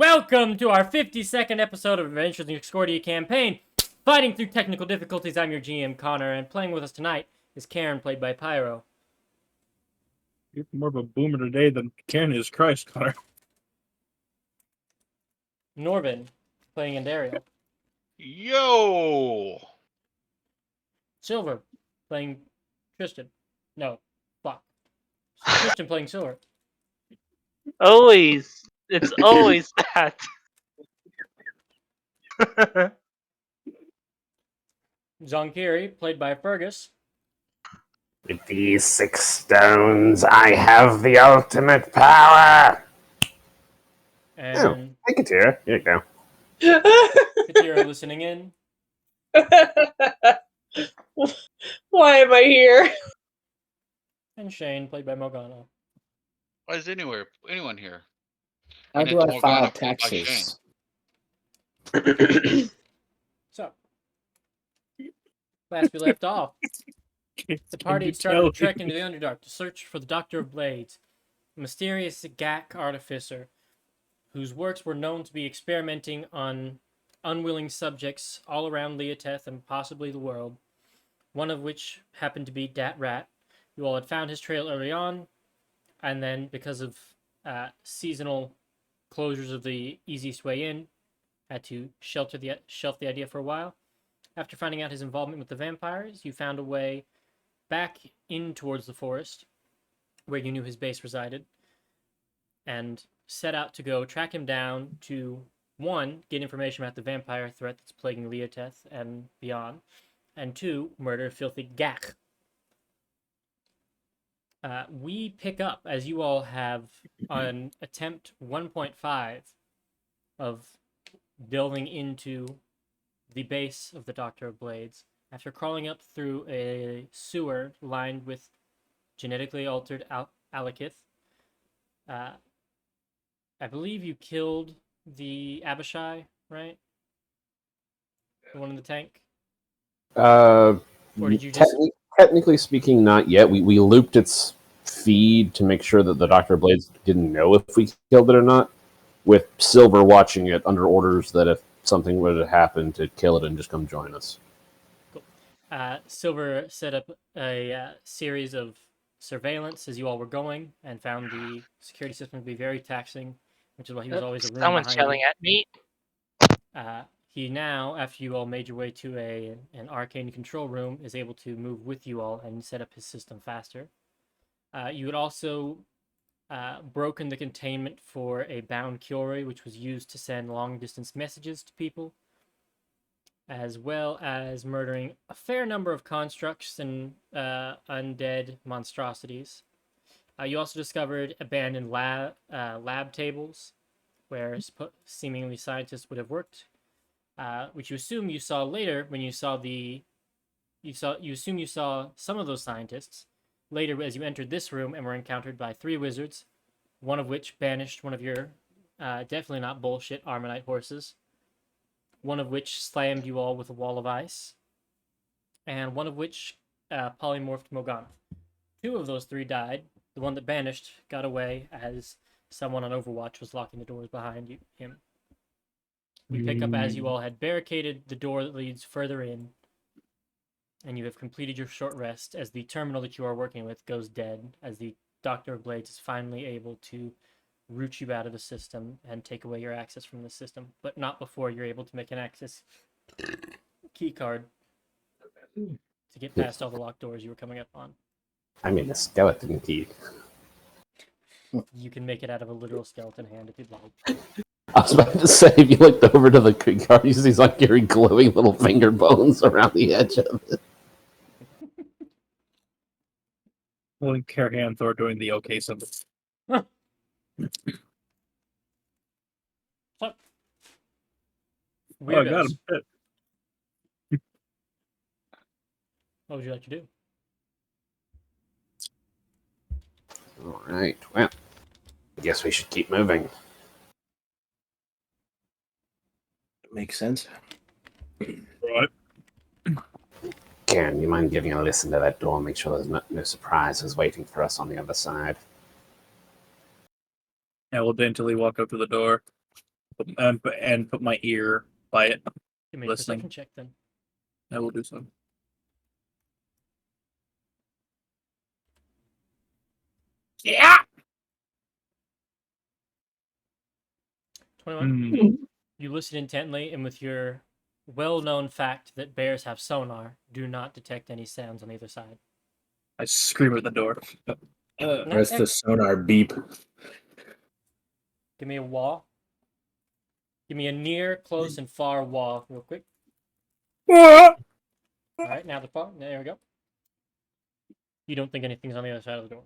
welcome to our 52nd episode of Adventures in the Excordia campaign. Fighting through technical difficulties, I'm your GM, Connor, and playing with us tonight is Karen, played by Pyro. You're more of a boomer today than Karen is Christ, Connor. Norbin, playing Andariel. Yo! Silver, playing Tristan. No, fuck. Tristan playing Silver. Always. It's always that. Zonkiri, played by Fergus. With these 6 stones, I have the ultimate power! And Hey, Katira. Here you go. Katira listening in. Why am I here? And Shane, played by Morgana. Why is anyone here? How And do it's I file Morgana played by taxes? So, last we left off, the party started to trek into the Underdark to search for the Doctor of Blades, a mysterious Gak artificer whose works were known to be experimenting on unwilling subjects all around Leoteth and possibly the world, one of which happened to be Dat Rat. You all had found his trail early on, and then because of seasonal closures of the easiest way in, had to shelf the idea for a while. After finding out his involvement with the vampires, you found a way back in towards the forest, where you knew his base resided, and set out to go track him down to, 1, get information about the vampire threat that's plaguing Leoteth and beyond, and 2, murder filthy Gak. We pick up, as you all have, on attempt 1.5 of delving into the base of the Doctor of Blades, after crawling up through a sewer lined with genetically altered Alakith. I believe you killed the Abishai, right? The one in the tank? Or did you just... Technically speaking, not yet. We looped its feed to make sure that the Doctor of Blades didn't know if we killed it or not, with Silver watching it under orders that if something were to happen, to kill it and just come join us. Cool. Silver set up a series of surveillance as you all were going, and found the security system to be very taxing, which is why he was always a room Someone's behind yelling you. at me. He now, after you all made your way to an arcane control room, is able to move with you all and set up his system faster. You had also broken the containment for a bound Curie, which was used to send long-distance messages to people, as well as murdering a fair number of constructs and undead monstrosities. You also discovered abandoned lab tables, where seemingly scientists would have worked, which you assume you saw later when you saw you assume you saw some of those scientists later as you entered this room and were encountered by 3 wizards, one of which banished one of your definitely not bullshit Armonite horses, one of which slammed you all with a wall of ice, and one of which polymorphed Morgana. 2 of those 3 died. The one that banished got away as someone on Overwatch was locking the doors behind him. We pick up as you all had barricaded the door that leads further in, and you have completed your short rest as the terminal that you are working with goes dead, as the Doctor of Blades is finally able to root you out of the system and take away your access from the system, but not before you're able to make an access key card to get past all the locked doors you were coming up on. I mean, a skeleton key. You can make it out of a literal skeleton hand if you'd like. I was about to say, if you looked over to the key card, you see like your glowing little finger bones around the edge of it. Pulling Karahanthor doing the okay symbol. So, Oh, I got weirdos, him. Shit. what would you like to do? All right. Well, I guess we should keep moving. Makes sense. Right. Karen, you mind giving a listen to that door? Make sure there's no surprises waiting for us on the other side. Yeah, we'll daintily walk up to the door. and put my ear by it. Give me a Listening. perception check then. I will do so. Yeah. 21. Hmm. You listen intently, and with your well-known fact that bears have sonar, do not detect any sounds on either side. I scream at the door. Where's the sonar beep? Give me a wall. Give me a near, close, and far wall, real quick. Ah! All right, now the far. There we go. You don't think anything's on the other side of the door.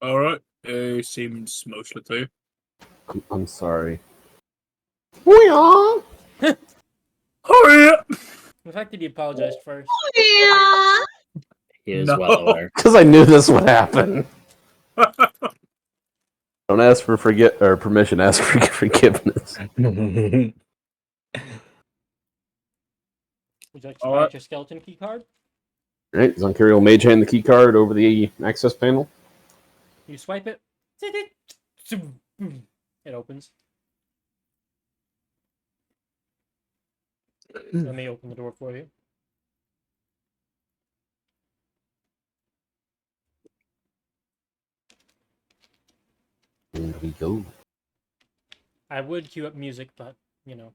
All right. It seems mostly to. I'm sorry. Hurry up! The fact that he apologized first. Yeah. He is No. well aware. Because I knew this would happen. Don't ask for permission. Ask for forgiveness. Would you like to All try out right. your skeleton key card? All right, Zonkiri will mage hand the key card over the access panel. You swipe it. It opens. Let me open the door for you. And we go. I would cue up music, but you know.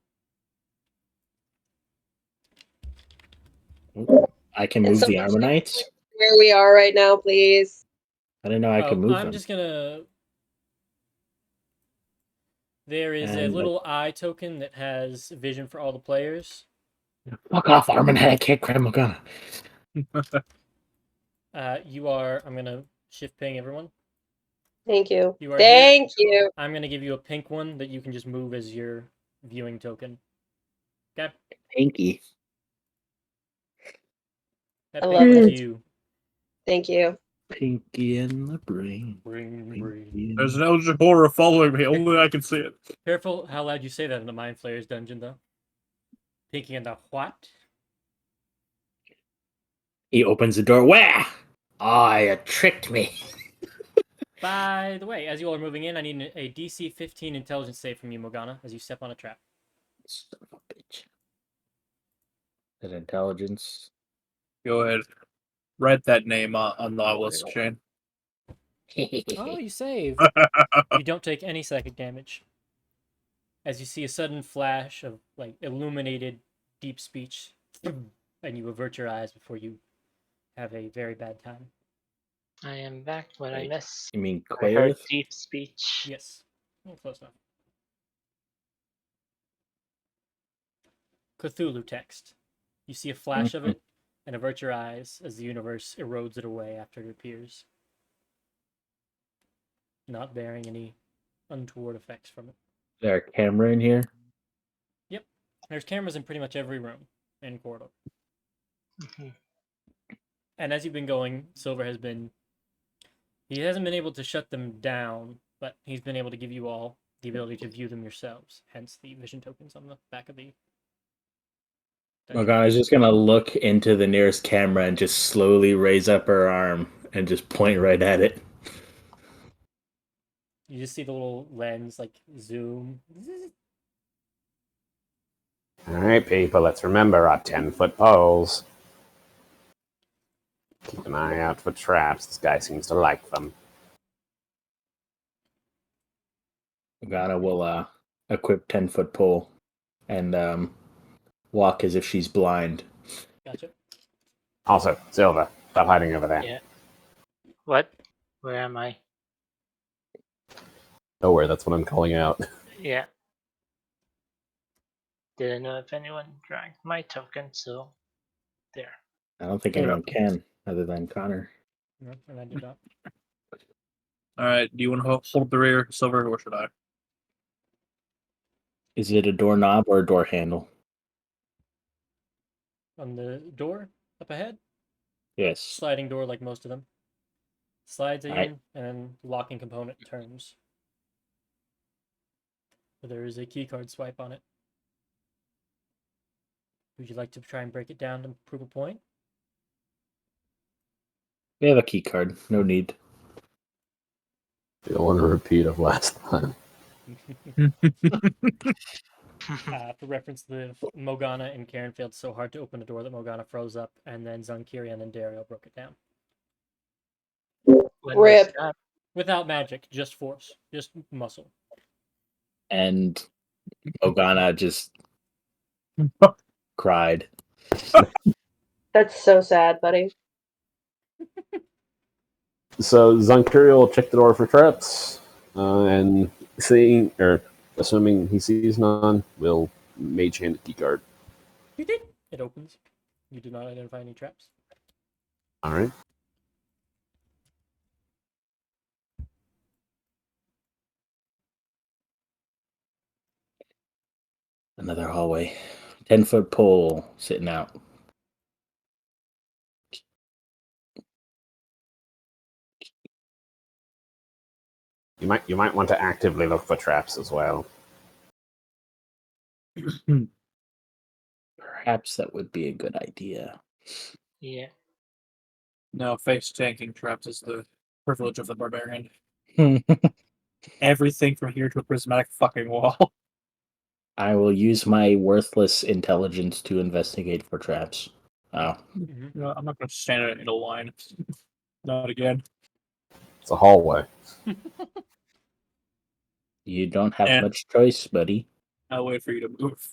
I can And move the someone armor check knights. Where we are right now, please. I didn't know I could move I'm them. just gonna. There is a And, little eye token that has vision for all the players. Fuck off, armor knight! I can't grab my gun. You are. I'm gonna shift ping everyone. Thank you. You are Thank you. I'm gonna give you a pink one that you can just move as your viewing token. Okay, Pinky. that I pink love one's it. you. Thank you. Pinky in the brain. Ring, ring. Pinky in There's an Eldritch horror following me. Only I can see it. Careful how loud you say that in the Mind Flayers dungeon, though. Pinky in the what? He opens the door. Where? Ah, you tricked me. By the way, as you all are moving in, I need a DC 15 intelligence save from you, Morgana, as you step on a trap. Son of a bitch. That intelligence. Go ahead. Write that name on the list, Shane. Oh, you save. You don't take any psychic damage. As you see a sudden flash of like illuminated deep speech, and you avert your eyes before you have a very bad time. I am back. What I Wait, miss? You mean I heard Quailth? deep speech. Yes. Oh, close enough. Cthulhu text. You see a flash of it and avert your eyes as the universe erodes it away after it appears, not bearing any untoward effects from it. Is there a camera in here? Yep. There's cameras in pretty much every room in corridor. Mhm. And as you've been going, Silver has been. He hasn't been able to shut them down, but he's been able to give you all the ability to view them yourselves, hence the vision tokens on the back of the. Oh god, I was just gonna look into the nearest camera and just slowly raise up her arm and just point right at it. You just see the little lens like zoom. All right, people, let's remember our 10-foot poles. Keep an eye out for traps. This guy seems to like them. Morgana will equip 10-foot pole and walk as if she's blind. Gotcha. Also, Silver, stop hiding over there. Yeah. What? Where am I? Nowhere, that's what I'm calling out. Yeah. Didn't know if anyone drank my token, so there. I don't think anyone can, other than Connor. No, and I did not. All right. Do you want to hold the rear, Silver, or should I? Is it a doorknob or a door handle? On the door up ahead, Yes. sliding door like most of them. Slides in, Alright. and then locking component turns. There is a keycard swipe on it. Would you like to try and break it down to prove a point? We have a key card. No need. You don't want to repeat of last time. For reference, the Morgana and Karen failed so hard to open the door that Morgana froze up, and then Zunkiri and then Dario broke it down. When Rip. was that? Without magic, just force, just muscle. And Ogana just cried. That's so sad, buddy. So Zunkiri will check the door for traps, and seeing or assuming he sees none, will mage hand the keycard. You did. It opens. You do not identify any traps. All right. Another hallway. 10-foot pole sitting out. You might want to actively look for traps as well. Perhaps that would be a good idea. Yeah. No, face tanking traps is the privilege of the barbarian. Everything from here to a prismatic fucking wall. I will use my worthless intelligence to investigate for traps. Oh, Mhm. No, I'm not going to stand in a line. Not again. It's a hallway. you don't have And- much choice, buddy. I'll wait for you to move.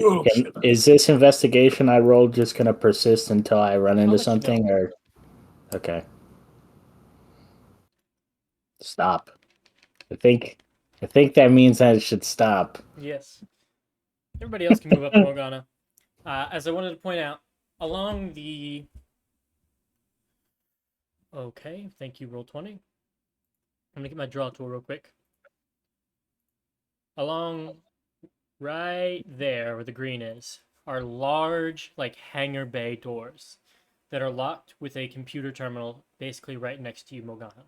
Oh, shit. Is this investigation I rolled just going to persist until I run into let you something, or okay? Stop. I think that means I should stop. Yes. Everybody else can move up to Morgana. As I wanted to point out, along the... Okay, thank you, Roll20. I'm going to get my draw tool real quick. Along right there where the green is are large, like, hangar bay doors that are locked with a computer terminal basically right next to you, Morgana.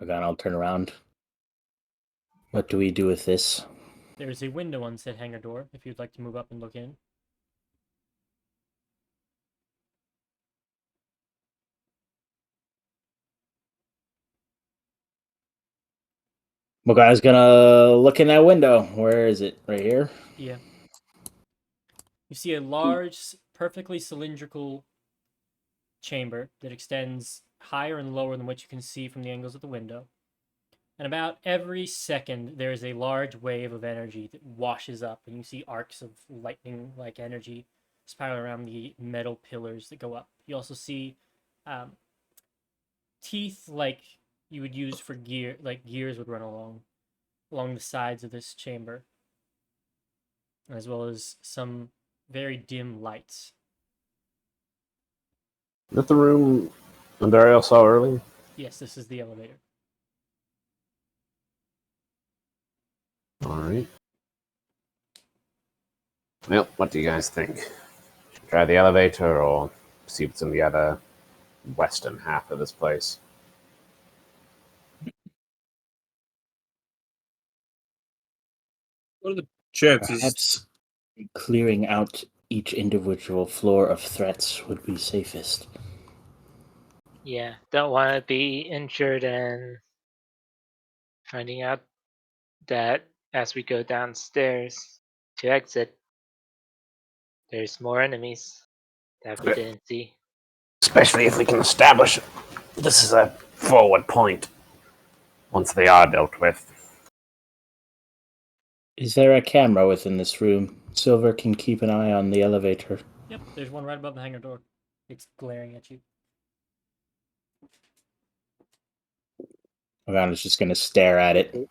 Again, I'll turn around. What do we do with this? There's a window on said hangar door if you'd like to move up and look in. Morgana's gonna look in that window. Where is it? Right here? Yeah. You see a large, perfectly cylindrical chamber that extends higher and lower than what you can see from the angles of the window. And about every second, there is a large wave of energy that washes up, and you see arcs of lightning-like energy spiral around the metal pillars that go up. You also see teeth like you would use for gear, like gears would run along the sides of this chamber, as well as some very dim lights. Is that the room Dario saw earlier? Yes, this is the elevator. All right. Well, what do you guys think? Try the elevator or see what's in the other western half of this place? What are the chances? Perhaps clearing out each individual floor of threats would be safest. Yeah. Don't want to be injured and finding out that as we go downstairs to exit, there's more enemies that we didn't see. Especially if we can establish this is a forward point once they are dealt with. Is there a camera within this room? Silver can keep an eye on the elevator. Yep, there's one right above the hangar door. It's glaring at you. Morgana's just gonna stare at it.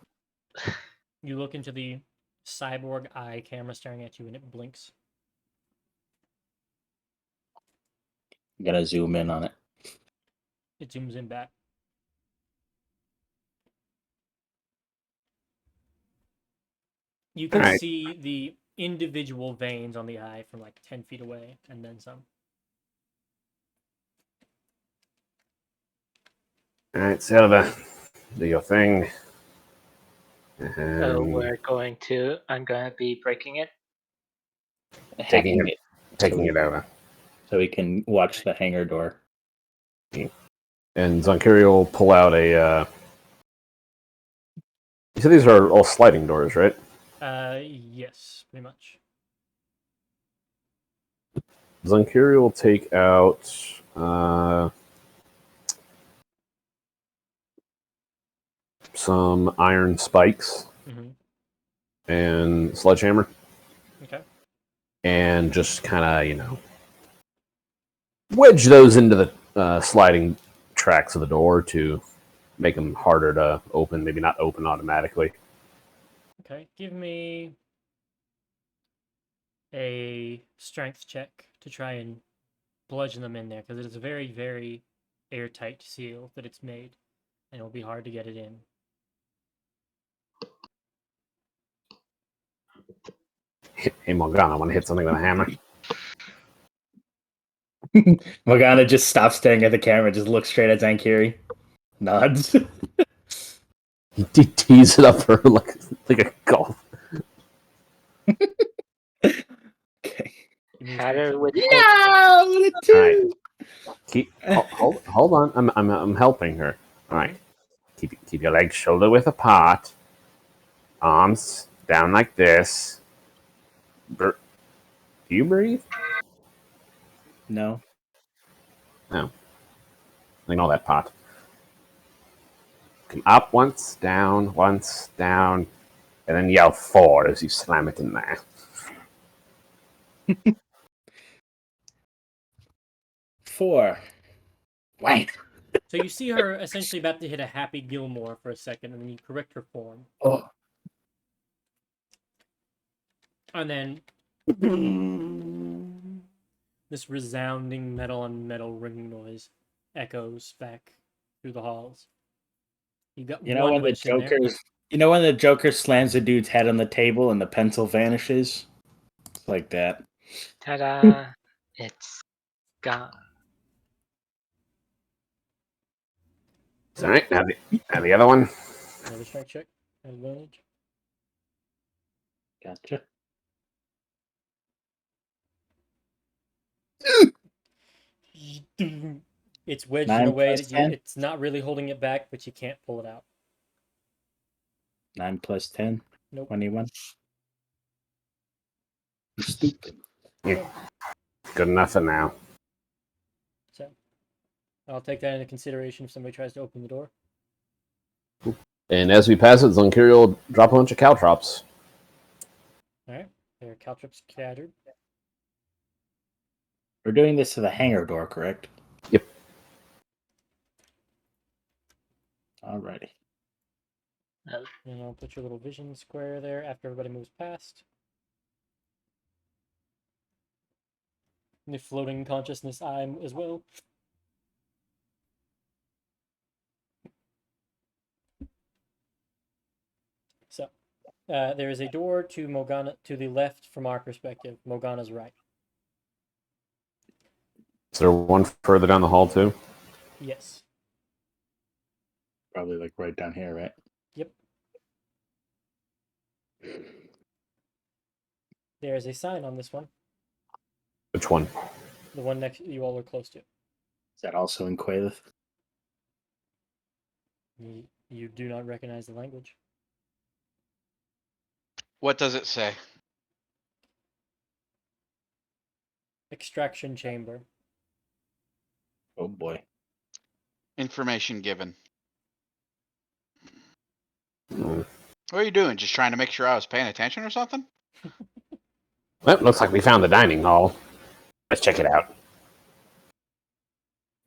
You look into the cyborg eye camera staring at you, and it blinks. I'm gonna zoom in on it. It zooms in back. You can Alright. see the individual veins on the eye from like 10 feet away, and then some. Alright, Silver, do your thing. So I'm going to be breaking it. Taking hacking it, taking it over. so we can watch the hangar door. And Zonkiri will pull out a. You said these are all sliding doors, right? Yes, pretty much. Zonkiri will take out. Some iron spikes Mm-hmm. and sledgehammer, Okay. and just kind of wedge those into the sliding tracks of the door to make them harder to open. Maybe not open automatically. Okay. Give me a strength check to try and bludgeon them in there, because it is a very, very airtight seal that it's made, and it will be hard to get it in. Hey Morgana, want to hit something with a hammer? Morgana just stops staring at the camera, just looks straight at Zankiri, nods. He tees it up for like a golf. Okay. Give me a Had strength her check. with Yeah, what a All right. two. Hold on. I'm helping her. All right. Keep your legs shoulder width apart. Arms down like this. Do you breathe? No. No. Ignore that part. Come up once, down, and then yell 4 as you slam it in there. Four. Wait. So you see her essentially about to hit a Happy Gilmore for a second, and then you correct her form. Oh. And then this resounding metal on metal ringing noise echoes back through the halls. You got You know one when the witch in there. Joker slams a dude's head on the table and the pencil vanishes? It's like that. ta-da! It's gone. All right. Now the other one. Another strength check. Advantage. Gotcha. It's wedged in 9 a way plus that you 10? it's not really holding it back, but you can't pull it out. 9 plus 10. Nope. 21. You stupid. Yeah. Good enough for now. So I'll take that into consideration if somebody tries to open the door. And as we pass it, Zonkiri will drop a bunch of caltrops. Alright. There are caltrops scattered. We're doing this to the hangar door, correct? Yep. Alrighty. And I'll put your little vision square there after everybody moves past. The floating consciousness eye as well. So, there is a door to Morgana to the left from our perspective. Morgana's right. Is there one further down the hall too? Yes. Probably like right down here, right? Yep. There is a sign on this one. Which one? The one next you all are close to. Is that also in Quailith? You do not recognize the language. What does it say? Extraction chamber. Oh boy. Information given. Hmm. What are you doing? Just trying to make sure I was paying attention or something? Well, looks like we found the dining hall. Let's check it out.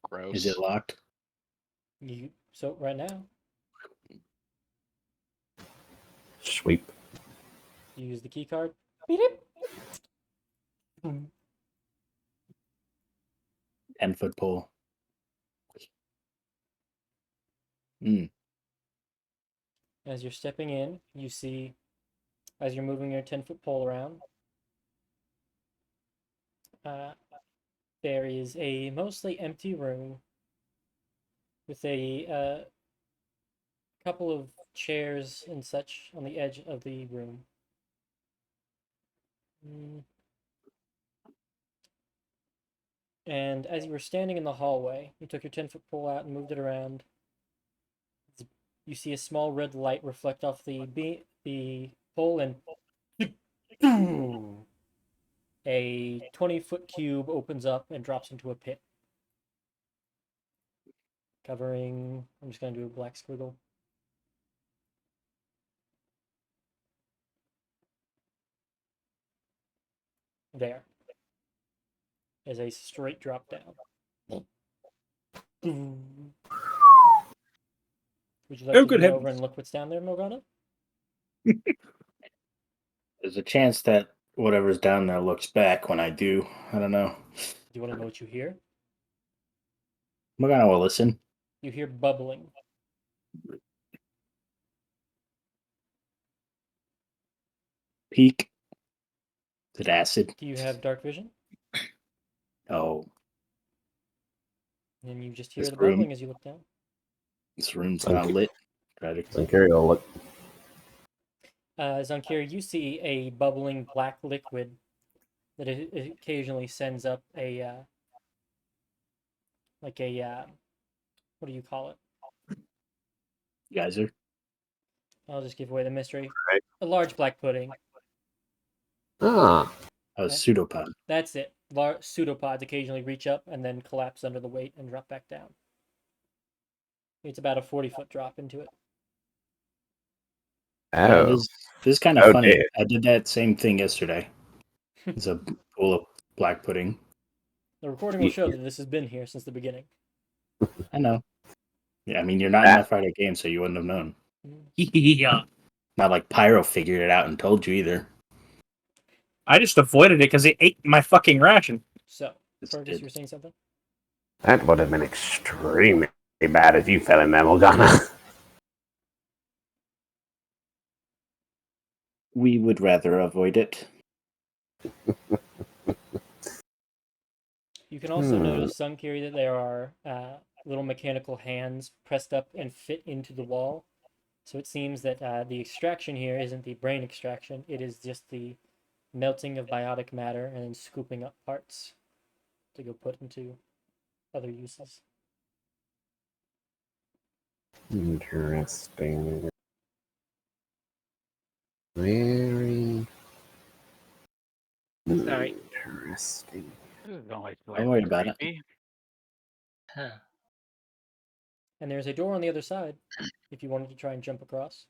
Gross. Is it locked? So right now, Sweep. you use the key card. Beep. 10-foot pole. Hmm. As you're stepping in, you see, as you're moving your 10-foot pole around, there is a mostly empty room with a couple of chairs and such on the edge of the room. And as you were standing in the hallway, you took your 10-foot pole out and moved it around. You see a small red light reflect off the pole, and a 20-foot cube opens up and drops into a pit. Covering, I'm just going to do a black squiggle. There. As a straight drop down. Would you like Oh, to good go heavens. over and look what's down there, Morgana? There's a chance that whatever's down there looks back when I do. I don't know. Do you want to know what you hear? Morgana will listen. You hear bubbling. Peek. Is it acid? Do you have dark vision? Oh, And you just hear This the room. bubbling as you look down. this room's not lit. Zankiri will look. Zankir, you see a bubbling black liquid that occasionally sends up a what do you call it? Geyser. I'll just give away the mystery. Right. A large black pudding. Ah, A pseudopod. That's it. Pseudopods occasionally reach up and then collapse under the weight and drop back down. It's about a 40-foot drop into it. Yeah, oh. this is kind of Oh, funny. dear. I did that same thing yesterday. It's a bowl of black pudding. The recording will show that this has been here since the beginning. I know. Yeah, I mean, you're not in that Friday game, so you wouldn't have known. Yeah. Not like Pyro figured it out and told you either. I just avoided it because it ate my fucking ration. So, This Fergus, did. you were saying something? That would have been extremely bad if you fell in there, Morgana. We would rather avoid it. You can also notice, Sunkiri, that there are little mechanical hands pressed up and fit into the wall. So it seems that the extraction here isn't the brain extraction, it is just the melting of biotic matter and then scooping up parts to go put into other uses. Interesting. Very Sorry. interesting. This is only Don't worry about it. creepy. Huh. And there's a door on the other side if you wanted to try and jump across.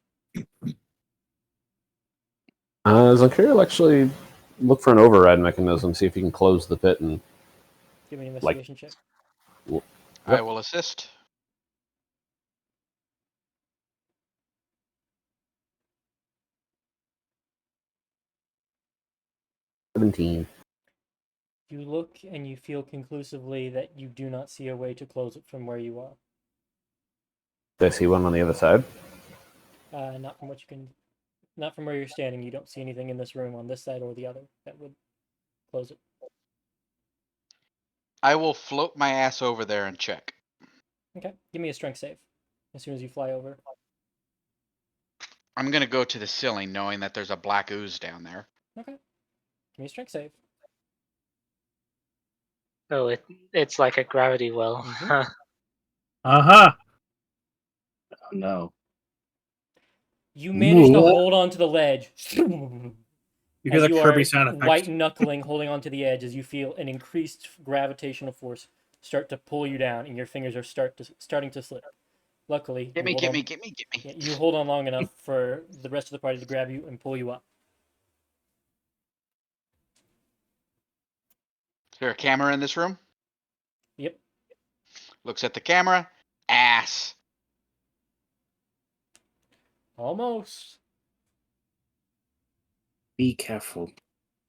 Zankiri will actually look for an override mechanism, see if you can close the pit and Give me an investigation check. I will assist. $17. You look and you feel conclusively that you do not see a way to close it from where you are. Do I see one on the other side? Not from what you can, not from where you're standing. You don't see anything in this room on this side or the other that would close it. I will float my ass over there and check. Okay, give me a strength save as soon as you fly over. I'm gonna go to the ceiling knowing that there's a black ooze down there. Okay, give me a strength save. Oh, it's like a gravity well. Mhm. Huh. Uh-huh. Oh, no. You manage to What? hold on to the ledge. You hear As the you Kirby are sound effects. white knuckling, holding onto the edge as you feel an increased gravitational force start to pull you down, and your fingers are starting to slip. Luckily, Get me, you get hold me, on- get me, get me. yeah, you hold on long enough for the rest of the party to grab you and pull you up. Is there a camera in this room? Yep. Looks at the camera. Ass. Almost. Be careful.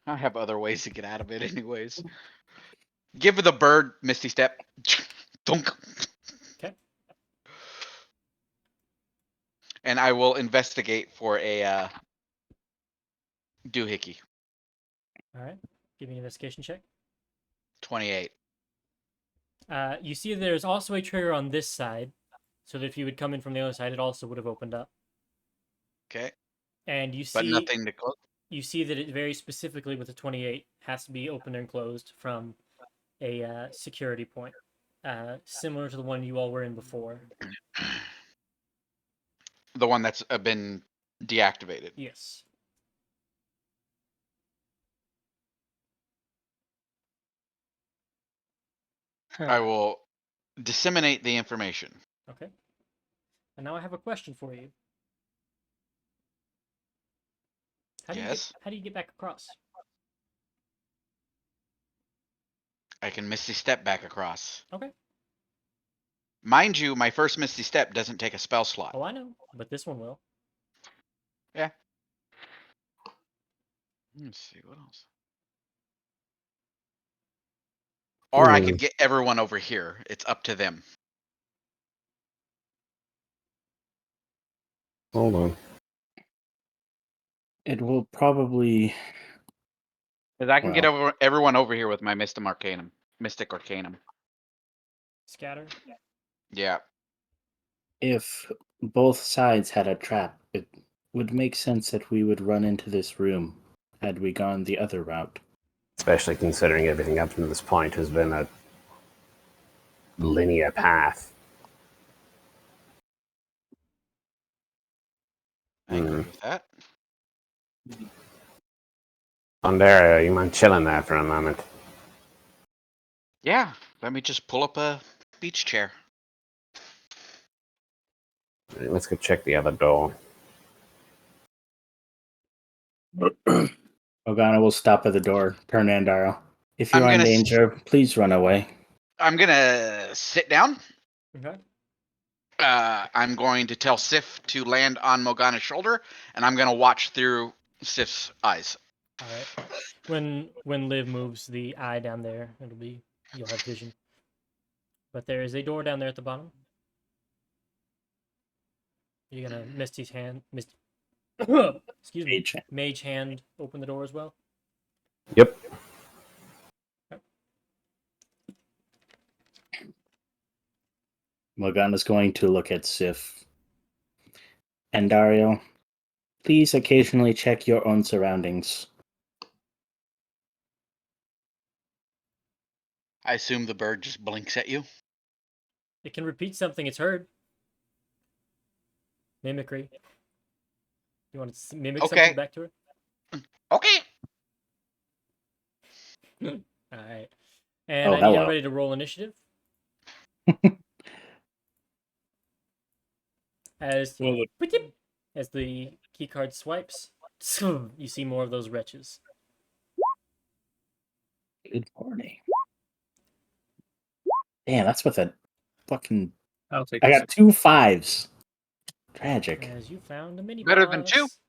I have other ways to get out of it anyways. Give the bird Misty Step. Dunk. Okay. And I will investigate for a doohickey. All right. Give me an investigation check. 28. You see there's also a trigger on this side, so that if you would come in from the other side, it also would have opened up. Okay. And you But see, nothing to close. you see that it very specifically with the 28 has to be opened and closed from a security point, similar to the one you all were in before. The one that's been deactivated. Yes. I will disseminate the information. Okay. And now I have a question for you. How do Yes? how do you get back across? I can Misty Step back across. Okay. Mind you, my first Misty Step doesn't take a spell slot. Oh, I know, but this one will. Let's see, what else? Or I Hmm. could get everyone over here. It's up to them. Hold on. It will probably. Because I can get Well. everyone over here with my Mystic Arcanum. Scatter. Yeah. If both sides had a trap, it would make sense that we would run into this room had we gone the other route. Especially considering everything up to this point has been a linear path. I agree with that. Ondario, you mind chilling there for a moment? Yeah. Let me just pull up a beach chair. All right, let's go check the other door. Morgana will stop at the door, turn to Andaro. If you I'm are in gonna danger, please run away. I'm gonna sit down. Okay. I'm going to tell Sif to land on Morgana's shoulder, and I'm gonna watch through Sif's eyes. All right. When Liv moves the eye down there, you'll have vision. But there is a door down there at the bottom. You're gonna Misty's hand, excuse me, mage hand, open the door as well. Yep. Morgana's going to look at Sif. And Dario, please occasionally check your own surroundings. I assume the bird just blinks at you. It can repeat something it's heard. Mimicry. You want to mimic something back to her? Okay. All right. And I need hello. everybody to roll initiative. As the key card swipes, you see more of those wretches. Good morning. Damn, that's with a fucking. I'll take I this. got 2 5s. Tragic. As you found a mini Better than two. boss.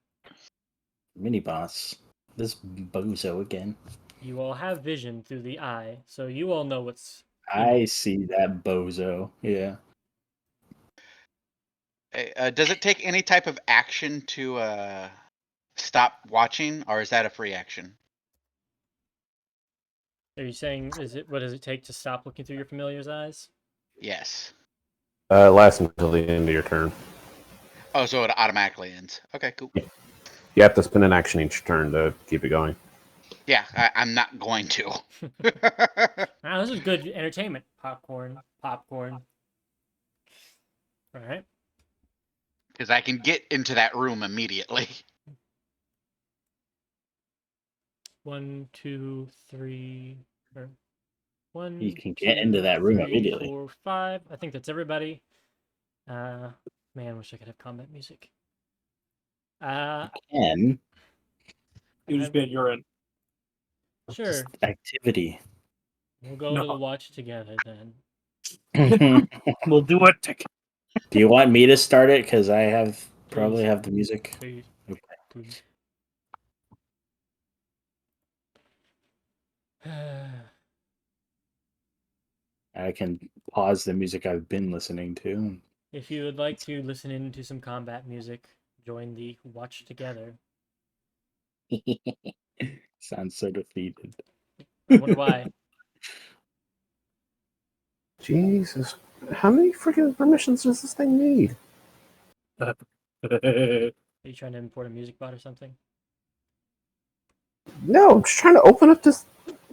Mini boss. This bozo again. You all have vision through the eye, so you all know what's. I see that bozo. Yeah. Does it take any type of action to stop watching, or is that a free action? Are you saying what does it take to stop looking through your familiar's eyes? Yes. Lasts until the end of your turn. Oh, so it automatically ends. Okay, cool. You have to spend an action each turn to keep it going. Yeah, I'm not going to. Wow, this is good entertainment. Popcorn. All right. Because I can get into that room immediately. 1, 2, 3. Or 1. You can get into that room 3, immediately. 4, 5. I think that's everybody. Man, wish I could have combat music. And You just get your in. Sure. activity. We'll go to the watch together then. We'll do it. Do you want me to start it? Because I probably have the music. Please. Okay. Please. I can pause the music I've been listening to. If you would like to listen into some combat music, join the watch together. Sounds so defeated. I wonder why. Jesus. How many freaking permissions does this thing need? Are you trying to import a music bot or something? No, I'm just trying to open up this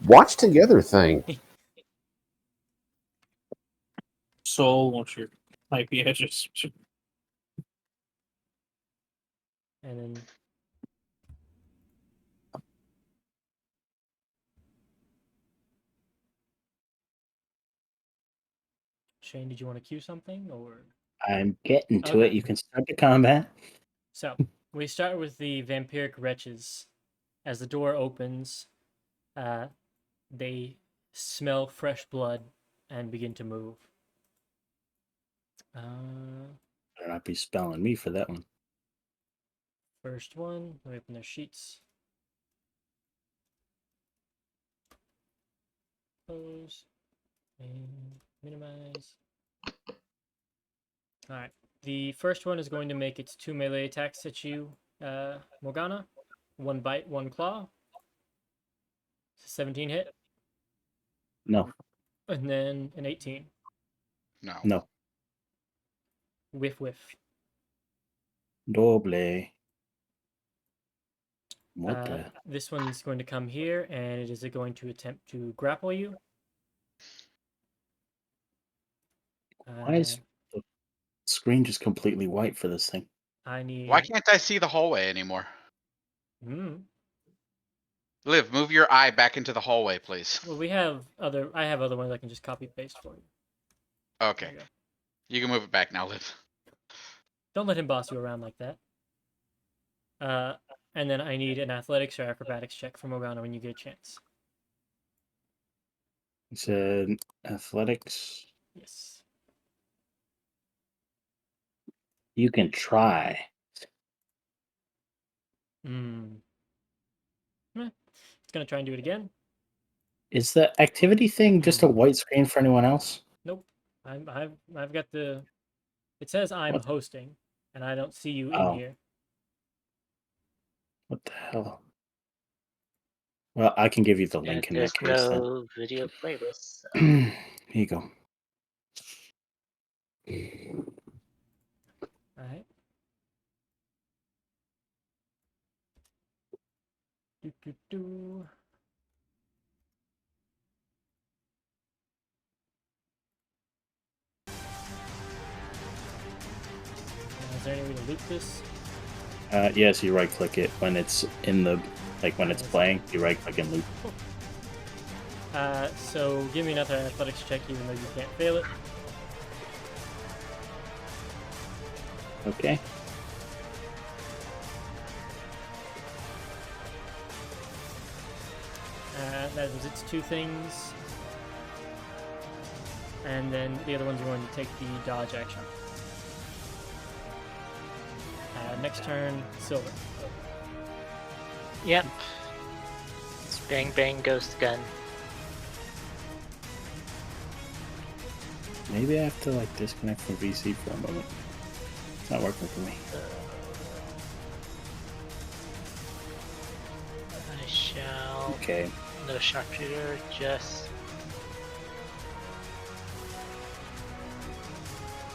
watch together thing. soul once you're like the edges. And then Shane, did you want to cue something or? I'm getting to Okay. it. You can start the combat. So we start with the vampiric wretches. As the door opens, they smell fresh blood and begin to move. Better not be spelling me for that one. First one, let me open their sheets. Close and minimize. All right. The first one is going to make its 2 melee attacks at you, Morgana. 1 bite, 1 claw. 17 hit, No. and then an 18. No. No. Whiff, whiff. Doble. What the? This one's going to come here, and it is going to attempt to grapple you. Why is the screen just completely white for this thing? I need. Why can't I see the hallway anymore? Hmm. Liv, move your eye back into the hallway, please. Well, we have other. I have other ones I can just copy paste for you. Okay. There you go. You can move it back now, Liv. Don't let him boss you around like that. And then I need an athletics or acrobatics check from Morgana when you get a chance. It's an athletics. Yes. You can try. Hmm. It's gonna try and do it again. Is the activity thing just a white screen for anyone else? Nope. I've got the. It says I'm What? hosting, and I don't see you in Oh. here. What the hell? Well, I can give you the Yeah, link in there's that case. no video playlist. So. Here you go. All right. Do. Is there any way to loop this? Yes, you right click it when it's in the when it's playing. You right click and loop. So give me another athletics check, even though you can't fail it. Okay. That was its 2 things. And then the other ones are going to take the dodge action. Next turn, Silver. Yep. It's bang bang ghost gun. Maybe I have to disconnect from VC for a moment. It's not working for me. I shall. Okay. No sharpshooter, just.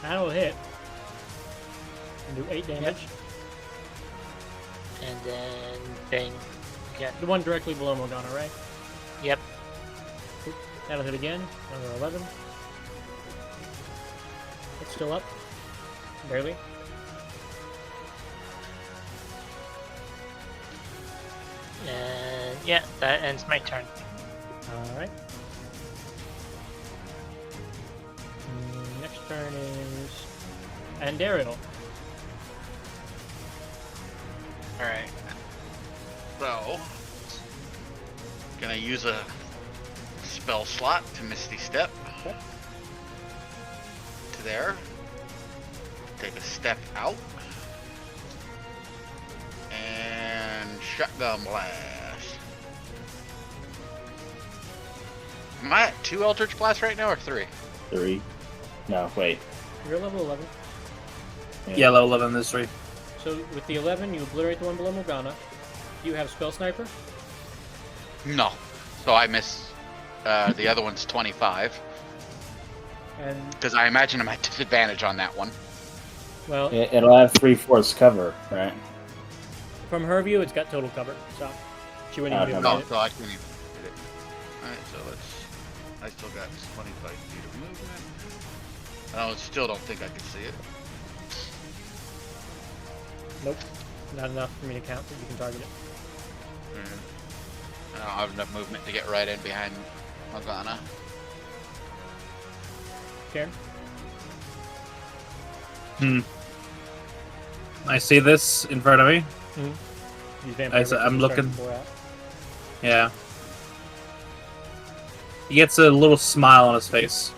That'll hit. And do 8 damage. And then bang again. The one directly below Morgana, right? Yep. Oop, that'll hit again. Another 11. It's still up. Barely. And yeah, that ends my turn. Alright. Next turn is Andariel. Alright. So, gonna use a spell slot to Misty Step. Okay. To there. Take a step out. And shotgun blast. Am I at 2 Eldritch Blasts right now or 3? 3. No, wait. You're level 11. Yeah, level 11 this 3. So with the 11, you obliterate the one below Morgana. Do you have Spell Sniper? No. So I miss. The other one's 25. And, Because I imagine I'm at disadvantage on that one. well, It'll have 3/4 cover, right? from her view, it's got total cover, so she wouldn't even be able to No, hit it. so I can't even hit it. Alright, so let's. I still got 25 feet of movement. I still don't think I can see it. Nope. Not enough for me to count that you can target it. I don't have enough movement to get right in behind Morgana. Karen? I see this in front of me. These vampires I'm are looking. starting to pour out. Yeah. He gets a little smile on his face.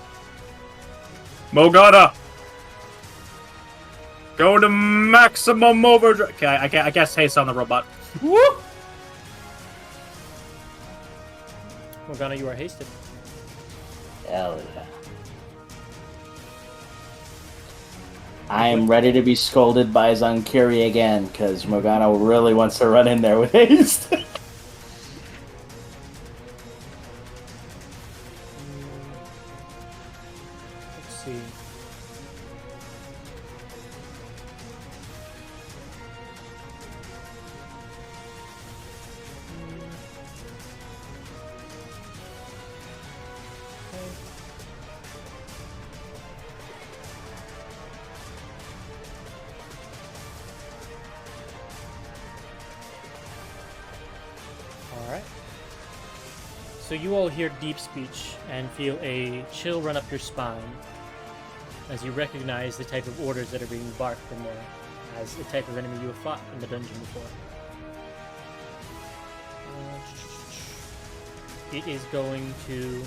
Morgana! Go to maximum overdrive. Okay, I can't say it's on the robot. Whoop! Morgana, you are hasted. Hell yeah. I am ready to be scolded by Zankiri again, because Morgana really wants to run in there with haste. Let's see. Alright. So you all hear deep speech and feel a chill run up your spine as you recognize the type of orders that are being barked in there as the type of enemy you have fought in the dungeon before. It is going to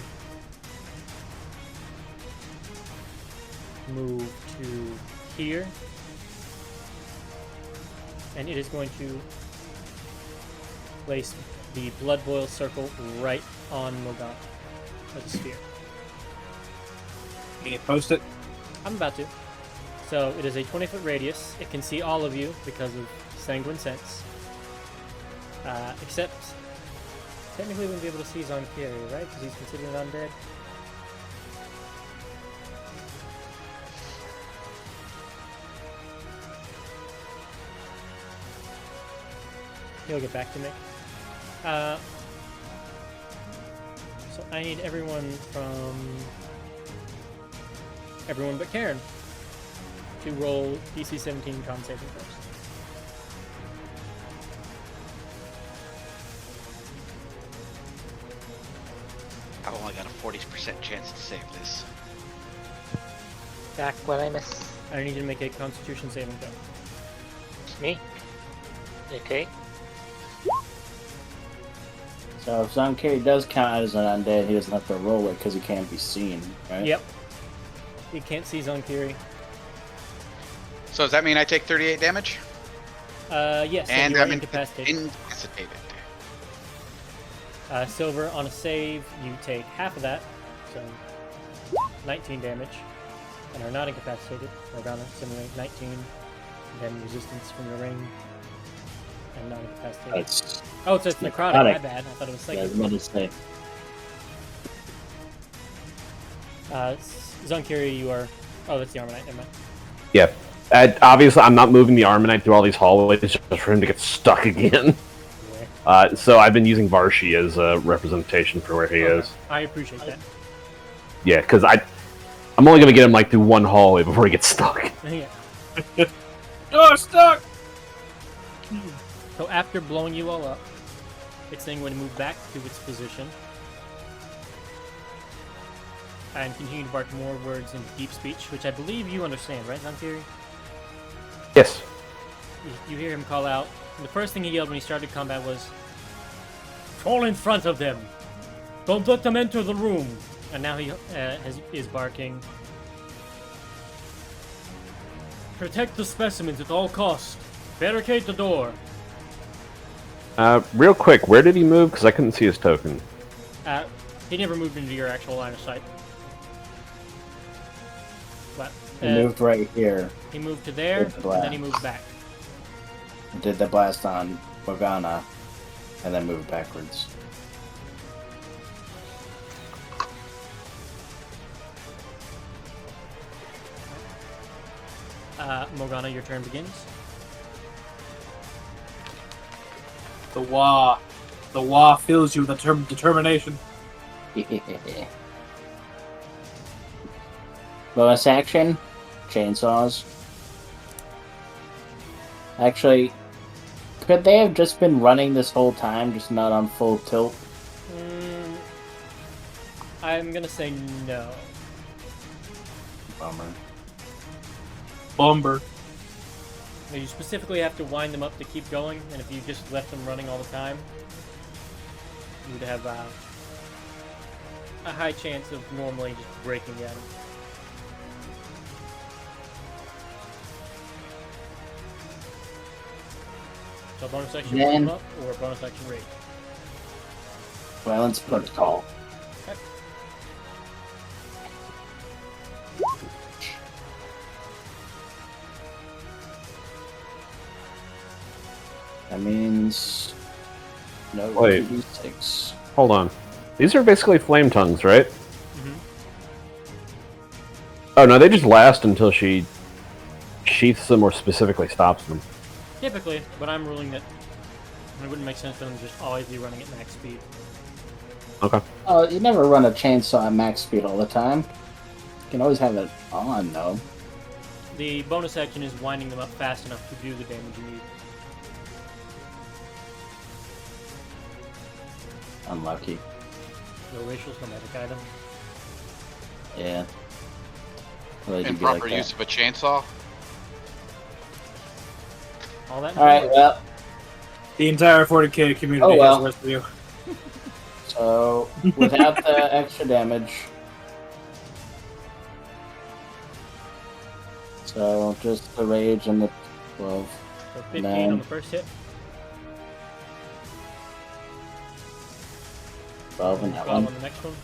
move to here, and it is going to place the blood boil circle right on Morgana as a sphere. Can you post it? I'm about to. So it is a 20-foot radius. It can see all of you because of Sanguine Sense. Except, technically we wouldn't be able to see Zonkiri, right? Because he's considered undead. He'll get back to me. So I need everyone but Karen to roll DC 17 con saving first. I've only got a 40% chance to save this. Back when I miss. I need you to make a Constitution saving throw. Me? Okay. So if Zankiri does count as an undead, he doesn't have to roll it because he can't be seen, right? Yep. You can't see Zonkiri. So does that mean I take 38 damage? Yes, And you are I'm incapacitated. incapacitated. Silver, on a save, you take half of that, so 19 damage, and are not incapacitated. Morgana, similarly, 19, and then resistance from your ring, and not incapacitated. That's Oh, it's necrotic, necrotic. my bad. I thought it was yeah, I psychic. was about to say. Zonkiri, you are... Oh, that's the Armonite, never mind. Yeah. Obviously, I'm not moving the Armonite through all these hallways just for him to get stuck again. So I've been using Varshi as a representation for where he is. I appreciate that. Yeah, because I'm only going to get him like through one hallway before he gets stuck. Yeah. Oh, stuck! So after blowing you all up, it's then going to move back to its position and continue to bark more words in deep speech, which I believe you understand, right, Zonkiri? Yes. You hear him call out. The first thing he yelled when he started combat was, "Fall in front of them! Don't let them enter the room!" And now he is barking, "Protect the specimens at all costs! Barricade the door!" Real quick, where did he move? Because I couldn't see his token. He never moved into your actual line of sight. But, He moved right here. he moved to there, With and the then he moved back. Did the blast on Morgana, and then moved backwards. Morgana, your turn begins. The Wa fills you with determination. Bonus action, chainsaws. Actually, could they have just been running this whole time, just not on full tilt? I'm gonna say no. Bummer. Bomber. You specifically have to wind them up to keep going, and if you just left them running all the time, you would have a high chance of normally just breaking them. So bonus action wind them up, or bonus action rage? Violence protocol. Okay. That means no Wait. 2d6. Hold on. These are basically flame tongues, right? Oh no, they just last until she sheaths them or specifically stops them. Typically, but I'm ruling that it wouldn't make sense for them to just always be running at max speed. Okay. Oh, you never run a chainsaw at max speed all the time. You can always have it on, though. The bonus action is winding them up fast enough to do the damage you need. Unlucky. No racials, no magic item. Yeah. Well, you'd be Improper like that. use of a chainsaw. All that. Alright, well, The entire 40k community Oh, well. has worse for you. so without the extra damage. So just the rage and the 12. So 15 Nine. on the first hit. 12 and that 12 one. on the next one.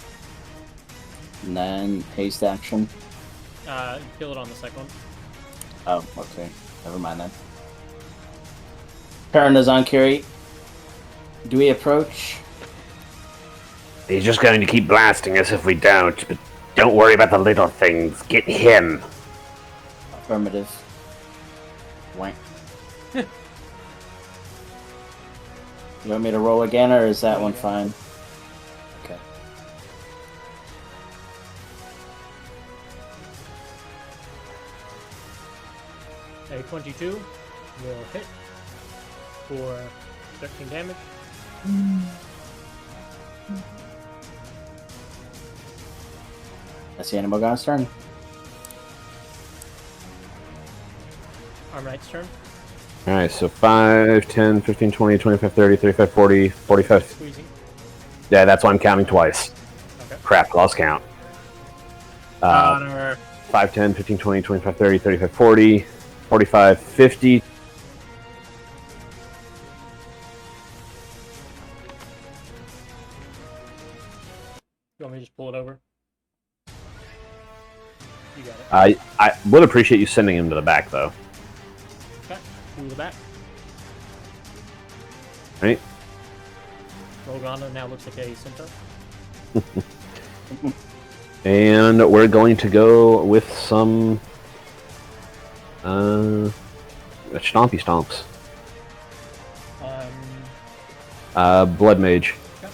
And then haste action. You kill it on the second one. Oh, okay. Never mind then. Turn is on Kiri. Do we approach? He's just going to keep blasting us if we don't, but don't worry about the little things. Get him. Affirmative. Wank. You want me to roll again, or is that one fine? Okay. A 22 will hit for 13 damage. That's the Animal God's turn. Arm Knight's turn. Alright, so 5, 10, 15, 20, 25, 30, 35, 40, 45. Squeezing. Yeah, that's why I'm counting twice. Okay. Crap, lost count. Honor. 5, 10, 15, 20, 25, 30, 35, 40, 45, 50. You want me to just pull it over? You got it. I would appreciate you sending him to the back, though. Okay. Pull the back. Right? Morgana now looks like a centaur. And we're going to go with some stompy stomps. Blood mage. Okay.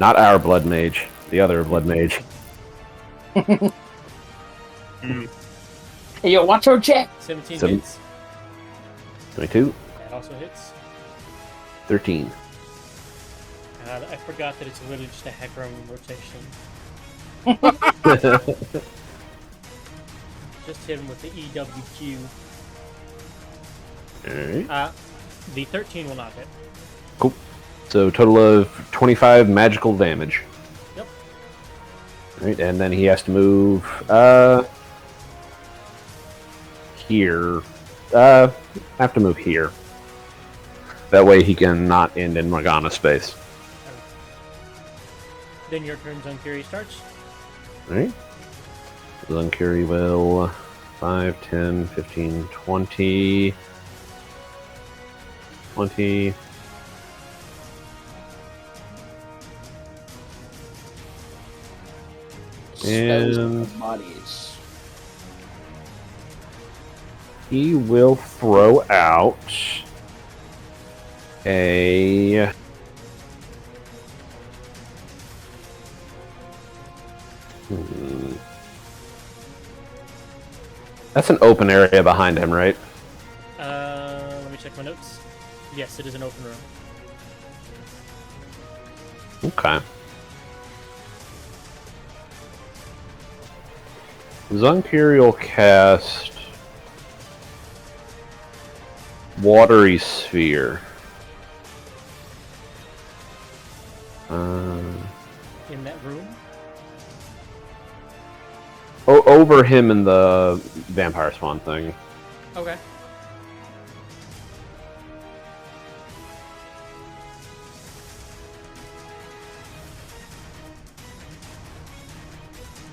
Not our blood mage, the other blood mage. Hey, yo, watch your check! 17 Seven. hits. 22, That also hits. 13. I forgot that it's literally just a Hecarim rotation. Just hit him with the EWQ. Alright. The 13 will not hit. Cool. So total of 25 magical damage. Yep. Right, and then he has to move here. Have to move here. That way he can not end in Morgana space. Then your turn, Zunkiri starts. Alright. Zunkiri will 5, 10, 15, 20. 20. And Bodies. he will throw out That's an open area behind him, right? Let me check my notes. Yes, it is an open room. Okay. Zunkiri will cast Watery Sphere. In that room? Over him and the vampire spawn thing. Okay.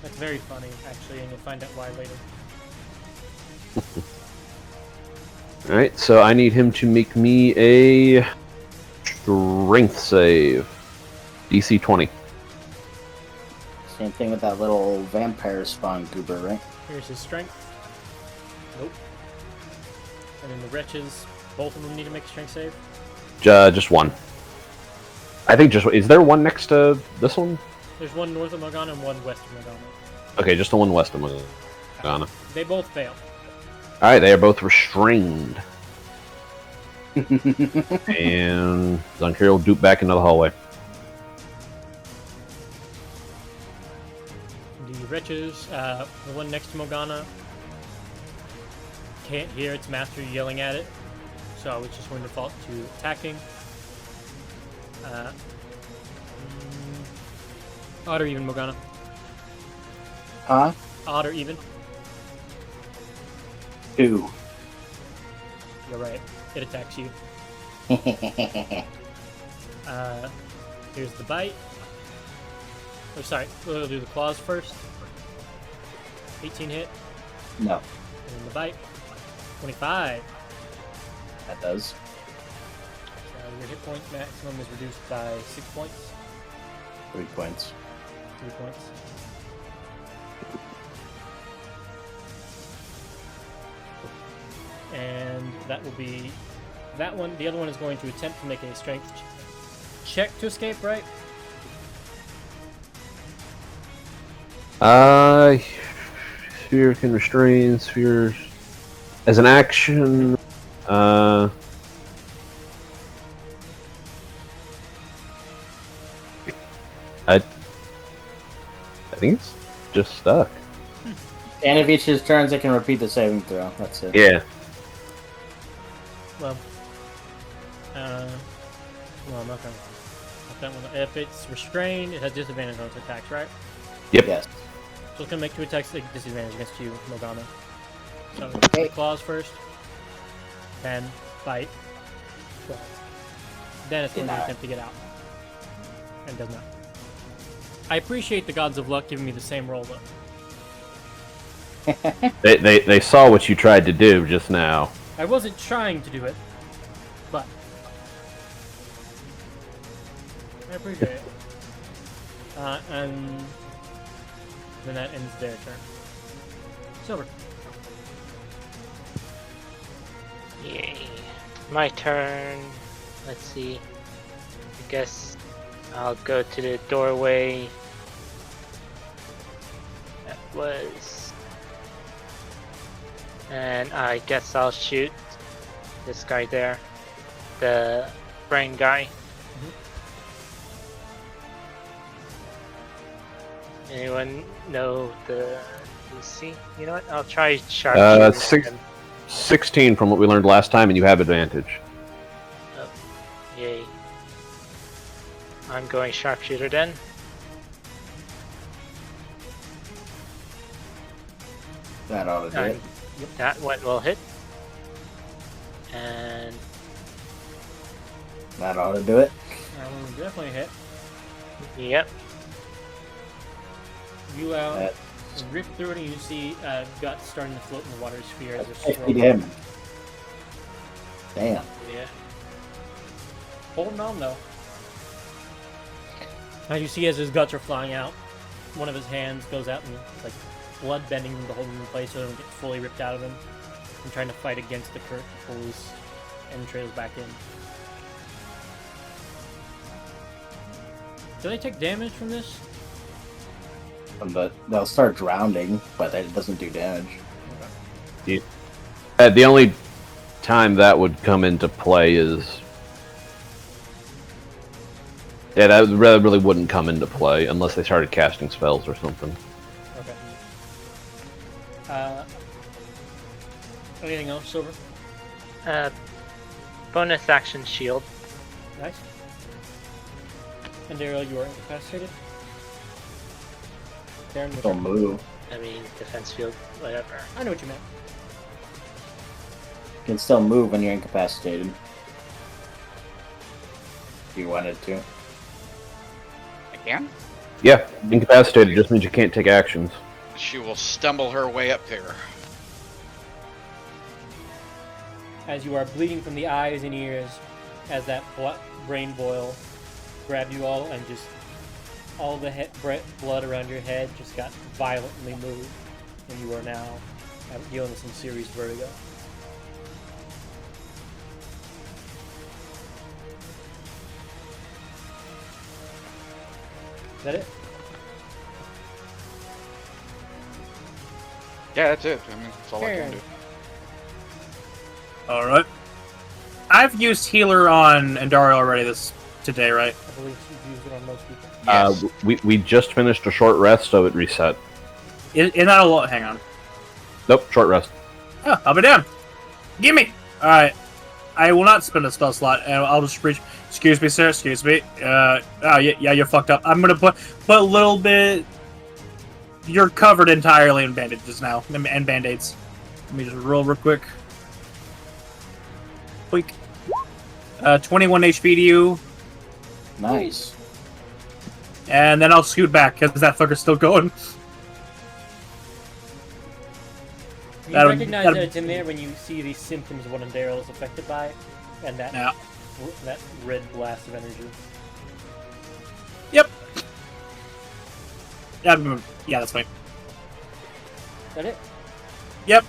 That's very funny, actually, and you'll find out why later. Alright, so I need him to make me a strength save. DC 20. Same thing with that little vampire spawn goober, right? Here's his strength. Nope. And then the wretches, both of them need to make a strength save. Just one. I think just... Is there one next to this one? There's one north of Morgana and one west of Morgana. Okay, just the one west of Morgana. They both fail. Alright, they are both restrained. And Zunkiri will dupe back into the hallway. The wretches, the one next to Morgana, can't hear its master yelling at it, so it's just going to default to attacking. Odd or even, Morgana? Huh? Odd or even? 2. You're right. It attacks you. Here's the bite. Oh, sorry. We'll do the claws first. 18 hit. No, And then the bite. 25. that does. So your hit point maximum is reduced by 6 points. 3 points. 3 points. And that will be that one. The other one is going to attempt to make a strength check to escape, right? Sphere can restrain spheres as an action. I think it's just stuck. And if each of his turns, it can repeat the saving throw. That's it. Yeah. Well, I'm not gonna. That one. If it's restrained, it has disadvantage on its attacks, right? Yep. Yes. So it's gonna make 2 attacks at disadvantage against you, Morgana. So Okay. the claws first, then bite. 12. Then it's going to Deny. attempt to get out, and does not. I appreciate the gods of luck giving me the same roll though. They saw what you tried to do just now. I wasn't trying to do it, but I appreciate it. And then that ends their turn. Silver. Yay. My turn. Let's see. I guess I'll go to the doorway. That was... And I guess I'll shoot this guy there. The brain guy. Anyone know the DC? You know what? I'll try sharpshooter. 16 from what we learned last time, and you have advantage. Oh, yay. I'm going sharpshooter then. That ought to do it. That one will hit. And That ought to do it. That one will definitely hit. yep. You That- rip through it and you see guts starting to float in the water sphere as That's they're 50 swirling. damage. Damn. Yeah. Holding on though. As you see, as his guts are flying out, one of his hands goes out and like blood bending him to hold him in place so they don't get fully ripped out of him. And trying to fight against the current to pull his entrails back in. Do they take damage from this? But they'll start drowning, but it doesn't do damage. The only time that would come into play is... Yeah, that really wouldn't come into play unless they started casting spells or something. Okay. Anything else, Silver? Bonus action shield. Nice. And Daryl, you are incapacitated. Darren, what's Don't your- move. I mean, defense field, whatever. I know what you meant. You can still move when you're incapacitated. If you wanted to. I can? Yeah, incapacitated just means you can't take actions. She will stumble her way up there. As you are bleeding from the eyes and ears, as that brain boil grabbed you all, and just all the blood around your head just got violently moved, and you are now dealing with some serious vertigo. Is that it? Yeah, that's it. I mean, that's all I can do. All right. I've used healer on Andari already today, right? I believe you've used it on most people. Yes. We just finished a short rest, so it reset. Isn't that a lot? Hang on. Nope, short rest. Oh, I'll be down. Gimme! Alright. I will not spend a spell slot, and I'll just reach. Excuse me, sir. Excuse me. Oh, yeah, you're fucked up. I'm gonna put a little bit. You're covered entirely in bandages now, and band-aids. Let me just roll real quick. Quick. 21 HP to you, Nice. and then I'll scoot back because that fucker's still going. You That'll- recognize that'll- that it's in there when you see these symptoms of what Daryl is affected by, and that Yeah. that red blast of energy. Yep. Yeah, that's fine. Is that it? Yep.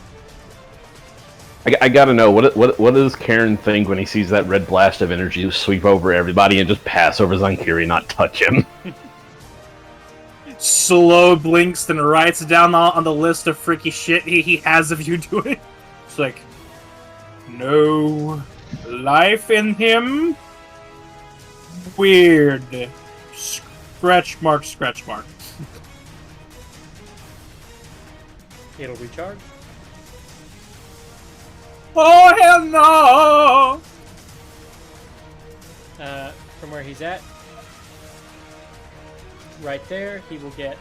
I gotta know, what does Karen think when he sees that red blast of energy sweep over everybody and just pass over Zankiri, not touch him? Slow blinks, then writes down on the list of freaky shit he has of you doing. It's like, no life in him. Weird. Scratch mark, scratch mark. It'll recharge. Oh, hell no! From where he's at, right there, he will get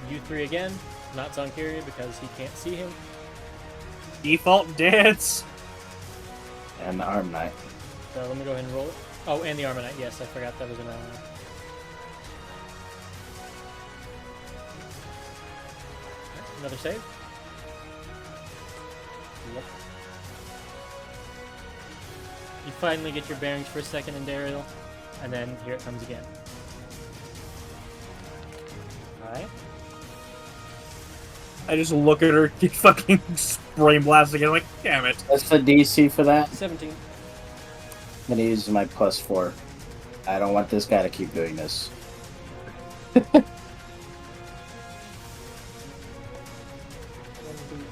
you three again, not Zonkiri because he can't see him. Default dance. And the arm knight. So let me go ahead and roll it. Oh, and the Armonite. Yes, I forgot that was an Another save. Yep. You finally get your bearings for a second in Daryl, and then here it comes again. Alright. I just look at her, get fucking brain blast again, like, damn it. What's the DC for that? 17. I'm gonna use my +4. I don't want this guy to keep doing this. 1, 2,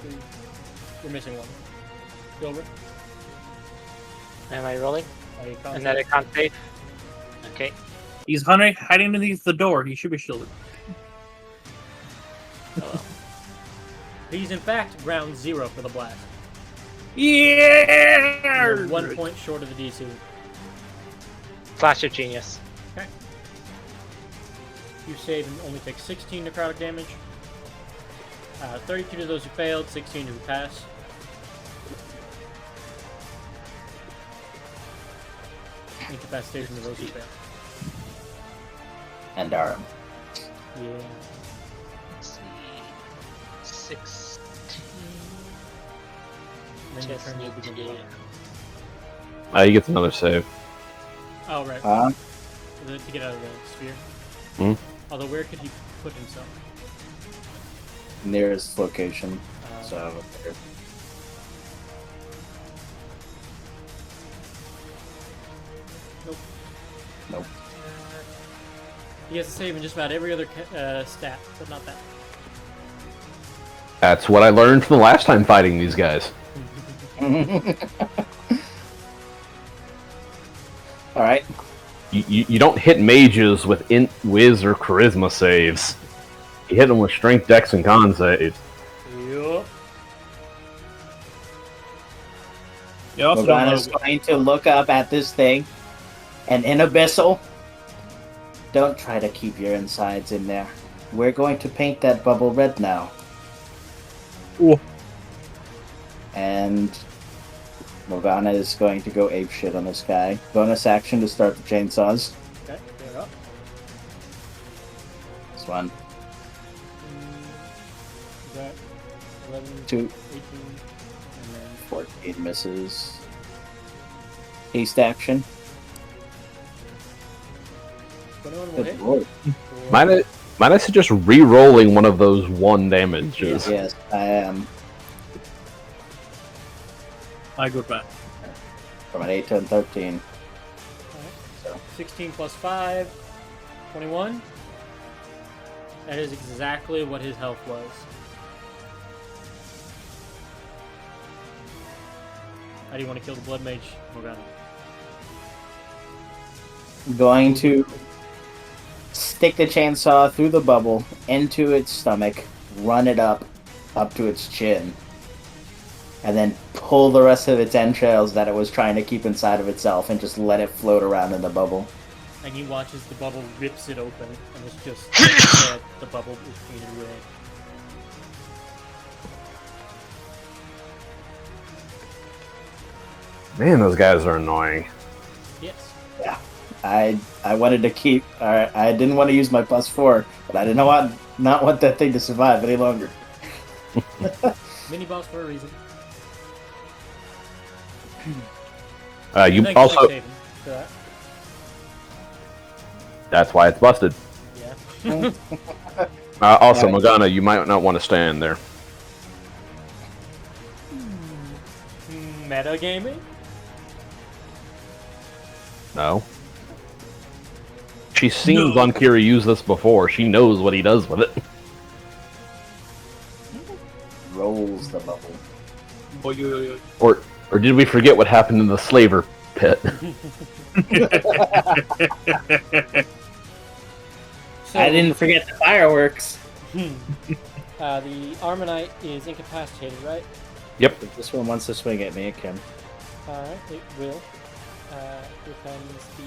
3. You're missing one. Silver. Am I rolling? Oh, you can't. Another con save. Okay. He's hiding underneath the door. He should be shielded. He's in fact ground 0 for the blast. Yeah! You're 1 point short of the DC. Flash of genius. You save and only take 16 necrotic damage. 32 to those who failed, 16 to who pass. Incapacitation to those who fail. And arm. Yeah. Let's see. 16. And then your Just turn will need begin to- to He gets another save. Oh, right. To get out of the sphere. Hmm? Although, where could he put himself? Nearest location. Uh, So there. Nope. Nope. He has to save in just about every other stat, but not that. That's what I learned from the last time fighting these guys. All right. You don't hit mages with whiz or charisma saves. You hit them with strength, dex, and con saves. Yup. You also don't Morgana's know. going to look up at this thing, and in Abyssal, don't try to keep your insides in there. We're going to paint that bubble red now. Ooh. And Morgana is going to go apeshit on this guy. Bonus action to start the chainsaws. Okay, they're up. This one. You got 11, 2, 18, and then 14 misses. Haste action. 21 will Good hit. lord. Might I suggest re-rolling one of those 1 damages? Yes, I am. I go back. From an 8 to a 13. Alright. 16 plus 5, 21. That is exactly what his health was. How do you want to kill the Blood Mage, Morgana? Going to stick the chainsaw through the bubble into its stomach, run it up to its chin, and then pull the rest of its entrails that it was trying to keep inside of itself and just let it float around in the bubble. And he watches the bubble rips it open, and it's just the bubble is painted red. Man, those guys are annoying. Yes. Yeah. I wanted to keep. I didn't want to use my +4, but I didn't not want that thing to survive any longer. Mini boss for a reason. You Thanks, also. Saving for that. That's why it's busted. Yeah. Also, Right. Morgana, you might not want to stand there. Metagaming? No. She's seen Zonkiri use this before. She knows what he does with it. Rolls the bubble. Or did we forget what happened in the slaver pit? So, I didn't forget the fireworks. the Armonite is incapacitated, right? Yep. If this one wants to swing at me, it can. Alright, it will. Here comes the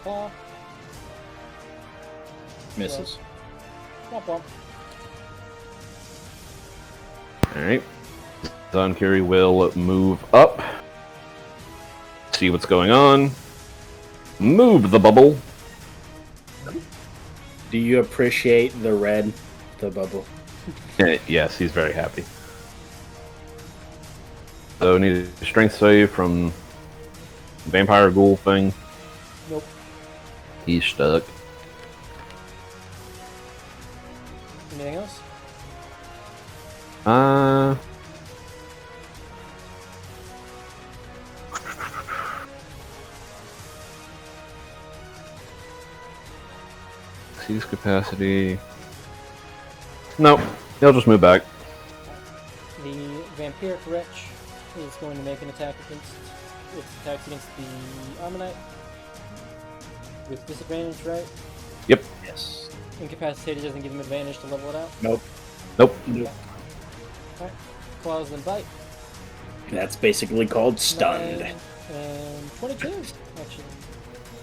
claw. Misses. Womp womp. Alright. Zonkiri will move up. See what's going on. Move the bubble. Do you appreciate the red, the bubble? Yes, he's very happy. So need a strength save from vampire ghoul thing. Nope. He's stuck. Anything else? Seize capacity. Nope. He'll just move back. The Vampiric Wretch is going to make an attack against its attacks against the Armonite. With disadvantage, right? Yep. Yes. Incapacitated doesn't give him advantage to level it out. Nope. Nope. Alright. Claws then bite. That's basically called stunned. And 22,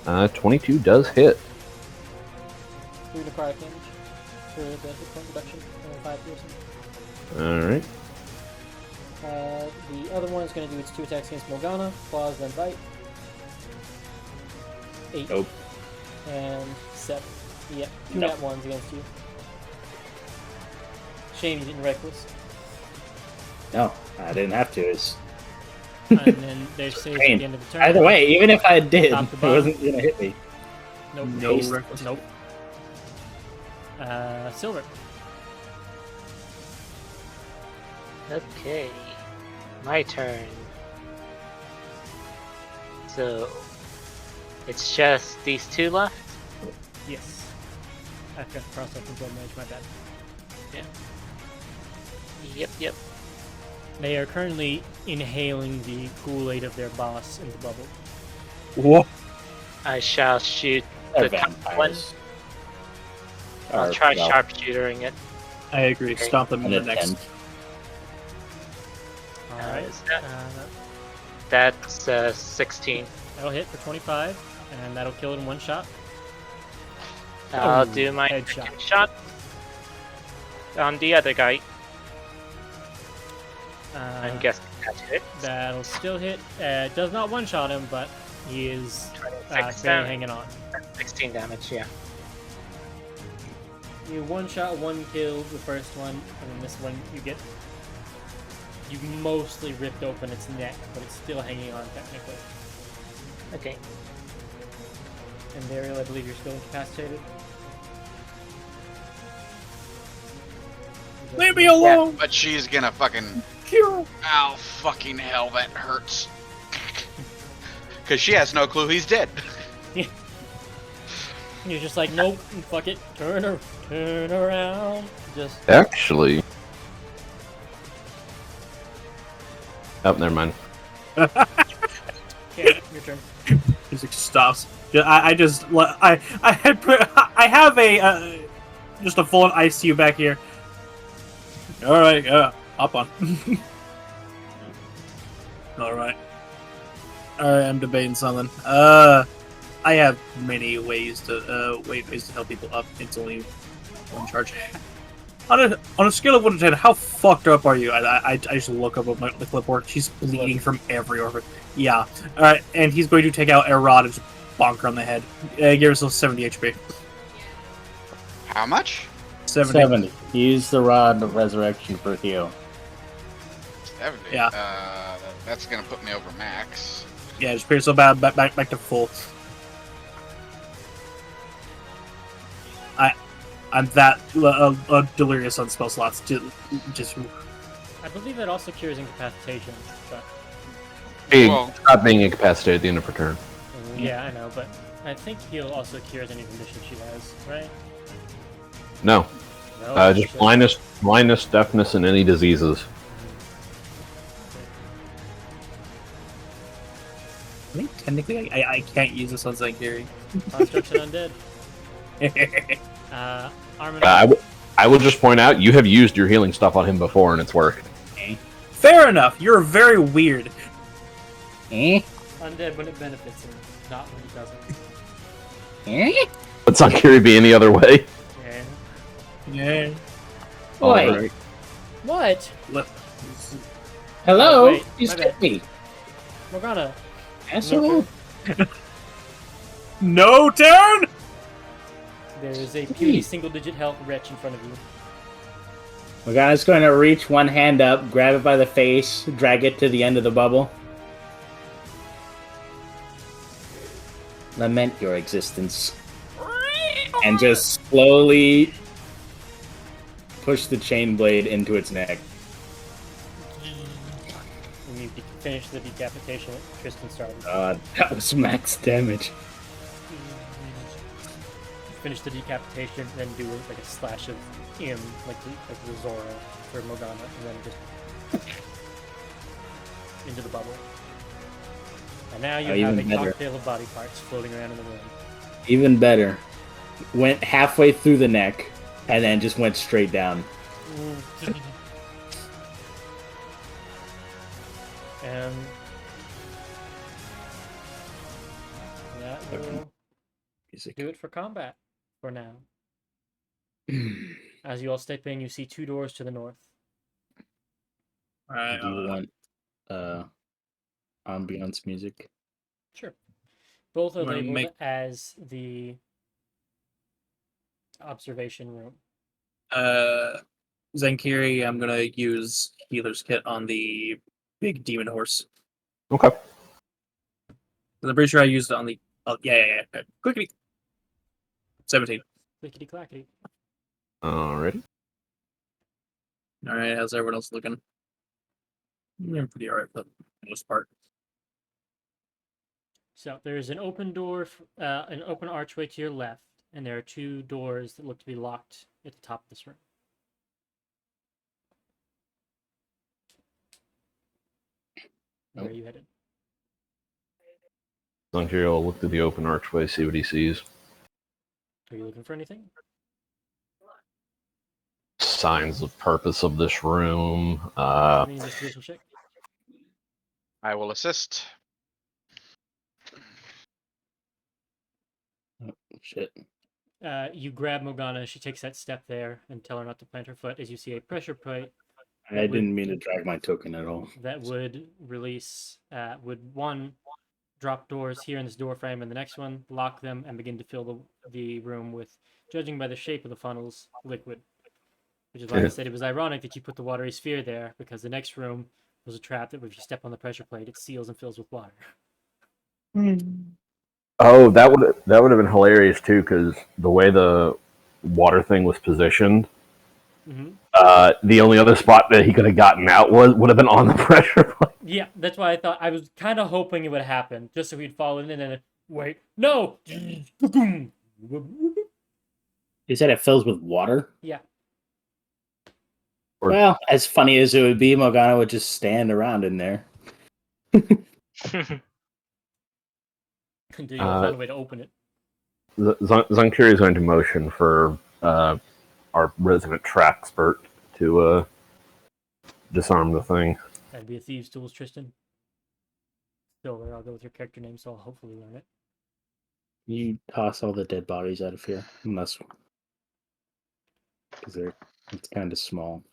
actually. 22 does hit. 3 necrotic damage for the hit point reduction and 5 piercing. Alright. The other one is going to do its 2 attacks against Morgana. Claws then bite. 8. Nope. And 7. Yep, 2 Nope. nat ones against you. Shame you didn't reckless. No, I didn't have to. It's... And then there's saves at Pain. the end of the turn. Either way, even if I did, Top to it bottom. wasn't gonna hit me. Nope. No Haste. reckless. Nope. Silver. Okay, my turn. So, it's just these two left? Yes. I forgot to cross off Control Mage, my bad. Yep. They are currently inhaling the Kool-Aid of their boss in the bubble. Whoa. I shall shoot They're the top one. vampires. I'll Or, try well, sharpshootering it. I agree. Stomp them in an the next. attempt. Alright. Is that's 16. That'll hit for 25, and that'll kill it in one shot. I'll Oh, do my headshot. second shot on the other guy. I'm guessing that's it. That'll still hit. Does not one-shot him, but he is 26 barely damage. hanging on. 16 damage, yeah. You one-shot, one kill the first one, and then this one you mostly ripped open its neck, but it's still hanging on technically. Okay. And Daryl, I believe you're still incapacitated. Leave me alone. But she's gonna fucking. Hero. Ow, fucking hell, that hurts. Because she has no clue he's dead. You're just like, nope, fuck it, turn around. Just Actually. Oh, never mind. okay, your turn. Music stops. I have a just a full ICU back here. All right, hop on. All right. I'm debating something. I have many ways to help people up instantly one charge. On a scale of 1 to 10, how fucked up are you? I just look up at the clipboard. She's bleeding from every orifice. Yeah. All right, and he's going to take out a rod and just bonk her on the head. Give yourself 70 HP. How much? 70. Use the rod of resurrection for heal. 70. Yeah. That's gonna put me over max. Yeah, just put yourself back to full. I'm that delirious on spell slots. Just I believe it also cures incapacitation, but Hey, Well- stop being incapacitated at the end of her turn. yeah, I know, but I think heal also cures any condition she has, right? No. No, Just actually. blindness, deafness, and any diseases. I think technically I can't use this on Zankiri. Construction undead. Armin. I will just point out, you have used your healing stuff on him before, and it's worked. Fair enough. You're very weird. Undead when it benefits him, not when it doesn't. Let's not Kiri be any other way. Yeah. Yeah. Oi. What? Hello? Oh, wait, You my skipped bad. me. Morgana. Asshole. No turn. There is a puny single-digit health wretch in front of you. Morgana's going to reach one hand up, grab it by the face, drag it to the end of the bubble. Lament your existence. And just slowly push the chain blade into its neck. And you finish the decapitation that Tristan started. God, that was max damage. Finish the decapitation, then do like a slash of M, like the Zora for Morgana, and then just into the bubble. And now you have a even better. cocktail of body parts floating around in the room. Even better. Went halfway through the neck, and then just went straight down. And that will do it for combat for now. As you all step in, you see two doors to the north. Alright, Do you want ambiance music? Sure. Both are I'm gonna labeled make- as the observation room. Zankiri, I'm gonna use healer's kit on the big demon horse. Okay. I'm pretty sure I used it on the. Oh, yeah. Quickly. 17. Clickety clackety. Alrighty. All right, how's everyone else looking? I'm pretty alright for the most part. So there's an open door, an open archway to your left, and there are 2 doors that look to be locked at the top of this room. Where are you headed? Zunkir will look through the open archway, see what he sees. Are you looking for anything? Signs of purpose of this room. Give me an investigation check. I will assist. Shit. You grab Morgana. She takes that step there and tell her not to plant her foot as you see a pressure plate I didn't mean to drag my token at all. that would release, would one drop doors here in this door frame, and the next one lock them and begin to fill the room with, judging by the shape of the funnels, liquid. Which is why I said it was ironic that you put the watery sphere there, because the next room was a trap that if you step on the pressure plate, it seals and fills with water. Oh, that would have been hilarious too, because the way the water thing was positioned, the only other spot that he could have gotten out would have been on the pressure plate. Yeah, that's why I was kind of hoping it would happen, just so he'd fall in and then wait, no. You said it fills with water? Yeah. Well, as funny as it would be, Morgana would just stand around in there. Until you find a way to open it. Zunkir is going to motion for our resident trap expert to disarm the thing. That'd be a thieves' tools, Tristan. Silver, I'll go with your character name, so I'll hopefully learn it. You toss all the dead bodies out of here, unless because it's kind of small.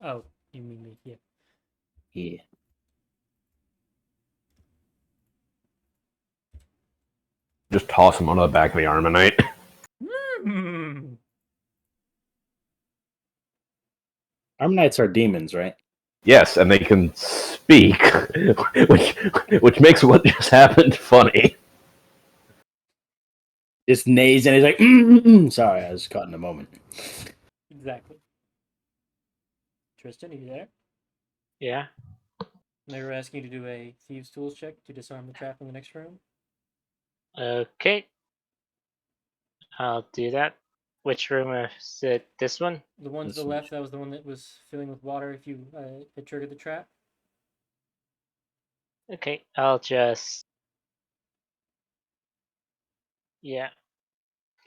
Oh, you mean me? Yeah. Yeah. Just toss him onto the back of the Armonite. Armonites are demons, right? Yes, and they can speak, which makes what just happened funny. Just neighs and he's like, Sorry, I was caught in a moment. Exactly. Tristan, are you there? Yeah. They were asking you to do a thieves' tools check to disarm the trap in the next room. Okay. I'll do that. Which room is it? This one? The one to the left, that was the one that was filling with water if you had triggered the trap. Okay, I'll just... Yeah.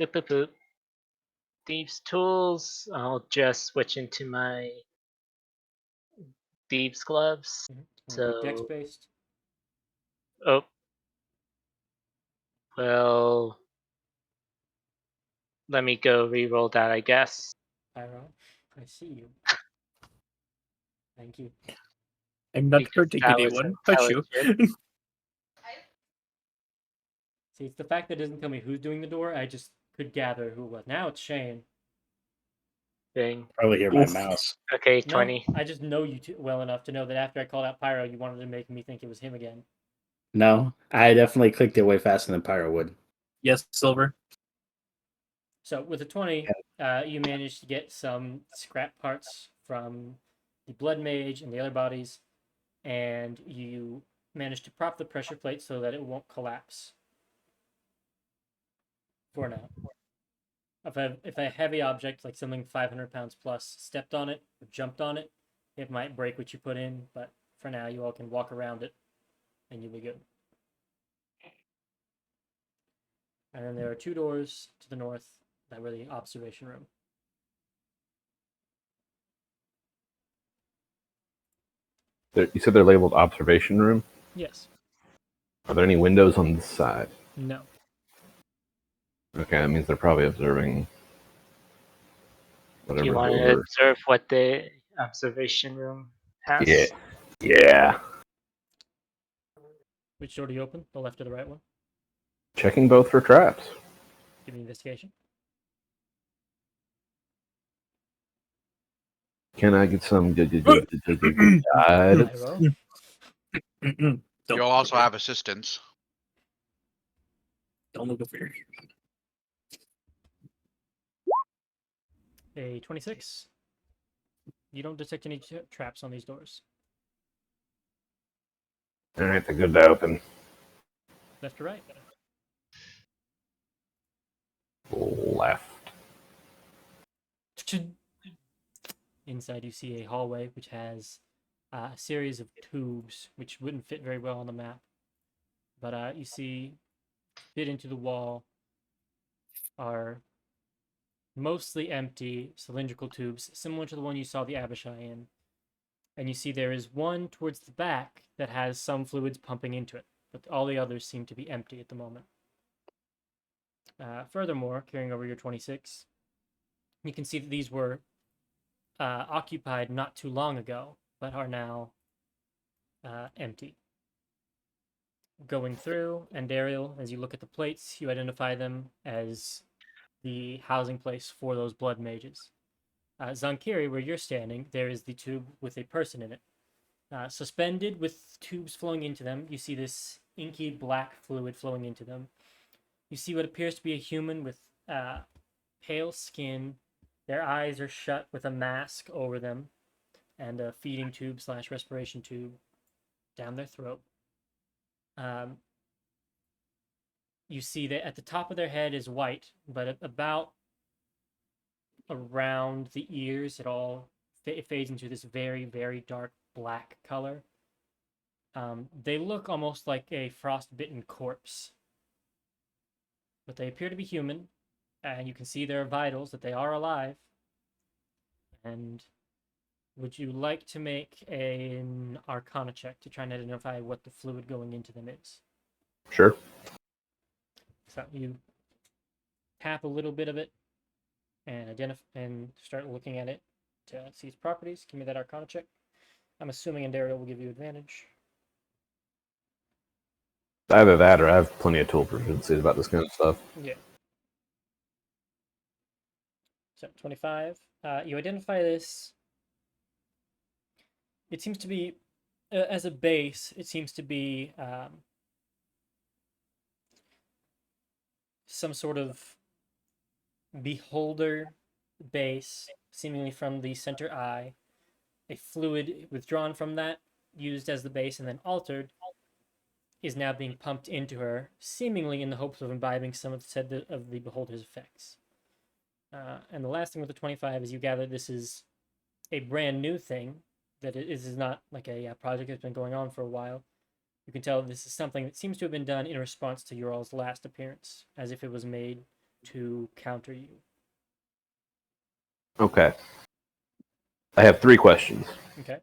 Boop, boop, boop. Thieves' tools. I'll just switch into my thieves' gloves. So... Dex-based. Oh. Well... Let me go re-roll that, I guess. Pyro, I see you. Thank you. I'm not Because hurting that was anyone. But you. See, it's the fact that it doesn't tell me who's doing the door. I just could gather who it was. Now it's Shane. Thing. Probably hear my mouse. Okay, 20. No, I just know you well enough to know that after I called out Pyro, you wanted to make me think it was him again. No, I definitely clicked it way faster than Pyro would. Yes, Silver. So with a 20, you managed to get some scrap parts from the Blood Mage and the other bodies, and you managed to prop the pressure plate so that it won't collapse. For now. If a heavy object, like something 500 pounds plus, stepped on it or jumped on it, it might break what you put in, but for now you all can walk around it, and you'll be good. And then there are 2 doors to the north that were the observation room. You said they're labeled observation room? Yes. Are there any windows on this side? No. Okay, that means they're probably observing whatever. Do you want to observe what the observation room has? Yeah. Yeah. Which door do you open? The left or the right one? Checking both for traps. Give me investigation. Can I get some good guidance? You'll also have assistance. Don't look over here. A 26. You don't detect any traps on these doors. Alright, they're good to open. Left or right? left. Inside, you see a hallway which has a series of tubes which wouldn't fit very well on the map. But you see, fit into the wall are mostly empty cylindrical tubes, similar to the one you saw the Abishai in. And you see there is one towards the back that has some fluids pumping into it, but all the others seem to be empty at the moment. Furthermore, carrying over your 26, you can see that these were occupied not too long ago, but are now empty. Going through, and Dariel, as you look at the plates, you identify them as the housing place for those blood mages. Zankiri, where you're standing, there is the tube with a person in it. Suspended with tubes flowing into them, you see this inky black fluid flowing into them. You see what appears to be a human with pale skin. Their eyes are shut with a mask over them and a feeding tube / respiration tube down their throat. You see that at the top of their head is white, but about around the ears, it fades into this very, very dark black color. They look almost like a frostbitten corpse, but they appear to be human, and you can see their vitals, that they are alive. And would you like to make an Arcana check to try and identify what the fluid going into them is? Sure. So you tap a little bit of it and start looking at it to see its properties. Give me that Arcana check. I'm assuming Endario will give you advantage. Either that or I have plenty of tool proficiencies about this kind of stuff. Yeah. So 25. You identify this. It seems to be, as a base, it seems to be some sort of beholder base, seemingly from the center eye. A fluid withdrawn from that, used as the base, and then altered, is now being pumped into her, seemingly in the hopes of imbibing some of the beholder's effects. And the last thing with the 25 is you gather this is a brand new thing, that it is not like a project that's been going on for a while. You can tell this is something that seems to have been done in response to your all's last appearance, as if it was made to counter you. Okay. I have 3 questions. Okay.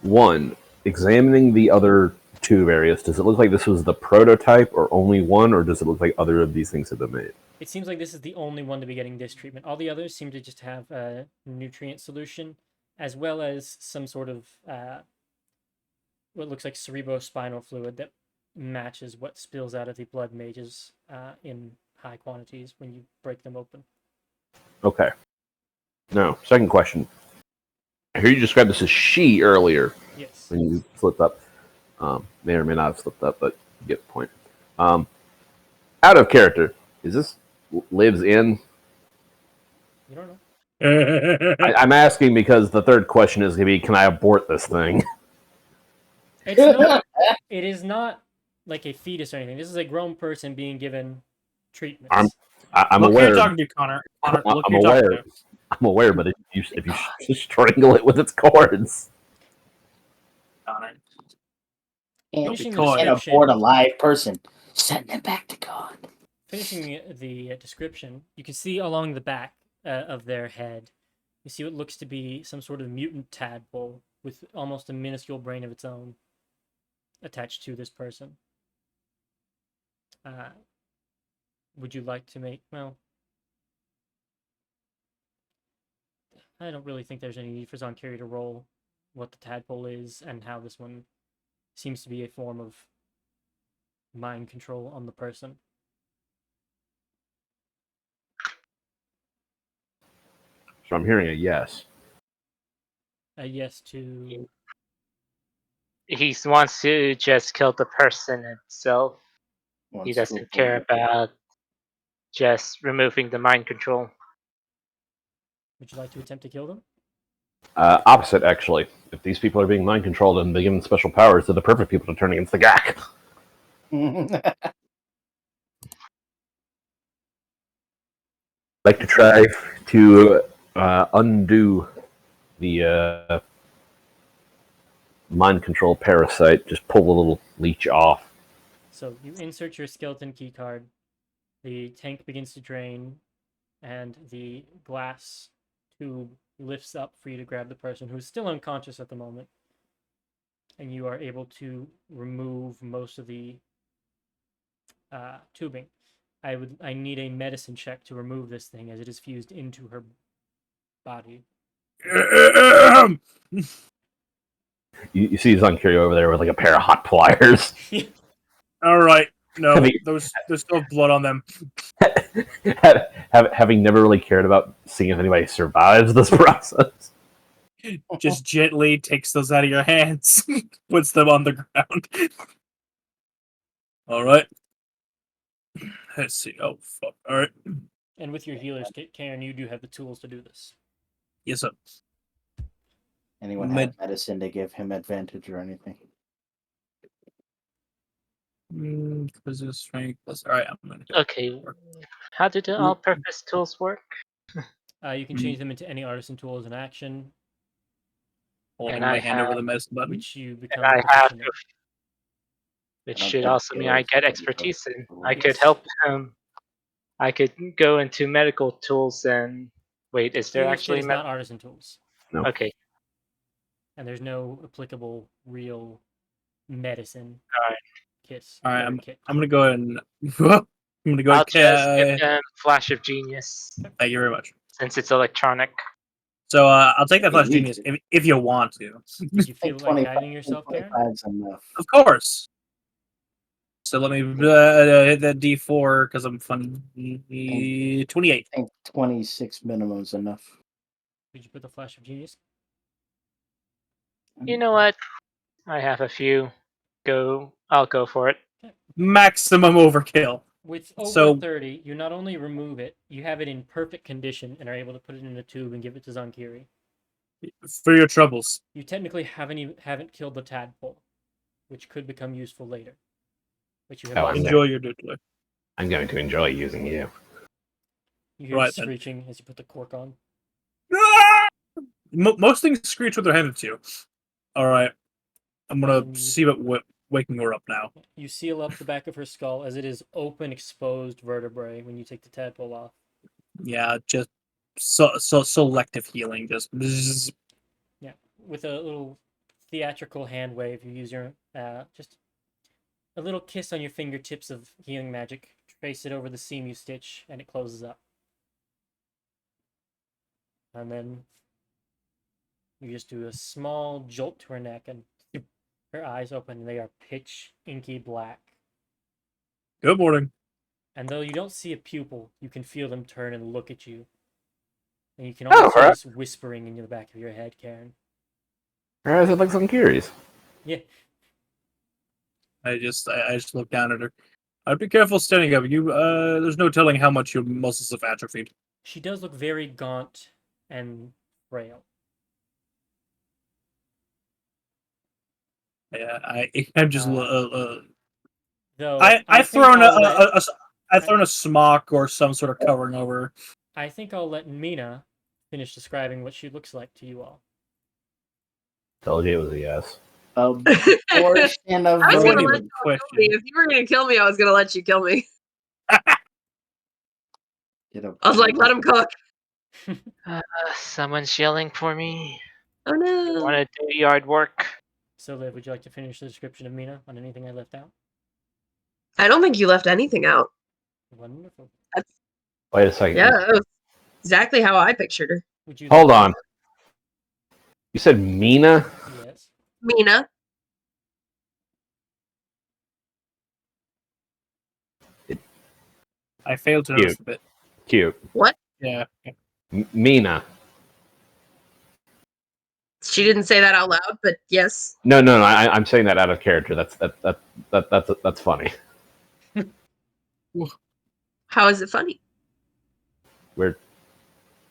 1, examining the other tube areas, does it look like this was the prototype or only one, or does it look like other of these things have been made? It seems like this is the only one to be getting this treatment. All the others seem to just have a nutrient solution, as well as some sort of what looks like cerebrospinal fluid that matches what spills out of the blood mages in high quantities when you break them open. Okay. Now, second question. I hear you describe this as she earlier. Yes. When you flipped up. May or may not have slipped up, but you get the point. Out of character, is this lives in? You don't know. I'm asking because the third question is going to be, can I abort this thing? It's not. It is not like a fetus or anything. This is a grown person being given treatments. I'm Look who aware. you're talking to, Connor. Connor, look I'm who you're talking aware. to. I'm aware, but if you strangle it with its cords, Connor. Finishing the Coy. And description, abort a live person. Send them back to God. finishing the description, you can see along the back of their head, you see what looks to be some sort of mutant tadpole with almost a minuscule brain of its own attached to this person. Would you like to make, well, I don't really think there's any need for Zonkiri to roll what the tadpole is and how this one seems to be a form of mind control on the person. so I'm hearing a yes. A yes to... He wants to just kill the person itself. He Wants doesn't to care abort. about just removing the mind control. Would you like to attempt to kill them? Opposite, actually. If these people are being mind controlled and be given special powers, they're the perfect people to turn against the GAC. like to try to undo the mind control parasite. Just pull the little leech off. So you insert your skeleton key card. The tank begins to drain, and the glass tube lifts up for you to grab the person who's still unconscious at the moment. And you are able to remove most of the tubing. I need a medicine check to remove this thing as it is fused into her body. You see Zunkiri over there with like a pair of hot pliers. All right. No, Have you- there's still blood on them. Having never really cared about seeing if anybody survives this process. Just gently takes those out of your hands, puts them on the ground. All right. Let's see. Oh, fuck. All right. And with your healer's kit, Karen, you do have the tools to do this. Yes, sir. Anyone have medicine to give him advantage or anything? Because his strength plus. All right, I'm gonna do Okay. How do the all-purpose tools work? You can change them into any artisan tools in action, holding And my I hand over have- the medicine button. which you become I have, proficient in. which I don't should think also mean I healers get can expertise in. do I that. could help him. I could go into medical tools and wait. Is there Healer's kit actually is not artisan tools, No. Okay. and there's no applicable real medicine Alright. kits. All right, or I'm kit. gonna go ahead and I'm gonna go I'll ahead. just give them Flash of Genius Thank you very much. since it's electronic. So I'll take that flash You genius if you want to. Do you feel Think like guiding yourself, Karen? 25's enough. Of course. So let me hit that D4 because I'm fun. 28. I think 26 minimum is enough. Did you put the flash of genius? You know what? I have a few. I'll go for it. Maximum overkill. With over So- 30, you not only remove it, you have it in perfect condition and are able to put it in a tube and give it to Zonkiri. For your troubles. You technically haven't killed the tadpole, which could become useful later. Which you have Oh, also- Enjoy your doodler. I'm going to enjoy using you. You hear Right it then. screeching as you put the cork on. Most things screech when they're handed to you. All right. I'm gonna You- see what waking her up now. You seal up the back of her skull as it is open, exposed vertebrae when you take the tadpole off. Yeah, just so selective healing. Just bzzz. Yeah, with a little theatrical hand wave, you use your just a little kiss on your fingertips of healing magic. Trace it over the seam you stitch, and it closes up. And then you just do a small jolt to her neck, and her eyes open, and they are pitch inky black. Good morning. And though you don't see a pupil, you can feel them turn and look at you. And you can almost hear right. this whispering in the back of your head, Karen. Or is it like some curious? Yeah. I just look down at her. I'd be careful standing up. There's no telling how much your muscles have atrophied. She does look very gaunt and frail. Yeah, I'm just. Though I've think thrown I'll let- I've thrown a smock or some sort of covering over her. I think I'll let Mina finish describing what she looks like to you all. Told you it was a yes. A portion of I was Avoid gonna even let you kill me. question. If you were gonna kill me, I was gonna let you kill me. Get a- I was like, let him cook. Someone's yelling for me. Oh no. Want to do yard work? So, Liv, would you like to finish the description of Mina on anything I left out? I don't think you left anything out. Wonderful. Wait a second. Yeah, that was exactly how I pictured her. Would you Hold like on. You said Mina? to- Yes. Mina. I failed to notice the bit. Cute. Yeah. Mina. She didn't say that out loud, but yes. No. I'm saying that out of character. That's funny. How is it funny? We're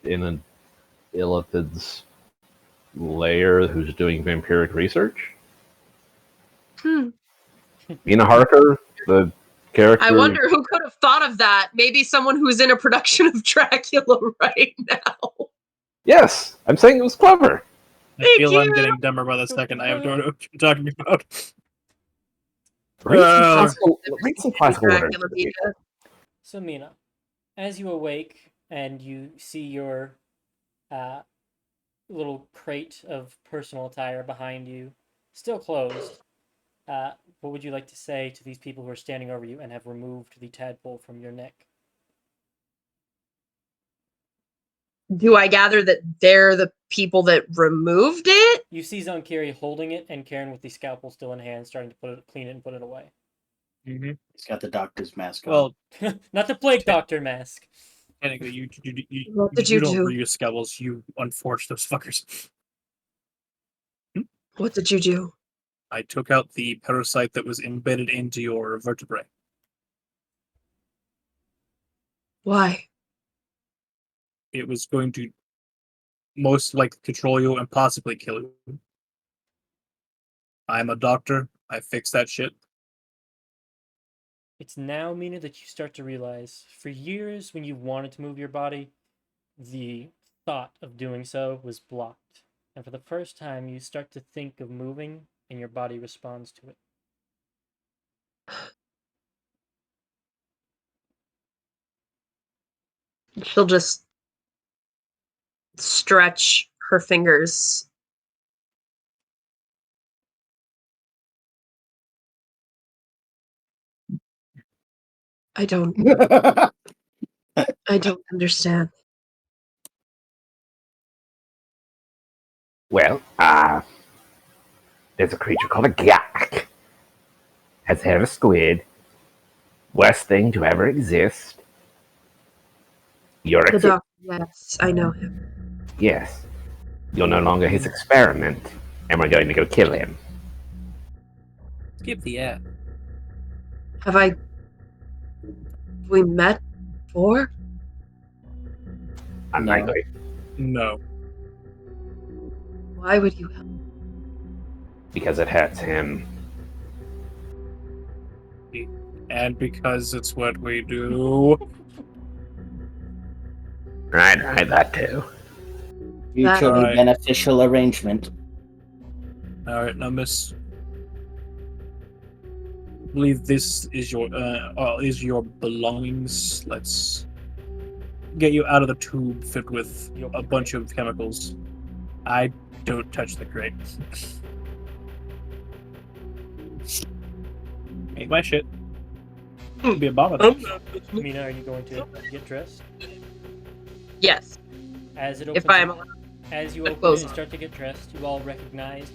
in an illithid's lair who's doing vampiric research. Hmm. Mina Harker, the character. I wonder who could have thought of that. Maybe someone who's in a production of Dracula right now. Yes, I'm saying it was clever. I Thank feel I'm you. getting dumber by the second. I have no idea what you're talking about. Read some classical literature. Dracula Vita. So Mina, as you awake and you see your little crate of personal attire behind you, still closed, what would you like to say to these people who are standing over you and have removed the tadpole from your neck? Do I gather that they're the people that removed it? You see Zonkiri holding it and Karen with the scalpel still in hand, starting to clean it and put it away. Mm-hmm. He's got the doctor's mask on. Well, Not the plague doctor mask. technically, What did you you don't do? reuse scalpels. You unforge those fuckers. What did you do? I took out the parasite that was embedded into your vertebrae. Why? It was going to most likely control you and possibly kill you. I'm a doctor. I fix that shit. It's now, Mina, that you start to realize, for years when you wanted to move your body, the thought of doing so was blocked. And for the first time, you start to think of moving, and your body responds to it. She'll just stretch her fingers. I don't understand. Well, there's a creature called a gyak. Has hair of a squid. Worst thing to ever exist. You're The doctor, yes, I know him. Yes. You're no longer his experiment, and we're going to go kill him. Skip the ad. Have we met before? Unlikely. No. Why would you help? Because it hurts him. And because it's what we do. Right, that too. Mutually Alright. beneficial arrangement. Alright, now miss. I believe this is your belongings. Let's get you out of the tube filled with a bunch of chemicals. I don't touch the crate. Ain't my shit. It'd be a bomb. Mina, are you going to get dressed? Yes. As it If opens, I'm as you with open clothes and start to get dressed, you all recognized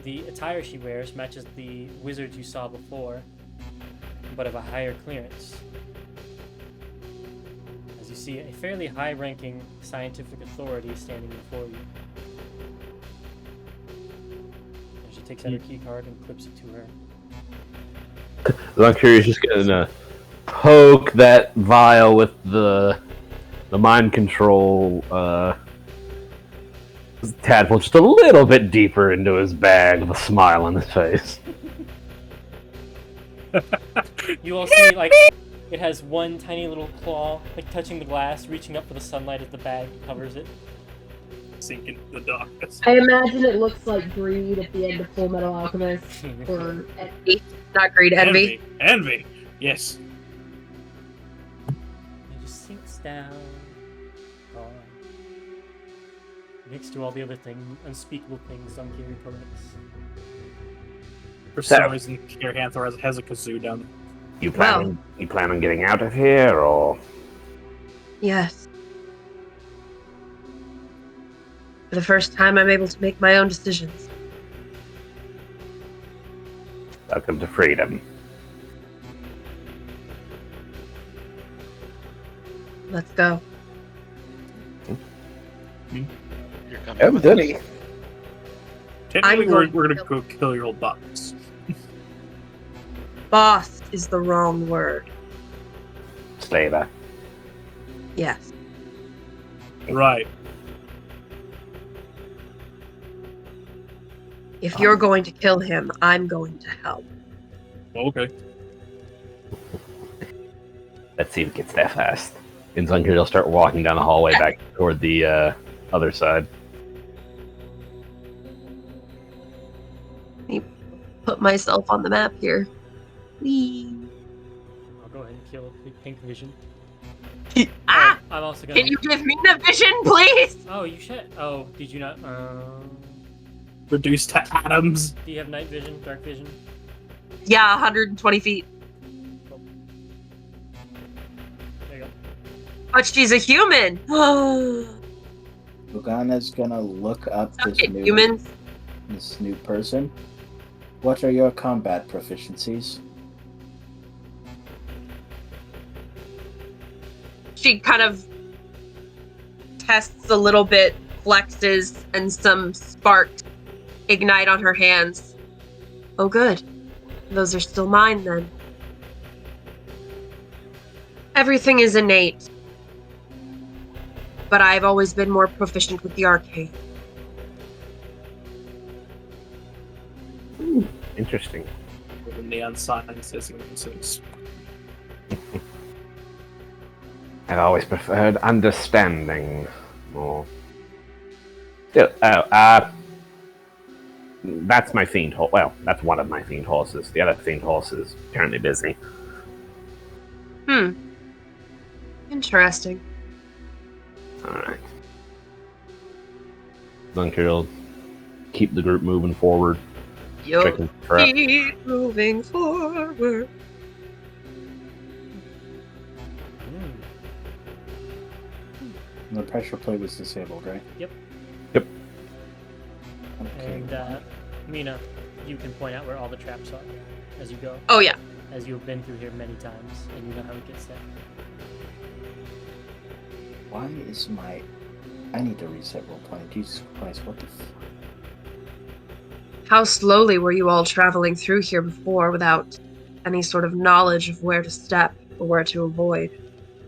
the attire she wears matches the wizards you saw before, but of a higher clearance. As you see a fairly high-ranking scientific authority standing before you. And she takes out her key card and clips it to her. Zonkiri is just gonna poke that vial with the mind control tadpole just a little bit deeper into his bag with a smile on his face. You all see, like, it has one tiny little claw, like, touching the glass, reaching up for the sunlight as the bag covers it. Sink into the darkness. I imagine it looks like greed at the end of Full Metal Alchemist, or envy, not greed, envy. Envy. Yes. It just sinks down. Gone. Next to all the other things, unspeakable things Zonkiri collects. For some reason, your Hanthor has a kazoo down there. You plan on getting out of here, or Yes. For the first time, I'm able to make my own decisions. welcome to freedom? Let's go. You're coming. Evidently. Technically, I'm we're going gonna go kill your old boss. Boss is the wrong word. Slaver. Yes. Right. If you're going to kill him, I'm going to help. Okay. Let's see if it gets there fast. And Zunker will start walking down the hallway back toward the other side. Put myself on the map here. Whee. I'll go ahead and kill the pink vision. Ah! I'm also gonna. Can you give me the vision, please? Oh, you should. Oh, did you not? Reduced to atoms. Do you have night vision, dark vision? Yeah, 120 feet. There you go. But she's a human. Morgana's gonna look up Okay, humans. this new person. What are your combat proficiencies? She kind of tests a little bit, flexes, and some sparks ignite on her hands. Oh, good. Those are still mine, then. Everything is innate. But I've always been more proficient with the arcane. Interesting. With the neon signs hissing and six. I've always preferred understanding more. Still, that's my fiend horse. Well, that's one of my fiend horses. The other fiend horse is currently busy. Interesting. Alright. Zunker will keep the group moving forward. You'll Checking trap. keep moving forward. The pressure plate was disabled, right? Yep. Yep. Okay. And Mina, you can point out where all the traps are as you go. Oh, yeah. As you've been through here many times, and you know how it gets there. Why is my... I need to reset roleplaying. Jesus Christ, what the How slowly were you all traveling through here before without any sort of knowledge of where to step or where to avoid?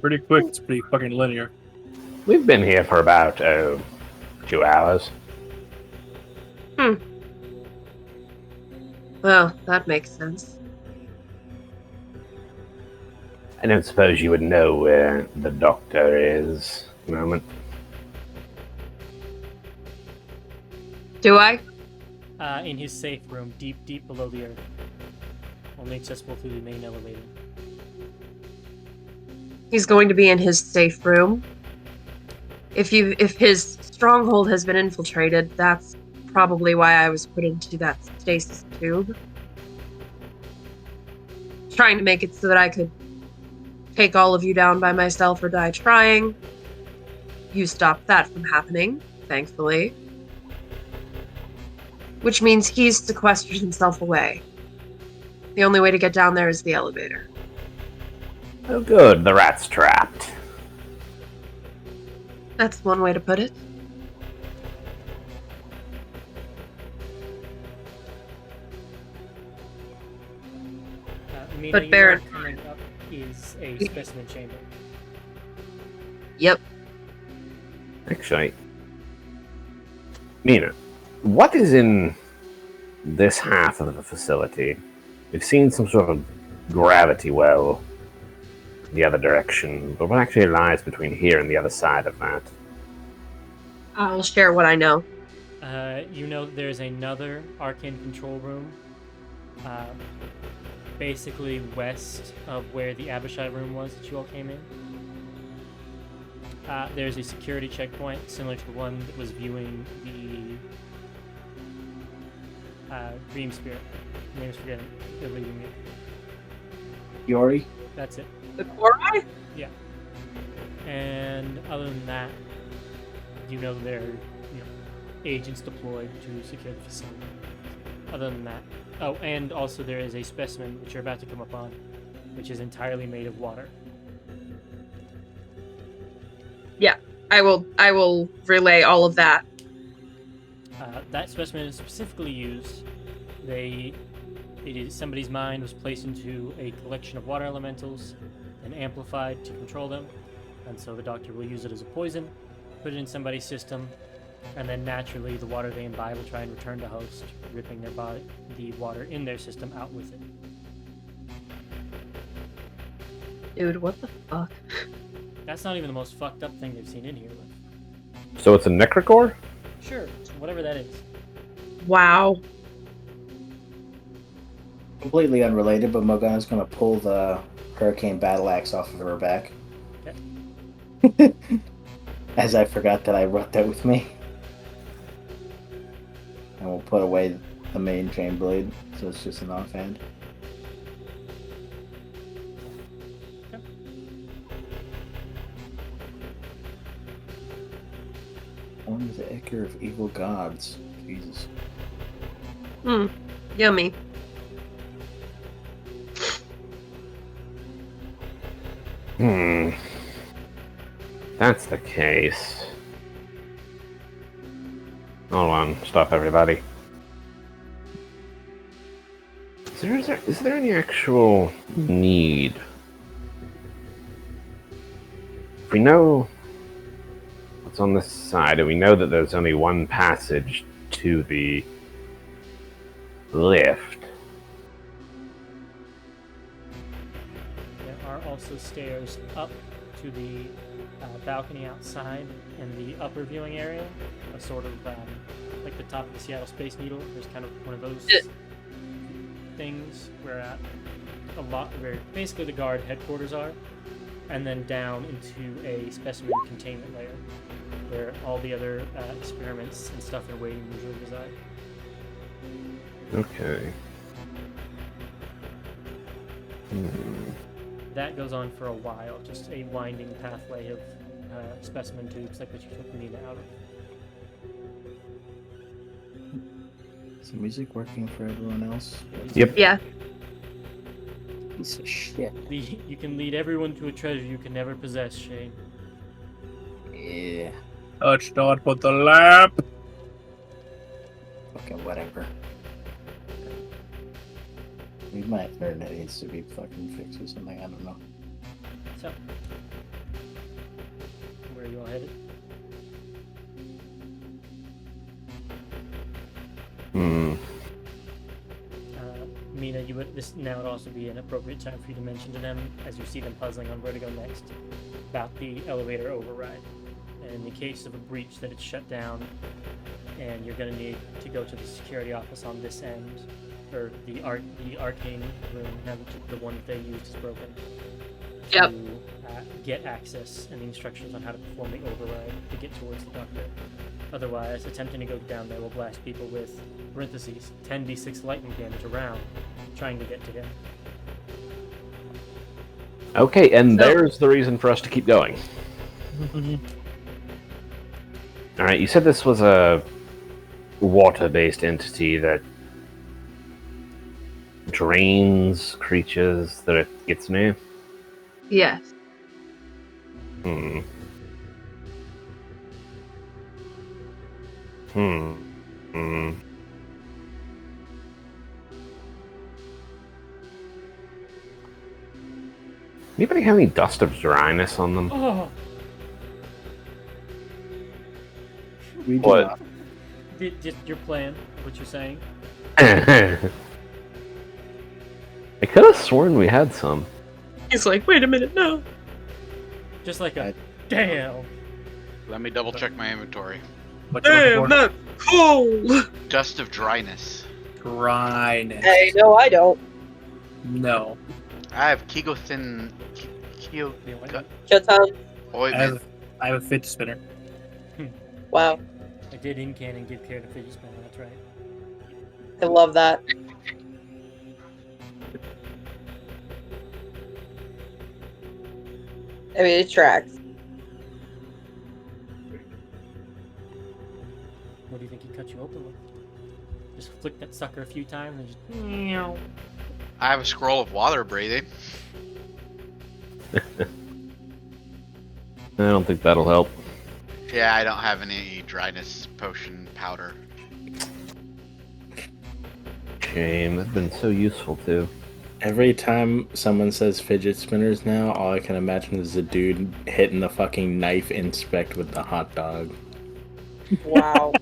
Pretty quick, it's pretty fucking linear. We've been here for about, 2 hours. Well, that makes sense. I don't suppose you would know where the doctor is at the moment. Do I? In his safe room, deep below the earth. Only accessible through the main elevator. He's going to be in his safe room. If his stronghold has been infiltrated, that's probably why I was put into that stasis tube. Trying to make it so that I could take all of you down by myself or die trying. You stopped that from happening, thankfully. Which means he's sequestered himself away. The only way to get down there is the elevator. Oh good, the rat's trapped. That's one way to put it. Mina, But you Baron- know coming up is a specimen chamber. Yep. Actually, Mina, what is in this half of the facility? We've seen some sort of gravity well the other direction, but what actually lies between here and the other side of that? I'll share what I know. You know there's another arcane control room, basically west of where the Abishai room was that you all came in. There's a security checkpoint similar to the one that was viewing the Dream Spirit. Name's forgetting. They're leaving me. Yori? That's it. The Korai? Yeah. And other than that, you know there are agents deployed to secure the facility. Other than that, oh, and also there is a specimen which you're about to come upon, which is entirely made of water. Yeah, I will relay all of that. That specimen is specifically used. Somebody's mind was placed into a collection of water elementals and amplified to control them, and so the doctor will use it as a poison, put it in somebody's system, and then naturally the water they imbibe will try and return to host, ripping their body, the water in their system out with it. Dude, what the fuck? That's not even the most fucked up thing they've seen in here. But So it's a necrocore? sure, whatever that is. Wow. Completely unrelated, but Morgana's gonna pull the Hurricane Battle Axe off of her back. Okay. As I forgot that I brought that with me. And we'll put away the main chain blade, so it's just an offhand. One is the Echo of Evil Gods. Jesus. Yummy. That's the case. Hold on, stop everybody. Is there any actual need? If we know what's on this side, and we know that there's only one passage to the lift. There are also stairs up to the balcony outside in the upper viewing area, a sort of like the top of the Seattle Space Needle. There's kind of one of those things where where basically the guard headquarters are, and then down into a specimen containment layer where all the other experiments and stuff in waiting usually reside. Okay. That goes on for a while, just a winding pathway of specimen tubes like what you took Nina out of. Is the music working for everyone else? Yep. Yeah. Piece of shit. You can lead everyone to a treasure you can never possess, Shane. Yeah. Touch not but the lamp. Fucking whatever. Maybe my internet needs to be fucking fixed or something, I don't know. So, where are you all headed? Mina, this now would also be an appropriate time for you to mention to them, as you see them puzzling on where to go next, about the elevator override. And in the case of a breach that it's shut down, and you're going to need to go to the security office on this end, or the arcane room, now that the one that they used is broken. Yep. To get access and the instructions on how to perform the override to get towards the doctor. Otherwise, attempting to go down there will blast people with, parentheses, 10d6 lightning damage around, trying to get to him. Okay, and there's the reason for us to keep going. Alright, you said this was a water-based entity that drains creatures that it gets near? Yes. Anybody have any dust of dryness on them? Oh, We do What? not. just your plan, what you're saying? I could have sworn we had some. He's like, wait a minute, no. Just like a, I- damn. Let me double check my inventory. What you looking for? that's cold. Dust of dryness. Dryness. Hey, no, I don't. No. I have Kegothin. Kyo. Shatan. Ointment. I have a fidget spinner. Wow. I did in canon give care to fidget spinner, that's right. I love that. I mean, it tracks. What do you think he cut you open with? Just flick that sucker a few times and just meow. I have a scroll of water breathing. I don't think that'll help. Yeah, I don't have any dryness potion powder. Shame, that's been so useful too. Every time someone says fidget spinners now, all I can imagine is a dude hitting the fucking knife inspect with the hot dog. Wow.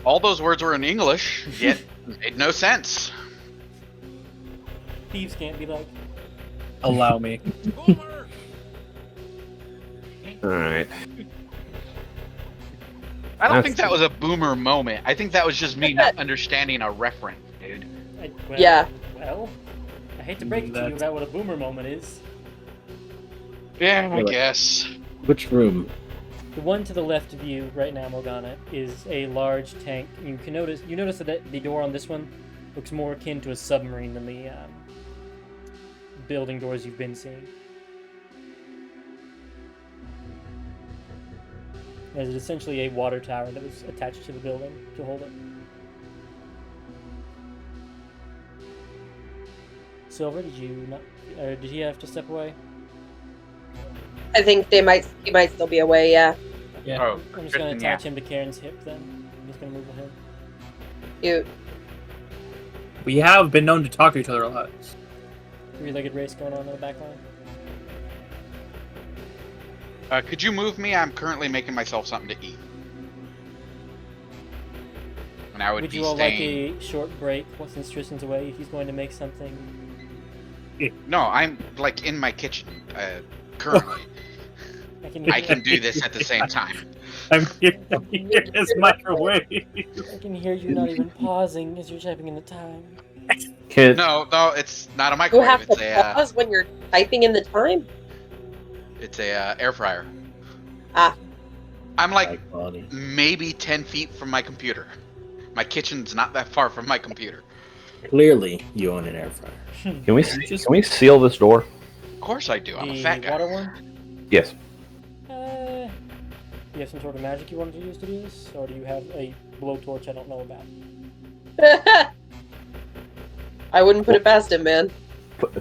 All those words were in English, yet made no sense. Thieves can't be like, Allow me. All right. I don't That's- think that was a boomer moment. I think that was just me not understanding a reference, dude. Yeah. Well, I hate to break it to you That's- about what a boomer moment is. Yeah, I Really? guess. Which room? The one to the left of you right now, Morgana, is a large tank. You notice that the door on this one looks more akin to a submarine than the building doors you've been seeing. As it's essentially a water tower that was attached to the building to hold it. Silver, did you not? Did he have to step away? I think he might still be away. Yeah. Yeah. Oh, I'm just gonna Kristen, yeah. attach him to Karen's hip then. I'm just gonna move with him. Cute. We have been known to talk to each other a lot. Three-legged race going on in the back line. Could you move me? I'm currently making myself something to eat. And I would Would be you all staying. like a short break since Tristan's away? He's going to make something. No, I'm like in my kitchen currently. I can do this at the same time. I'm here. His microwave. I can hear you not even pausing as you're typing in the time. Can, No, it's not a You microwave. have It's to a pause when you're typing in the time. air fryer. Ah. I'm High like quality. maybe 10 feet from my computer. My kitchen's not that far from my computer. Clearly, you own an air fryer. can we seal this door? Of course I do. I'm a The fat guy. water one? Yes. You have some sort of magic you wanted to use to do this? Or do you have a blowtorch I don't know about? I wouldn't put it past him, man.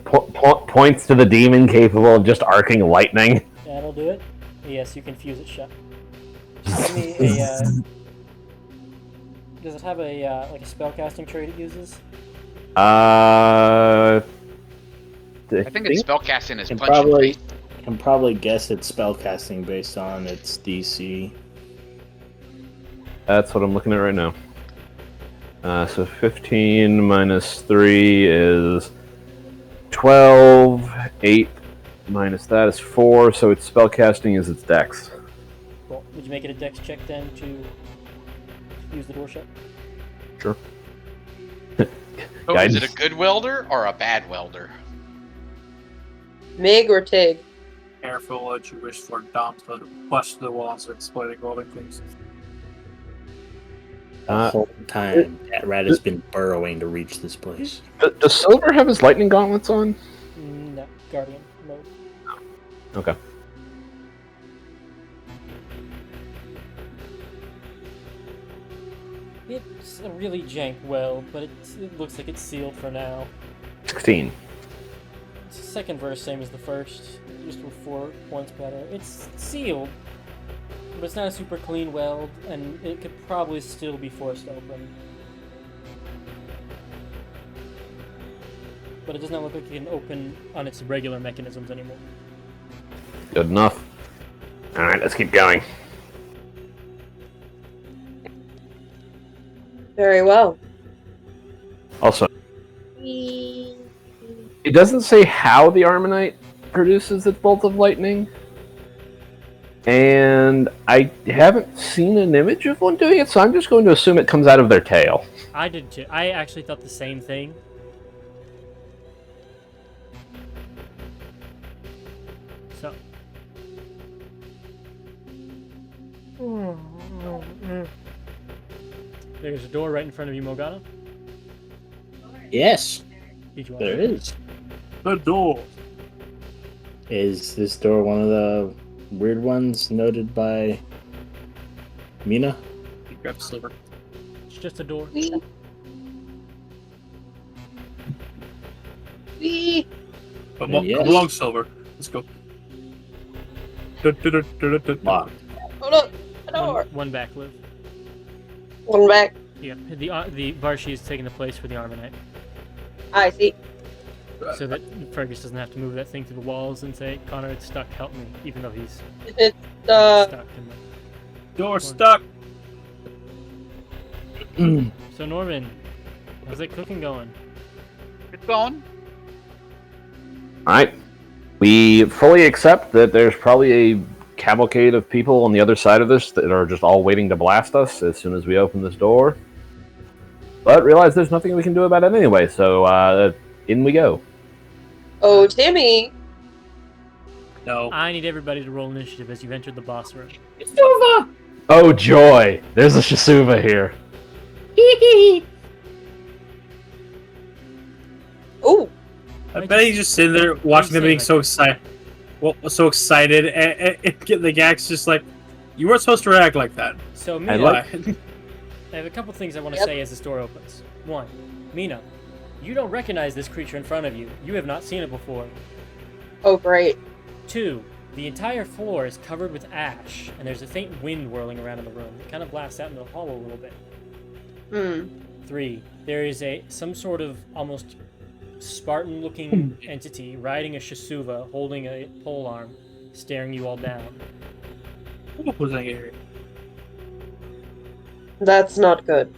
Points to the demon capable of just arcing lightning. That'll do it. Yes, you can fuse it shut. Give me a, does it have a like a spellcasting trait it uses? I think it's spellcasting is Can punching probably face. can probably guess it's spellcasting based on its DC. That's what I'm looking at right now. So 15 minus 3 is 12. 8 minus that is 4. So its spellcasting is its dex. Cool. Would you make it a dex check then to use the door shut? Sure. So is it Guidance. a good welder or a bad welder? Mig or Tig? Careful what you wish for Dom to bust the walls and exploding rolling things. The whole time that rat has been burrowing to reach this place. Does Silver have his lightning gauntlets on? No, Guardian mode. Okay. It's a really jank well, but it looks like it's sealed for now. 16. It's the second verse, same as the first, just with 4 points better. It's sealed, but it's not a super clean weld, and it could probably still be forced open. But it does not look like it can open on its regular mechanisms anymore. Good enough. Alright, let's keep going. Very well. Also, it doesn't say how the Armonite produces its bolt of lightning. And I haven't seen an image of one doing it, so I'm just going to assume it comes out of their tail. I did too. I actually thought the same thing. So. There's a door right in front of you, Morgana. Yes, Did you want there to? is. The door. Is this door one of the weird ones noted by Mina? You grab Silver. It's just a door. Wee. Come Yes. along, Silver. Let's go. Locked. Hold up. A door. One back, Liv. One back. Yeah, the Varshi is taking the place for the Armonite, I see. so that Fergus doesn't have to move that thing through the walls and say, "Connor, it's stuck. Help me," even though he's It's stuck. In the... Door stuck. So Norman, how's that cooking going? It's going. Alright, We fully accept that there's probably a cavalcade of people on the other side of this that are just all waiting to blast us as soon as we open this door. But realize there's nothing we can do about it anyway, so in we go. Oh, Timmy! No. I need everybody to roll initiative as you've entered the boss room. Oh joy! There's a Shisuva here. Oh, I bet he's just sitting there watching them being so excited. Well, so excited, and the gag's just like, you weren't supposed to react like that. So, I Mina, like- I have a couple things I want to say as this door opens. One, Mina, you don't recognize this creature in front of you. You have not seen it before. oh, great. Two, the entire floor is covered with ash, and there's a faint wind whirling around in the room. It kind of blasts out into the hall a little bit. Hmm. Three, there is some sort of almost Spartan-looking entity riding a Shisuva, holding a polearm, staring you all down. What was I hearing? That's not good.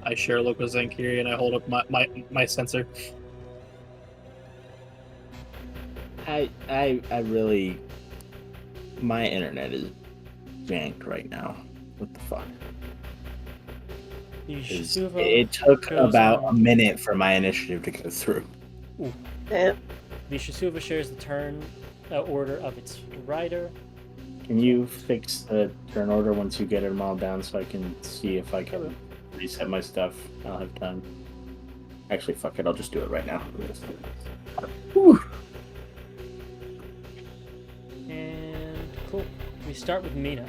I share a look with Zankiri and I hold up my sensor. I really, my internet is janked right now. What the fuck? The It's- Shisuva It took goes about on- a minute for my initiative to go through. Yeah. The Shisuva shares the turn order of its rider. Can you fix the turn order once you get them all down so I can see if I can reset my stuff? I'll have time. Actually, fuck it. I'll just do it right now. Whew. And cool. We start with Mina.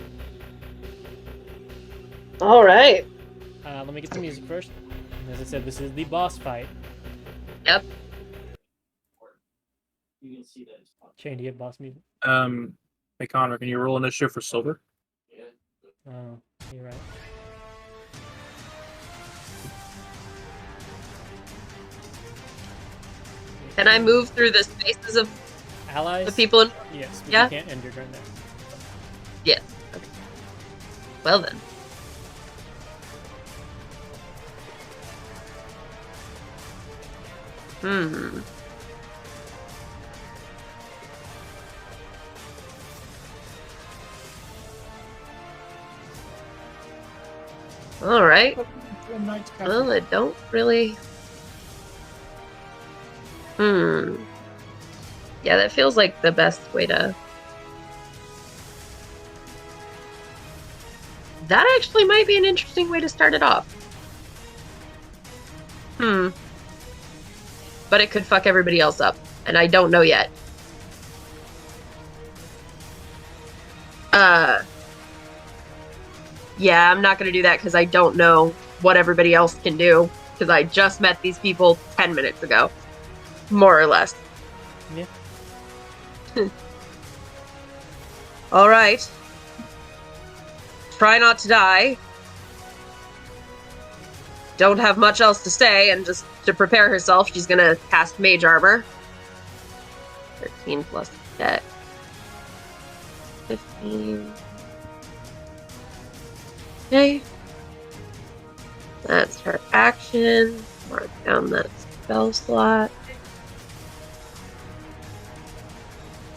All right. Let me get the music first. As I said, this is the boss fight. Yep. You can see that. Shane, do you have boss music? Hey Connor, can you roll initiative for silver? Oh, you're right. Can I move through the spaces of Allies? the people in... Yes, but Yeah? you can't end your turn there. Yes. Okay. Well then. Hmm. All right. Well, I don't really. Hmm. Yeah, that feels like the best way to. That actually might be an interesting way to start it off. Hmm. But it could fuck everybody else up, and I don't know yet. Yeah, I'm not gonna do that because I don't know what everybody else can do, because I just met these people 10 minutes ago. More or less. Yeah. Alright. Try not to die. Don't have much else to say, and just to prepare herself, she's gonna cast Mage Armor. 13 plus dex. 15. Okay. That's her action. Mark down that spell slot.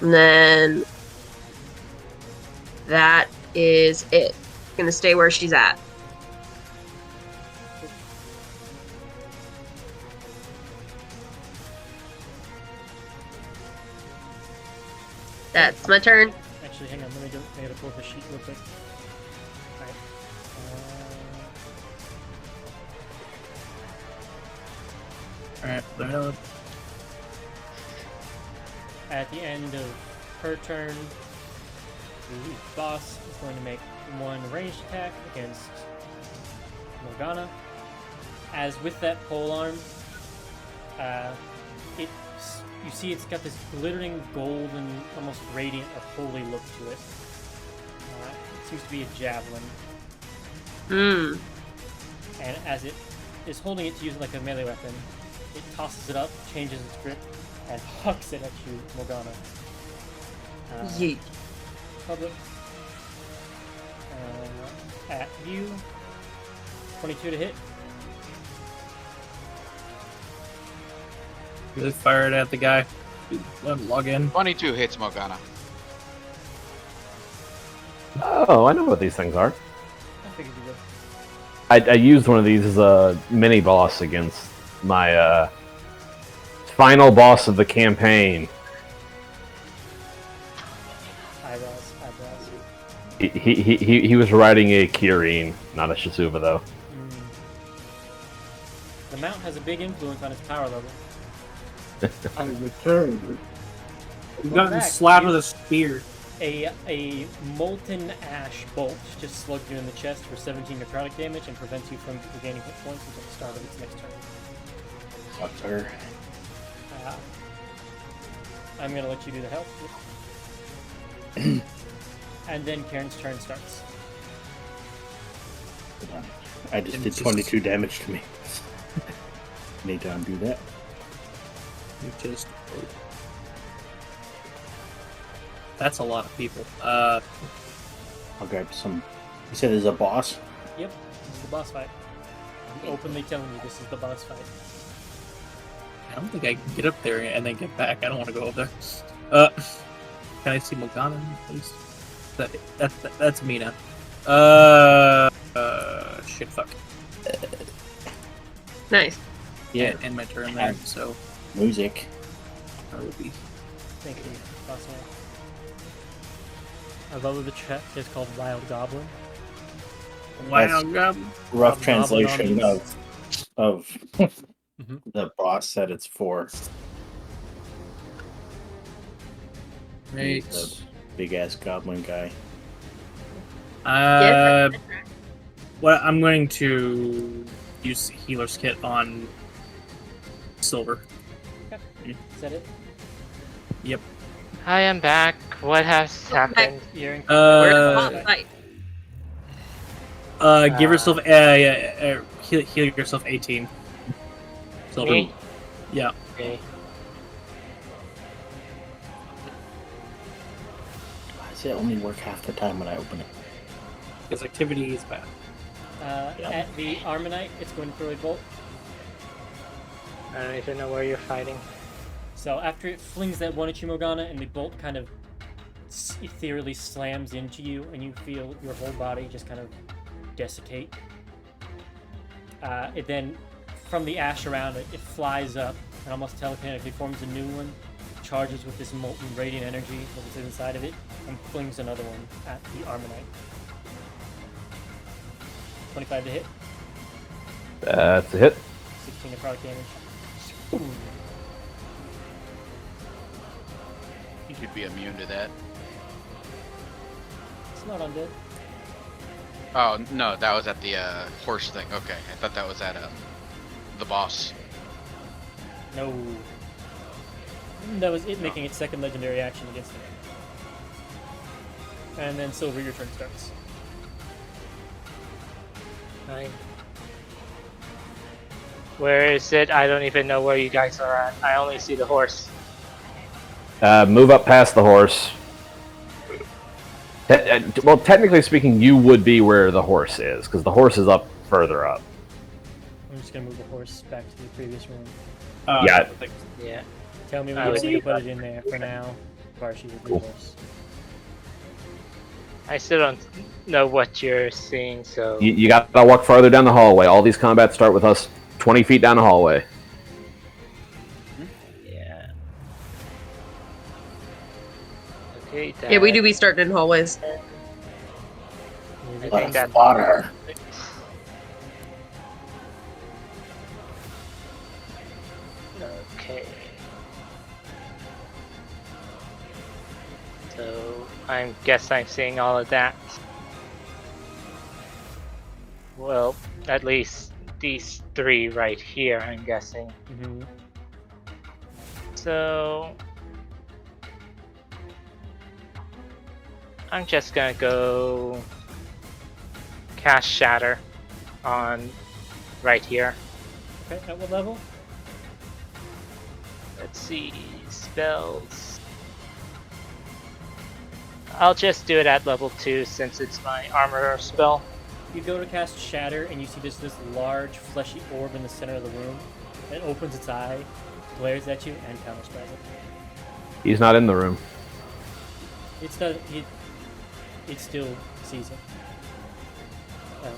And then that is it. Gonna stay where she's at. That's my turn. Actually, hang on. I gotta pull up the sheet real quick. Alright. Alright, At the end of her turn, the boss is going to make one ranged attack against Morgana. As with that polearm, you see it's got this glittering golden, almost radiant or holy look to it. It seems to be a javelin. Hmm. And as it is holding it to use it like a melee weapon, it tosses it up, changes its grip, and hucks it at you, Morgana. Yeet. Public. At you. 22 to hit. Really fired at the guy. Let him log in. 22 hits Morgana. Oh, I know what these things are. I figured you would. I used one of these as a mini boss against my final boss of the campaign. Eyebrows. He was riding a Kirin, not a Shisuva though. The mount has a big influence on its power level. I returned. We've Welcome gotten back. slapped with a spear. A molten ash bolt just slugs you in the chest for 17 necrotic damage and prevents you from regaining hit points until the start of its next turn. Fuck her. I'm gonna let you do the health. And then Karen's turn starts. I just did 22 damage to me. Need to undo that. You just. That's a lot of people. I'll grab some. You said there's a boss? Yep, this is the boss fight. I'm openly telling you this is the boss fight. I don't think I can get up there and then get back. I don't want to go up there. Can I see Morgana, please? That's Mina. Shit, fuck. Nice. Yeah. And my turn there, so Music. that would be. Thank you, boss man. I love the chat is called Wild Goblin. Wow, God. Rough Goblin translation armies. of Mhm. the boss that it's for. Right. The big ass goblin guy. Well, I'm going to use healer's kit on Silver. Is that it? Yep. I am back. What has happened? You're in Where's the Uh, boss fight? Give yourself heal yourself 18. Silver. Me? Yeah. Okay. Why does it only work half the time when I open it? Because activity is bad. At the Armonite, it's going to throw a bolt. I don't even know where you're fighting. So after it flings that one at you, Morgana, and the bolt kind of ethereally slams into you, and you feel your whole body just kind of desiccate. It then, from the ash around it, it flies up and almost telekinetically forms a new one, charges with this molten radiant energy that is inside of it, and flings another one at the Armonite. 25 to hit, That's a hit. 16 necrotic damage. You could be immune to that. It's not undead. Oh, no, that was at the horse thing. Okay, I thought that was at the boss. No. That was it making its second legendary action against him. And then Silver, your turn starts. Fine. Where is it? I don't even know where you guys are at. I only see the horse. Move up past the horse. Well, technically speaking, you would be where the horse is, because the horse is up further up. I'm just gonna move the horse back to the previous room. Yeah. Yeah. Tell me I when would you do put it in there for now. Varshi with the Cool. horse. I still don't know what you're seeing, so You got to walk farther down the hallway. All these combats start with us 20 feet down the hallway. yeah. Okay. Yeah, we do be starting in hallways. I think that Water. Okay. So I guess I'm seeing all of that. Well, at least these three right here, I'm guessing. Mm-hmm. So I'm just gonna go cast Shatter on right here. Okay, at what level? Let's see, spells. I'll just do it at level 2 since it's my armor spell. You go to cast Shatter, and you see this large, fleshy orb in the center of the room. It opens its eye, glares at you and counterspells it. He's not in the room. It still sees it. Well,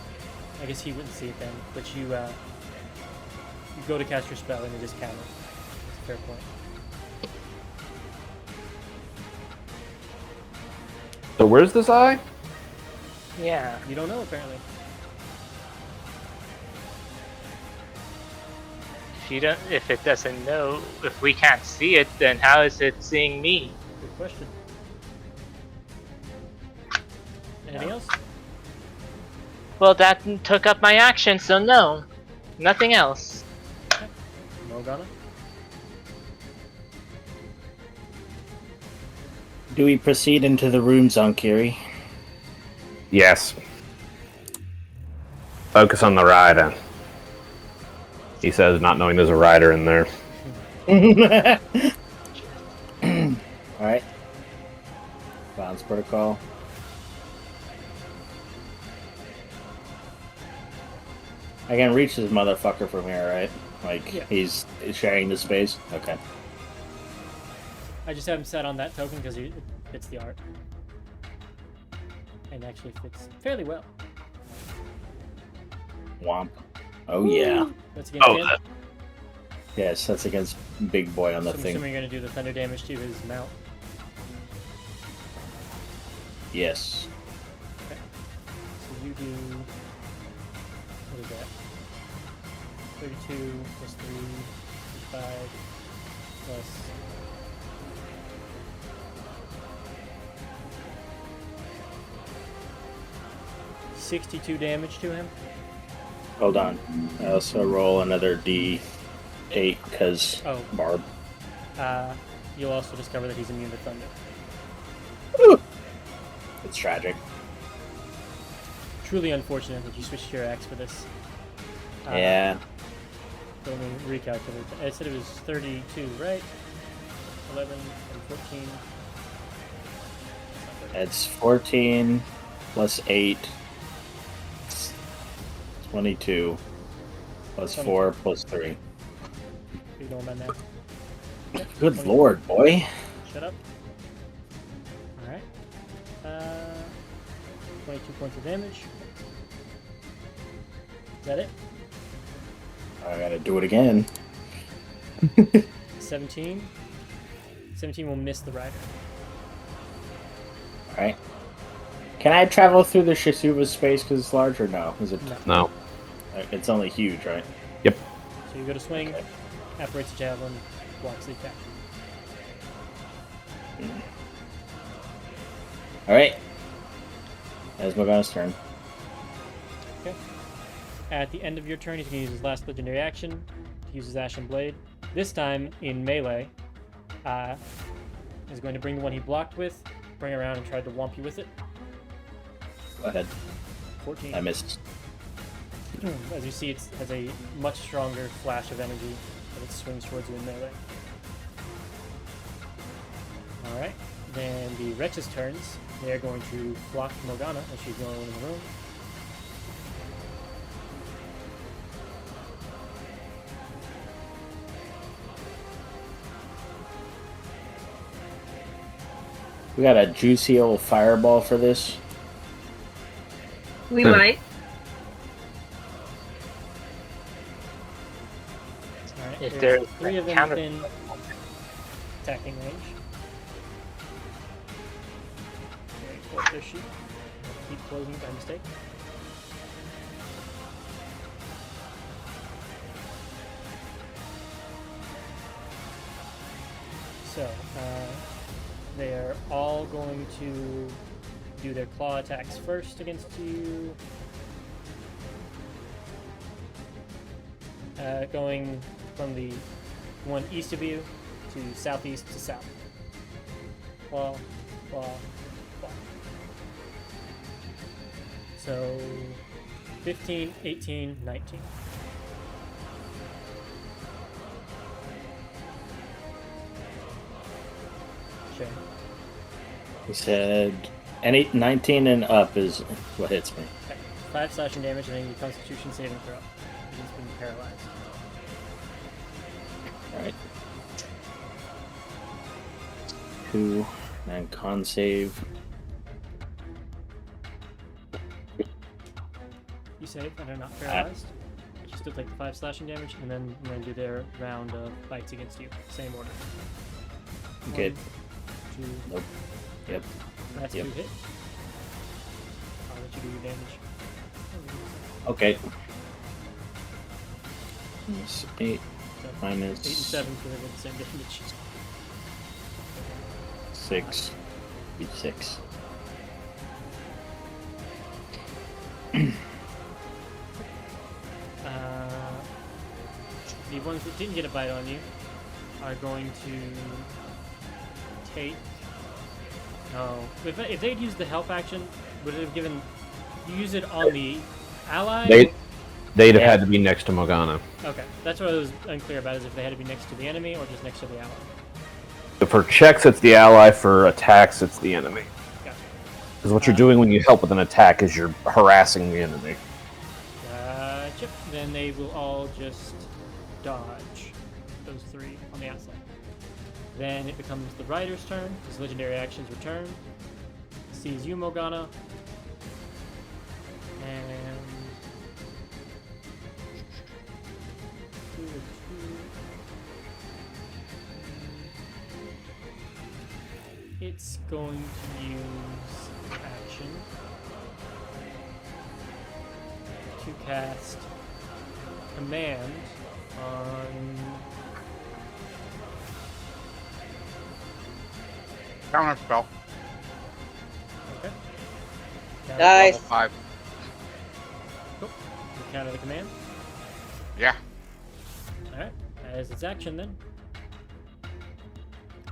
I guess he wouldn't see it then, but you go to cast your spell and it is countered. That's a fair point. So where's this eye? Yeah. You don't know apparently. If it doesn't know, if we can't see it, then how is it seeing me? Good question. Anything else? Well, that took up my action, so no. Nothing else. Morgana? Do we proceed into the room, Zonkiri? Yes. Focus on the rider. He says, not knowing there's a rider in there. Alright. Bounce protocol. I can reach this motherfucker from here, right? Like, Yeah. he's sharing the space? Okay. I just haven't set on that token because it fits the art. And actually fits fairly well. Womp. Oh, yeah. That's against Oh, him. Yes, that's against Big Boy on the So I'm thing. assuming you're going to do the thunder damage to his mount. Yes. So you do... What is that? 32 plus 3 5 plus... $62 damage to him. Hold on. I also roll another D8 because Oh. Barb. You'll also discover that he's immune to thunder. It's tragic. Truly unfortunate that you switched your axe for this. Yeah. Let me recalculate. I said it was 32, right? 11 and 14. It's 14 plus 8. 22 plus 4 plus 3. You know my math. Yep, Good 20. lord, boy. Shut up. Alright. 22 points of damage. Is that it? I gotta do it again. 17. 17 will miss the rider. Alright. Can I travel through the Shisuva space because it's large or no? Is it? No. It's only huge, right? Yep. So you go to swing, Okay. apparates a javelin, blocks the attack. Alright. That's Morgana's turn. Okay. At the end of your turn, he's going to use his last legendary action to use his Ashen Blade. This time, in melee, is going to bring the one he blocked with, bring around and try to whomp you with it. Go ahead. 14. I missed. As you see, it has a much stronger flash of energy as it swings towards you in melee. Alright, then the Wretch's turns. They're going to block Morgana as she's the only one in the room. We got a juicy old fireball for this. We might. Alright, If there's there's 3 of them counter- within attacking range. Okay, close their sheet. Keep closing by mistake. So, they are all going to do their claw attacks first against you. Going from the one east of you to southeast to south. Claw, claw, claw. So, 15, 18, 19. Sure. He said, any 19 and up is what hits me. Okay. 5 slashing damage and a Constitution saving throw. He's been paralyzed. Alright. 2, and con save. You save and are not paralyzed. You still take the 5 slashing damage, and then I'm going to do their round of fights against you. Same order. Good. 1, 2. Nope. Yep. That's Yep. 2 hit. I'll let you do your damage. Okay. Minus 8, So, minus 8 and 7 because they get the same damage. 6, be 6. The ones that didn't get a bite on you are going to take. Oh, if they'd used the help action, would it have given? You use it on the ally. They'd have Yeah. had to be next to Morgana. Okay, that's what I was unclear about. Is if they had to be next to the enemy or just next to the ally. So for checks, it's the ally. For attacks, it's the enemy. Gotcha. Because what you're doing when you help with an attack is you're harassing the enemy. Gotcha. Then they will all just dodge. Those 3 on the outside. Then it becomes the rider's turn. His legendary actions return. Sees you, Morgana. And... 2 and 2. It's going to use action to cast command on... Counter spell. Okay. Nice. Level 5. Cool. You counter the command. Yeah. Alright. As its action then.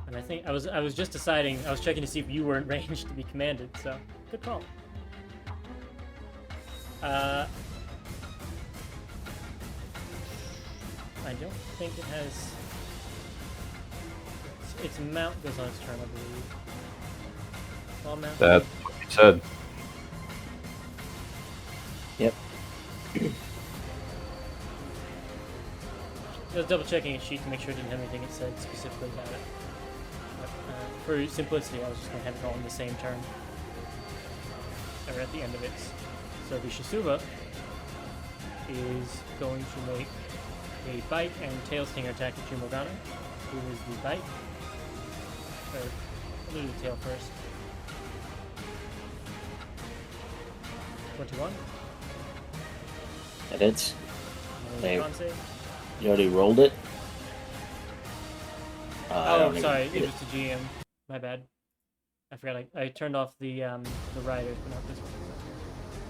And I think I was just deciding, I was checking to see if you were in range to be commanded, so good call. I don't think it has its mount goes on its turn, I believe. All mount. That's what you said. Yep. I was double checking its sheet to make sure it didn't have anything it said specifically about it. But, for simplicity, I was just going to have it all in the same turn. Or at the end of it. So the Shisuva is going to make a bite and tail stinger attack at Morgana, who is the bite. Or, I'll do the tail first. 21. That hits. And Save. con save. You already rolled it? I Oh, don't even sorry, need it was the GM. My bad. I forgot. I turned off the riders, but not this one.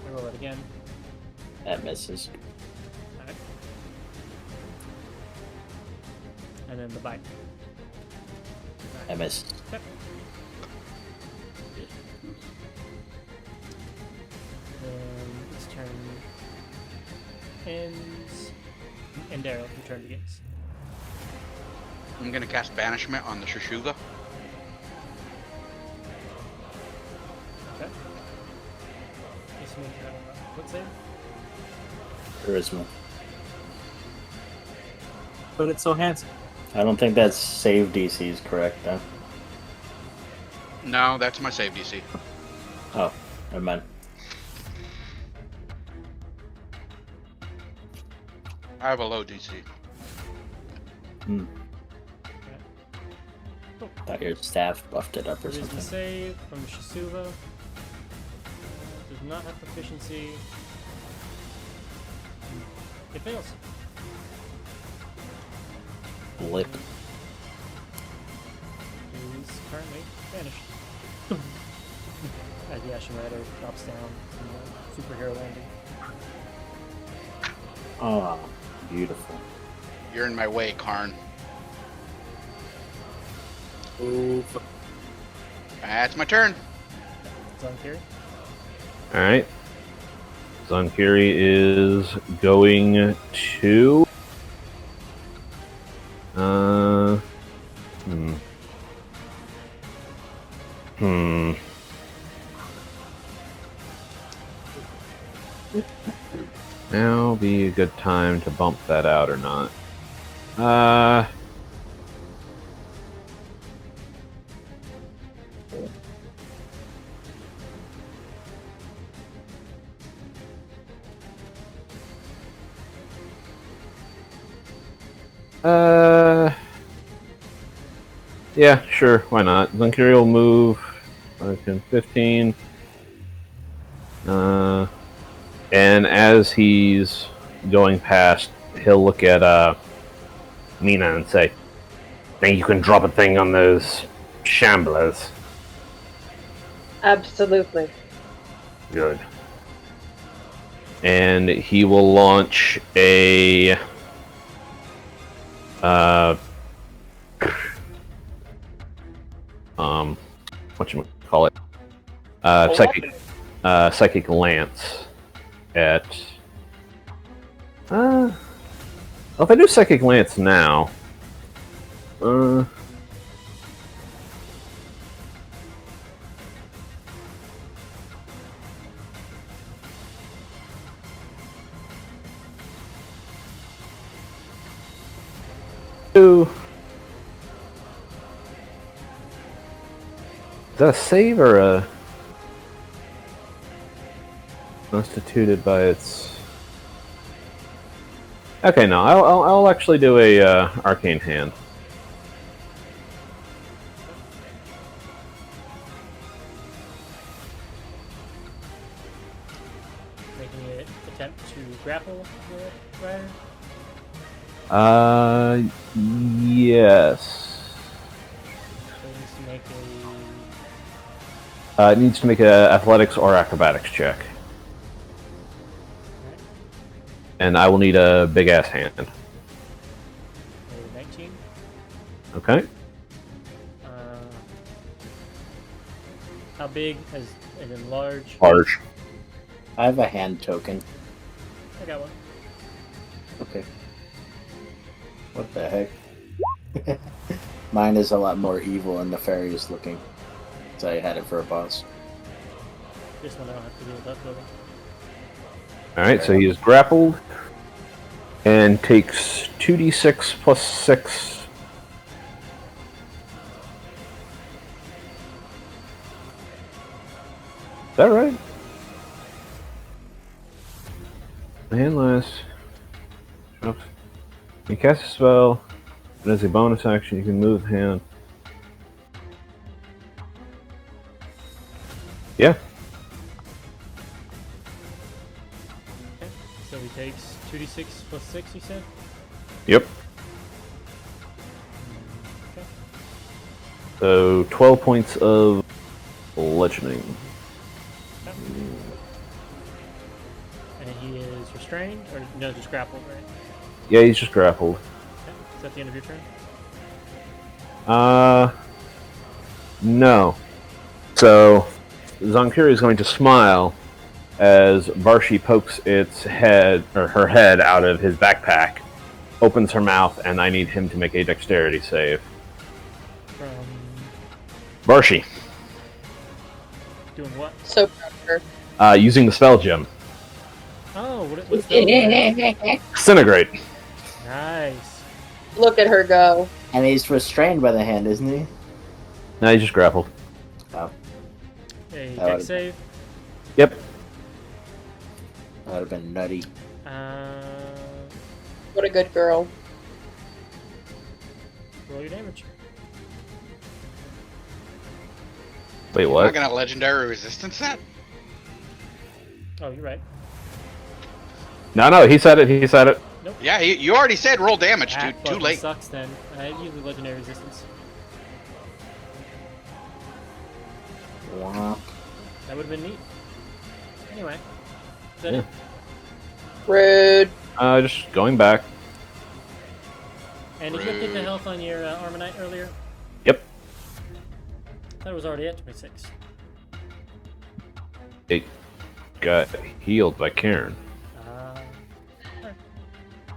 I roll it again. That misses. Alright. And then the bite. I missed. Okay. Then its turn ends. And Daryl, your turn begins. I'm gonna cast Banishment on the Shushuga. Okay. Just make what save? Charisma. But it's so handsome. I don't think that save DC is correct, though. No, that's my save DC. Oh, never mind. I have a low DC. Hmm. Cool. Thought your staff buffed it up or Charisma something. save from Shisuva. Does not have proficiency. It fails. Blip. Is currently vanished. As the Ashen Rider drops down from the superhero landing. Oh, beautiful. You're in my way, Karn. Oof. That's my turn. Zonkiri. Alright. Zonkiri is going to... Now be a good time to bump that out or not. Yeah, sure. Why not? Zunkiri will move 15. And as he's going past, he'll look at Mina and say, "Think you can drop a thing on those shamblers?" Absolutely. Good. And he will launch a whatchamacallit? Psychic lance at well, if I do psychic lance now, is that a save or a constituted by its? Okay, no, I'll actually do a arcane hand. Making an attempt to grapple the rider. Yes. So it needs to make It needs to make a athletics or acrobatics check. And I will need a big ass hand. a 19. Okay. How big? As in large? Large. I have a hand token. I got one. Okay. What the heck? Mine is a lot more evil and nefarious looking. So I had it for a boss. This one I don't have to deal with uploading. Alright, so he is grappled and takes 2d6 plus 6. Is that right? And last. Oops. You cast a spell, and as a bonus action, you can move the hand. Yeah. Okay. So he takes 2d6 plus 6, you said? Yep. Okay. So 12 points of bludgeoning. And he is restrained? Or no, just grappled, right? Yeah, he's just grappled. Okay. Is that the end of your turn? No. So, Zonkiri is going to smile as Varshi pokes its head, or her head, out of his backpack, opens her mouth, and I need him to make a dexterity save. From Varshi, doing what? So proud of her. using the spell gem. Oh, what's that? Disintegrate. Nice. Look at her go. And he's restrained by the hand, isn't he? No, he's just grappled. Oh, A That deck would've- save. Yep. that would have been nutty. What a good girl. Roll your damage. Wait, Am I what? gonna legendary resistance that? Oh, you're right. No, he said it, he said it. Yeah, you already said roll damage, Ah, dude. Too fucking late. Sucks then. I use the legendary resistance. Womp. That would have been neat. Anyway. Is that Yeah. it? Rude. Just going back. And did you update the health on your Armonite earlier? Yep. I thought it was already at 26. It got healed by Karen.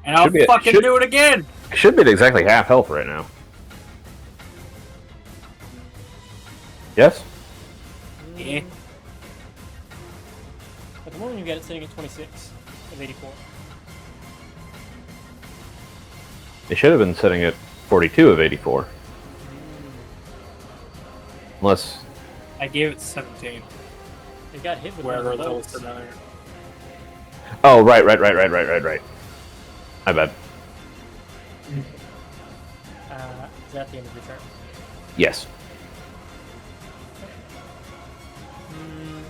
And I'll Should be- fucking should- do it again! Should be at exactly half health right now. Yes? Yeah. At the moment, you got it sitting at 26 of 84. It should have been sitting at 42 of 84. Unless... I gave it 17. It got hit with one Wherever of the that bolts. was another. Oh, right. My bad. that the end of your turn? Yes. Hmm.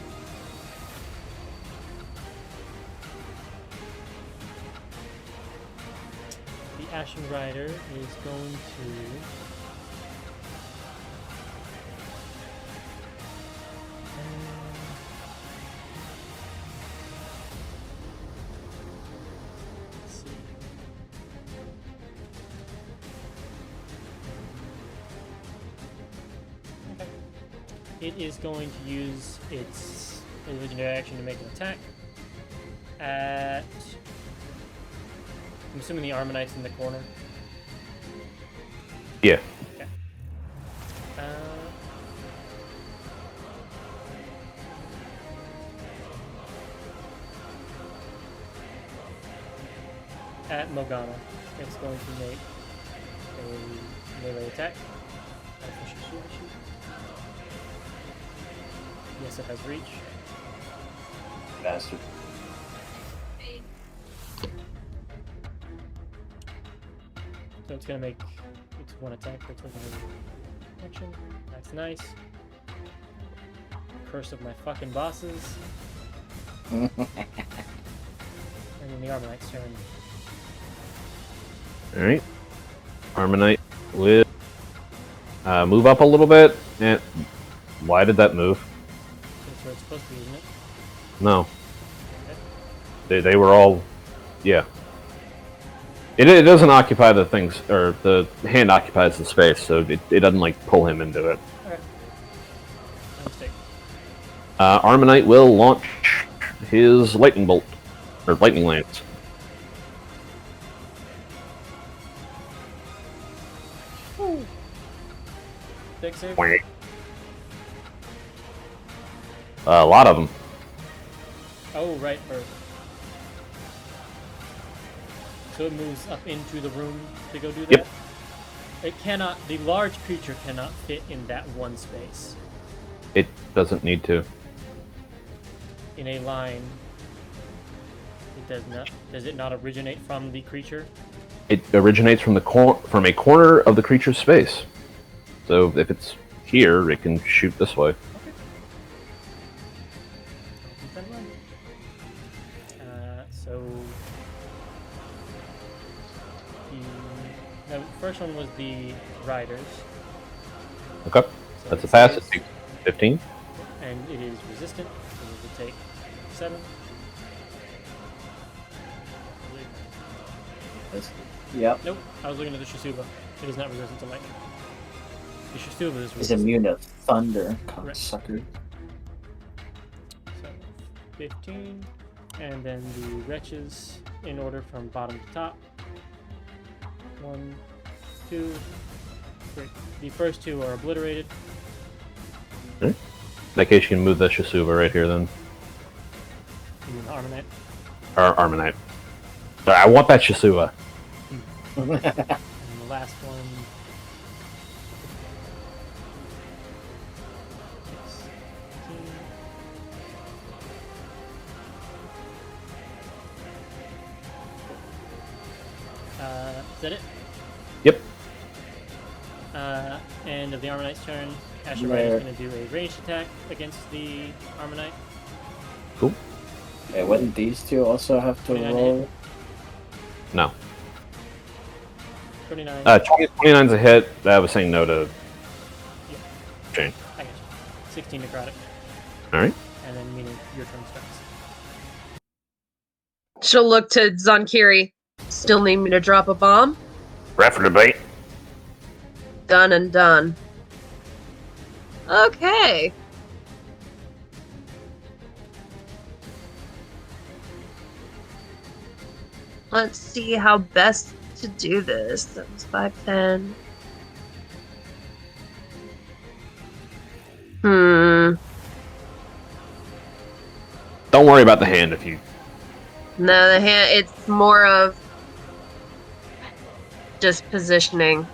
The Ashen Rider is going to. Let's see. Okay. It is going to use its legendary action to make an attack at. I'm assuming the Armonite's in the corner. Yeah. Okay. At Mogana, it's going to make a melee attack. Artificial shield shoot. Yes, it has reach. Bastard. So it's gonna make it's one attack for taking action. That's nice. Curse of my fucking bosses. And then the Armonite's turn. Alright. Armonite will move up a little bit. And why did that move? That's where it's supposed to be, isn't it? No. Okay. They were all... Yeah. It doesn't occupy the things... Or the hand occupies the space, so it doesn't, like, pull him into it. Okay. No mistake. Armonite will launch his lightning bolt. Or lightning lance. Dex save? A lot of them. Oh, right, first. So it moves up into the room to go do that? Yep. It cannot, the large creature cannot fit in that one space. It doesn't need to. In a line, it does not. Does it not originate from the creature? It originates from from a corner of the creature's space. So if it's here, it can shoot this way. So the first one was the riders, Okay. So That's a it pass. It says- takes 15. and it is resistant. So it will take 7. Yep. Nope, I was looking at the Shisuba. It is not resistant to lightning. The Shisuba is He's resistant. immune to thunder, Right. cocksucker. So 15, and then the wretches in order from bottom to top. 1, 2, 3. The first 2 are obliterated. In that case, you can move the Shisuba right here then. You mean the Armonite? Or Armonite. Sorry, I want that Shisuba. And the last one. 16. Is that it? Yep. End of the Armonite's turn. Asher Right. is going to do a ranged attack against the Armonite. Cool. Hey, wouldn't these two also have to 29 roll? No. 29. 29's a hit. I was saying no to Yeah. Jane. I got you. 16 necrotic. Alright. And then meaning your turn starts. She'll look to Zonkiri. Still need me to drop a bomb? Preferably. Done and done. Okay. Let's see how best to do this. That was 510. Don't worry about the hand if you... No, the hand, it's more of just positioning.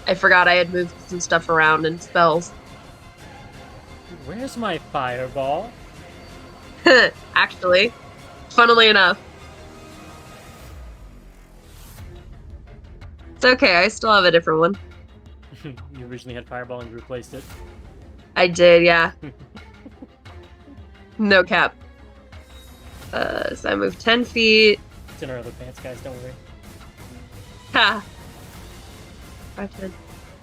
I forgot I had moved some stuff around in spells. Where's my fireball? Actually, funnily enough. okay. I still have a different one. You originally had Fireball and you replaced it. I did, yeah. No cap. So I moved 10 feet. It's in our other pants, guys. Don't worry. Ha! 5, 10,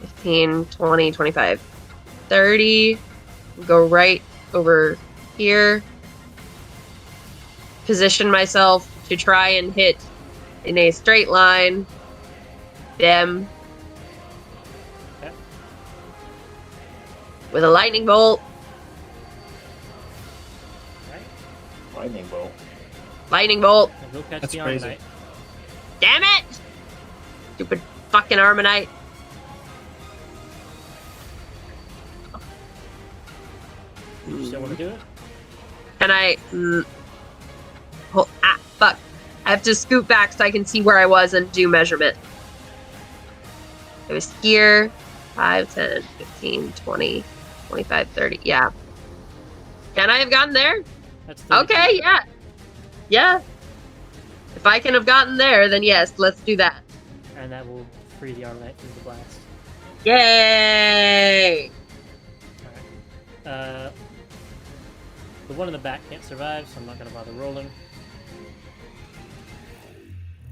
15, 20, 25, 30. Go right over here. Position myself to try and hit in a straight line them Okay. with a lightning bolt. Lightning bolt. Lightning bolt. And we'll catch That's the crazy. Armonite. Damn it! Stupid fucking Armonite. You still want to do it? And I... fuck. I have to scoot back so I can see where I was and do measurement. I was here. 5, 10, 15, 20, 25, 30. Yeah. Can I have gotten there? That's 30 Okay, feet. yeah. Yeah. If I can have gotten there, then yes, let's do that. And that will free the Armonite from the blast. Yay! Alright. The one in the back can't survive, so I'm not going to bother rolling.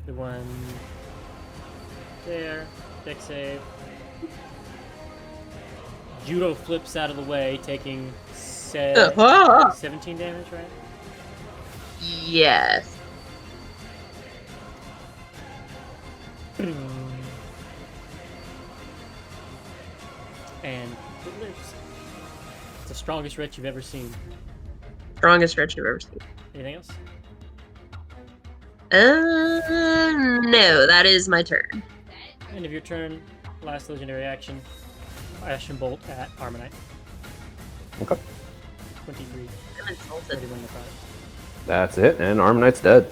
The one there, deck save. Judo flips out of the way, taking 17 damage, right? Yes. And it lives. It's the strongest wretch you've ever seen. Strongest stretch you've ever seen. Anything else? No, that is my turn. End of your turn. Last legendary action. Ashen Bolt at Armonite. Okay. 23. I'm insulted. 31 necrotic. That's it, and Armonite's dead.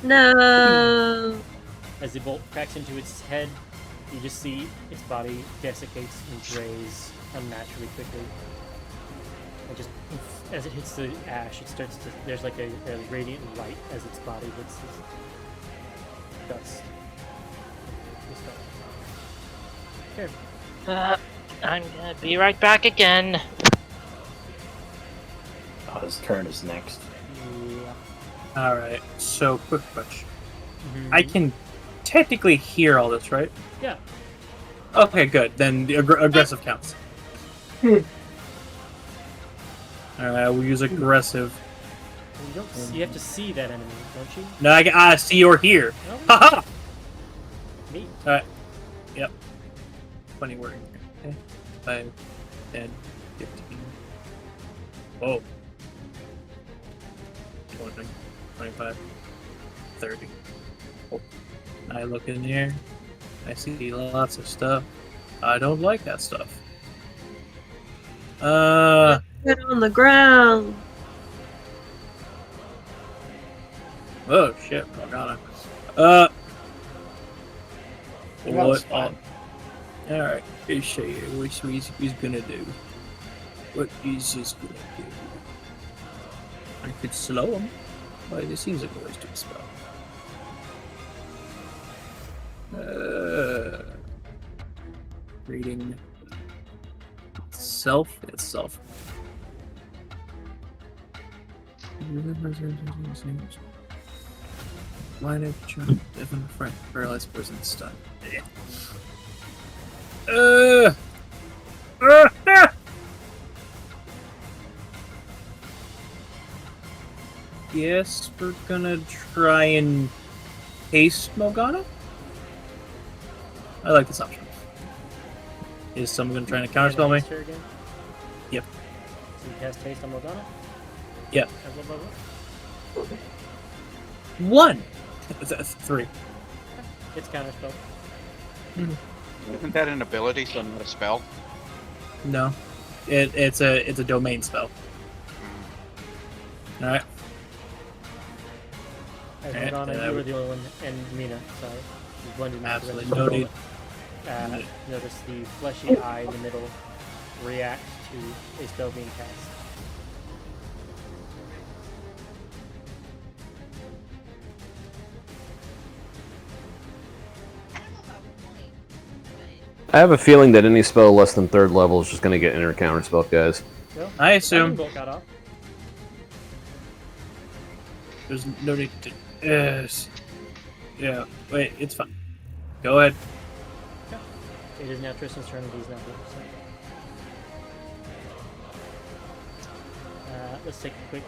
No. As the bolt cracks into its head, you just see its body desiccates and decays unnaturally quickly. And just as it hits the ash, it starts to. There's like a radiant light as its body hits this dust. Here. I'm gonna be right back again. Oh, his turn is next. Yeah. Alright, so quick question. Mhm. I can technically hear all this, right? Yeah. Okay, good. Then the aggressive counts. Alright, we'll use aggressive. You have to see that enemy, don't you? No, I see or hear. No? Haha! Me. Alright. Yep. Funny wording. Okay. 5, 10, 15. Whoa. 20, 25, 30. Oh. I look in here. I see lots of stuff. I don't like that stuff. Get on the ground. Oh shit, Morgana. That's What? fine. Alright, let's show you what he's gonna do. What is this gonna do? I could slow him, but it seems like a waste of a spell. Reading itself. Why did you live in a friend? Paralyzed person stunned. Yes, we're gonna try and haste Morgana. I like this option. Is someone trying to counterspell me? Her again? Yep. So you cast haste on Morgana? Yeah. And blah, blah, blah. 1! That's 3. It's counterspell. Isn't that an ability, so not a spell? No. It's a domain spell. Alright. As Alright, Morgana, you were the only one, and Mina, sorry. You blended into the Absolutely rest no of the need. room. Notice the fleshy eye in the middle react to a spell being cast. I have a feeling that any spell less than 3rd level is just going to get inner counter spell, guys. Well, I assume. Lightning Bolt got off. There's no need to. Yes. Yeah. Wait, it's fine. Go ahead. It is now Tristan's turn, and he's now 4%. Let's take a quick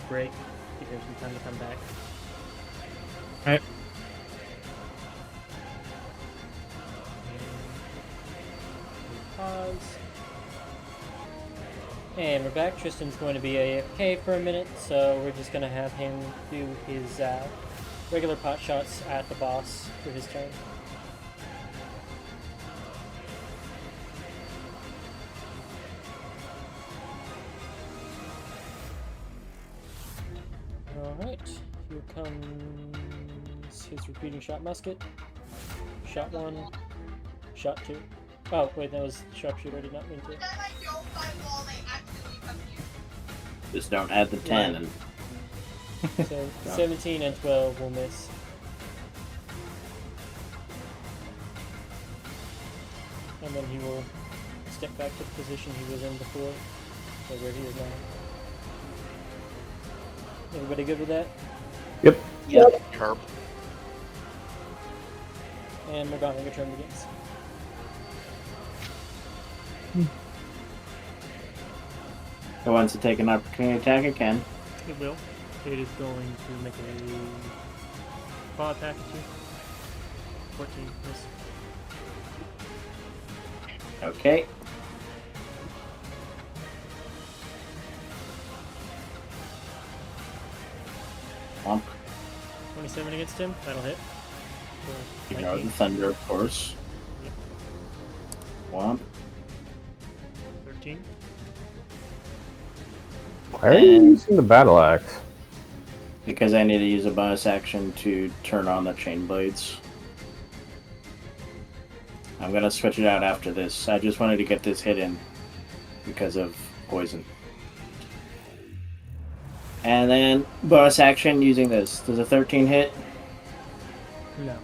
break. Give him some time to come back. Alright. Pause. And we're back. Tristan's going to be AFK for a minute, so we're just going to have him do his regular pot shots at the boss for his turn. Alright, here comes his repeating shot musket. Shot 1, shot 2. Oh, wait, that was sharpshooter, I did not mean to. Just don't add the 10. And... So, 17 and 12 will miss. And then he will step back to the position he was in before, so where he is now. Everybody good with that? Yep. Herb. And Morgana, your turn begins. Who wants to take an opportunity attack? I can. It will. It is going to make a claw attack at you. 14, miss. Okay. Womp. 27 against him, that'll hit. For Ignore 19. the thunder, of course. Yep. Womp. 13. Why are you using the battle axe? Because I need to use a bonus action to turn on the chain blades. I'm gonna switch it out after this. I just wanted to get this hit in because of poison. And then bonus action using this. Does a 13 hit? No.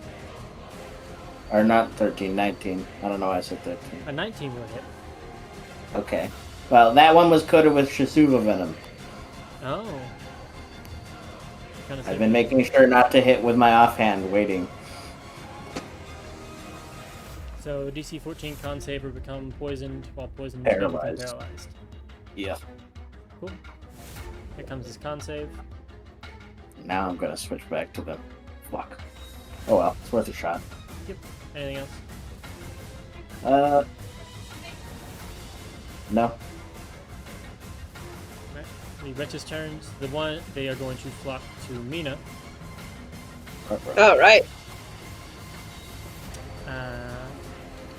Or not 13, 19. I don't know why I said 13. A 19 will hit. Okay. Well, that one was coated with Shisuva venom. Oh. Kind of I've been making sure not to hit with my offhand, waiting. So DC 14 con save or become poisoned while poisoned Paralyzed. become paralyzed. Yeah. Cool. Here comes his con save. Now I'm gonna switch back to the fuck. Oh well, it's worth a shot. Yep. Anything else? No. Alright. The wretches turns. The one they are going to flock to Mina. All right.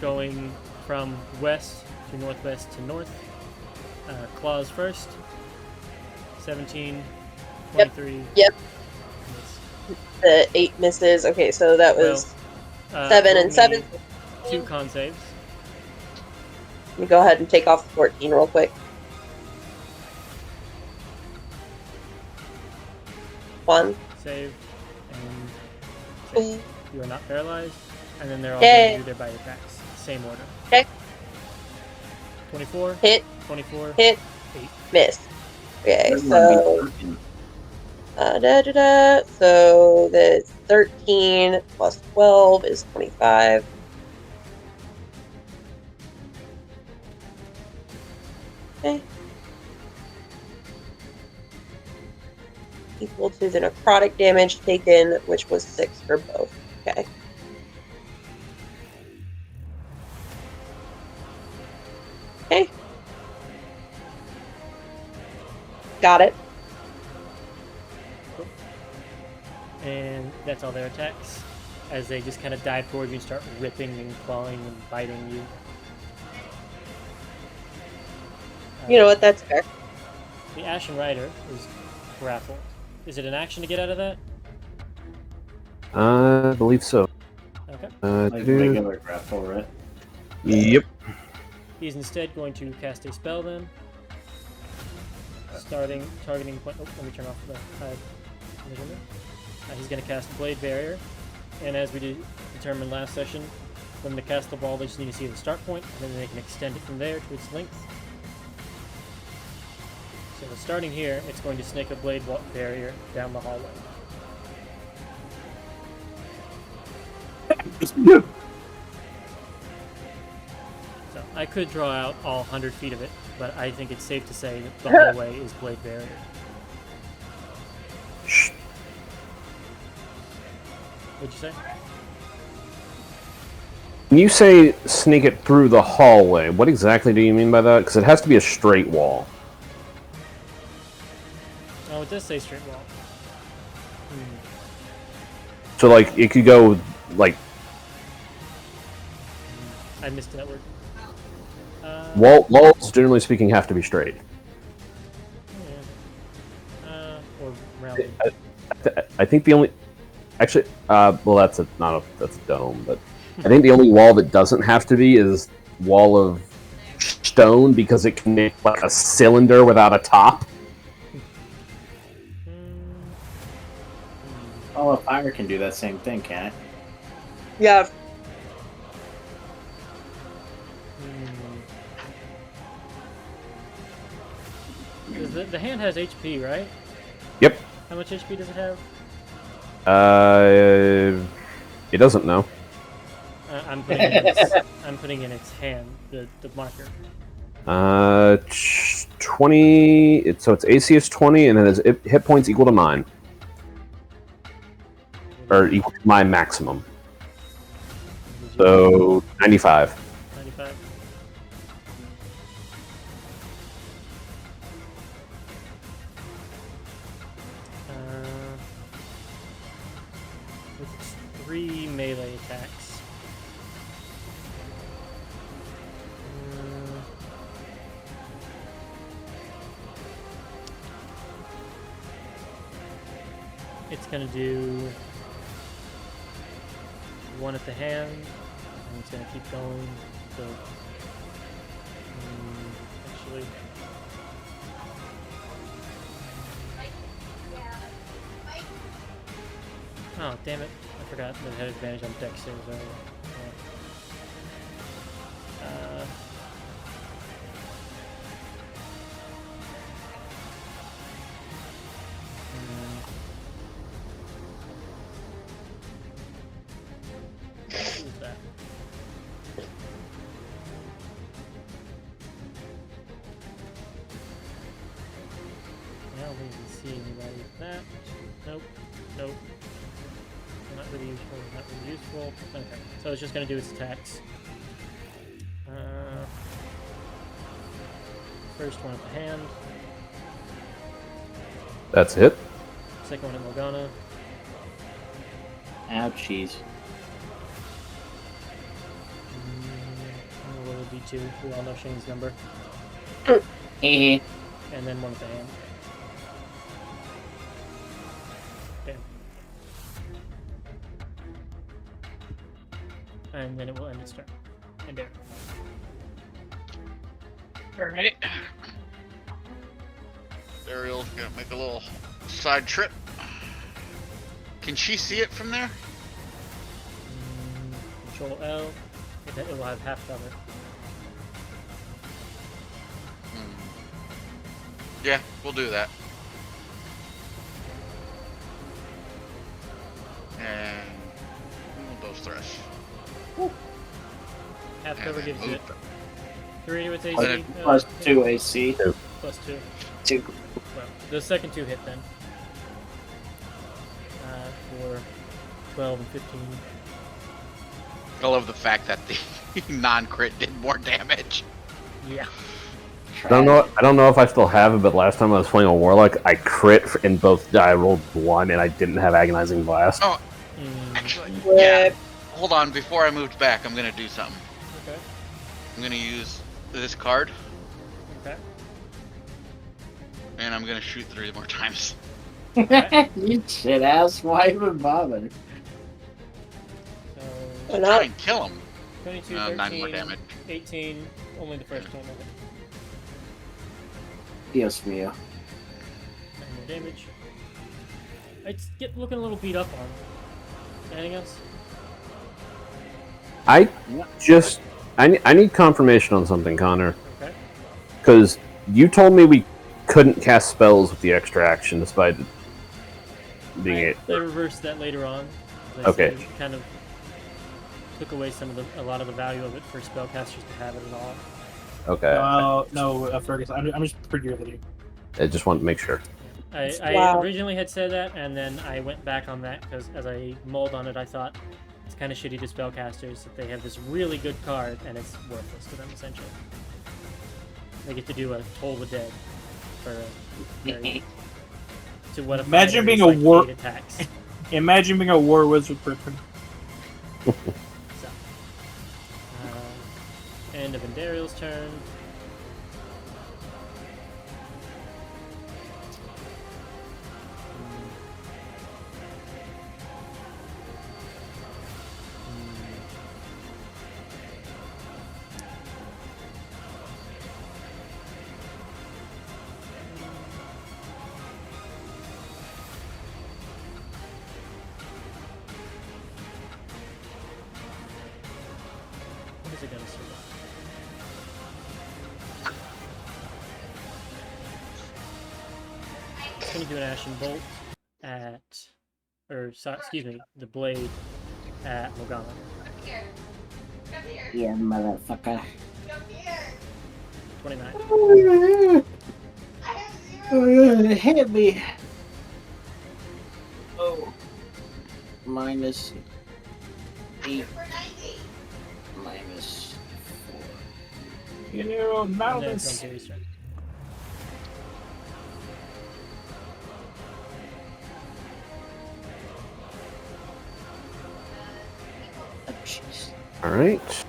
Going from west to northwest to north. Claws first. 17, 23. Yep. Miss. The 8 misses. Okay, so that was Well, 7 roll and 7. me 2 con saves. Let me go ahead and take off the 14 real quick. 1. Save. And Ooh. save. You are not paralyzed. And then they're all Yay. going to do their bite attacks. Same order. Okay. 24. Hit. 24. Hit. 8. Miss. Okay, so so the 13 plus 12 is 25. Okay. Equal to the necrotic damage taken, which was 6 for both. Okay. Okay. Got it. And that's all their attacks. As they just kind of dive towards you and start ripping and clawing and biting you. You know what? That's fair. The Ashen Rider is grappled. Is it an action to get out of that? I believe so. Okay. Like regular grapple, right? Yep. He's instead going to cast a spell then. Targeting point. Oh, let me turn off the hide measurement. He's going to cast Blade Barrier. And as we determined last session, For them to cast the ball, they just need to see the start point, and then they can extend it from there to its length. So starting here, it's going to snake a blade barrier down the hallway. So I could draw out all 100 feet of it, but I think it's safe to say that the hallway is blade barrier. What'd you say? When you say sneak it through the hallway, what exactly do you mean by that? Because it has to be a straight wall. Oh, it does say straight wall. So, like, it could go, like... I missed that word. Walls, generally speaking, have to be straight. Yeah. Or rounded. I think the only... Actually, well, that's a dome, but... I think the only wall that doesn't have to be is wall of stone, because it can make, like, a cylinder without a top. Oh, a fire can do that same thing, can't it? Yeah. The hand has HP, right? Yep. How much HP does it have? It doesn't know. I'm putting in its hand, the marker. 20. So its AC is 20, and then its hit points equal to mine, or equal to my maximum. So 95. 95. With 3 melee attacks. It's gonna do 1 at the hand, and it's gonna keep going. So, actually, oh damn it! I forgot that it had advantage on dex saves earlier. Who's that? I don't think you can see anybody with that. Nope. Nope. Not really useful. Not really useful. Okay. So it's just gonna do its attacks. First one at the hand. That's it. Second one at Morgana. Ouchies. What would be 2? We all know Shane's number. Hee And then 1 at the hand. Damn. And then it will end its turn. And there. Alright. Ariel's gonna make a little side trip. Can she see it from there? Control L. It will have half cover. Yeah, we'll do that. And those thresh. Half cover And gives then it move. 3 with AC. Plus 2 AC. Plus 2. 2. Well, the second 2 hit then. For 12 and 15. I love the fact that the non-crit did more damage. Yeah. I don't know if I still have it, but last time I was playing a Warlock, I crit and both die rolled 1, and I didn't have Agonizing Blast. Oh, actually, yeah. Hold on, before I moved back, I'm gonna do something. Okay. I'm gonna use this card, Okay. and I'm gonna shoot 3 more times. You shit ass, why even bother? So, Try and kill him. 22, 9 more 13, damage. 18. Only the first one. Okay. Dios mío. 9 more damage. It's looking a little beat up on. Anything else? I need confirmation on something, Connor. Okay. Because you told me we couldn't cast spells with the extra action despite being it. I reversed that later on. As I Okay. said, it kind of took away a lot of the value of it for spellcasters to have it at all. Okay. No, Fergus. I'm just prettier than you. I just want to make sure. I Wow. originally had said that, and then I went back on that because as I mulled on it, I thought it's kind of shitty to spellcasters that they have this really good card and it's worthless to them essentially. They get to do a Toll the Dead for to what? Imagine being a war- 8 attacks. Imagine being a war wizard person. So, end of Endariel's turn. What is it gonna survive? It's gonna do an Ashen Bolt excuse me, the blade at Morgana. Yeah, motherfucker. 29. Hit me. Oh. Minus 8. Minus 4. You know, now And then it's this. on Gary's turn. Oh, jeez. All right.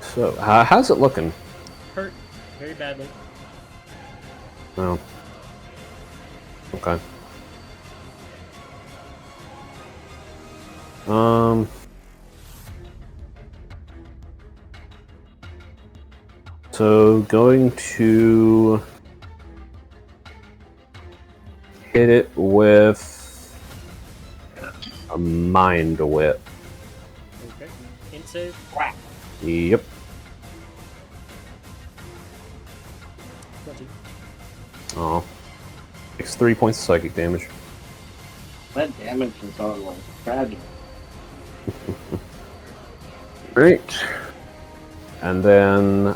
So, how's it looking? Hurt very badly. Oh. Okay. So going to hit it with a mind whip. Okay. Int save. Yep. 20. Oh. Takes 3 points of psychic damage. That damage is all like fragile. Great. And then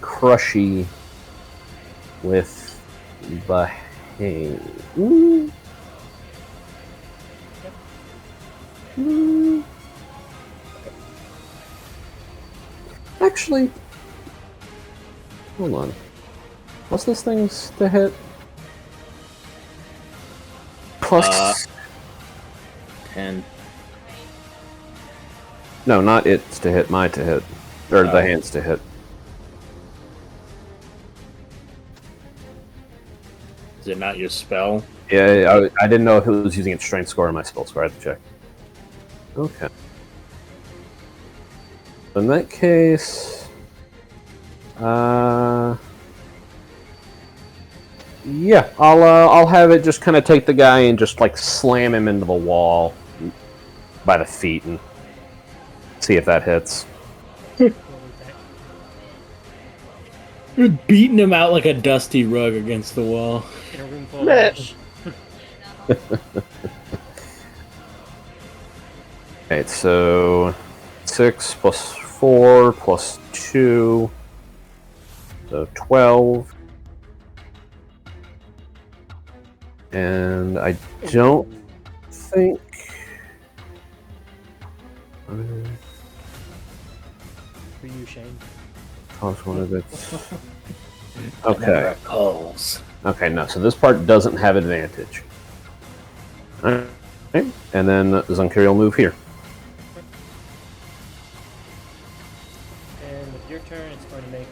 crushy with Bahane. Ooh. Ooh. Actually, hold on. What's this thing's to hit? Plus 10. No, not it's to hit, my to hit. Or the hand's to hit. Is it not your spell? Yeah, I didn't know if it was using its strength score or my spell score. I had to check. Okay. In that case, yeah, I'll have it just kind of take the guy and just like slam him into the wall by the feet and see if that hits. Roll attack. You're beating him out like a dusty rug against the wall. In a room full of ash. Alright, so 6 plus 4 plus 2, so 12. And I don't think... For you, Shane. Toss one of its... Okay. Calls. Okay, no, so this part doesn't have advantage. Alright, and then Zunkiri will move here. And with your turn, it's going to make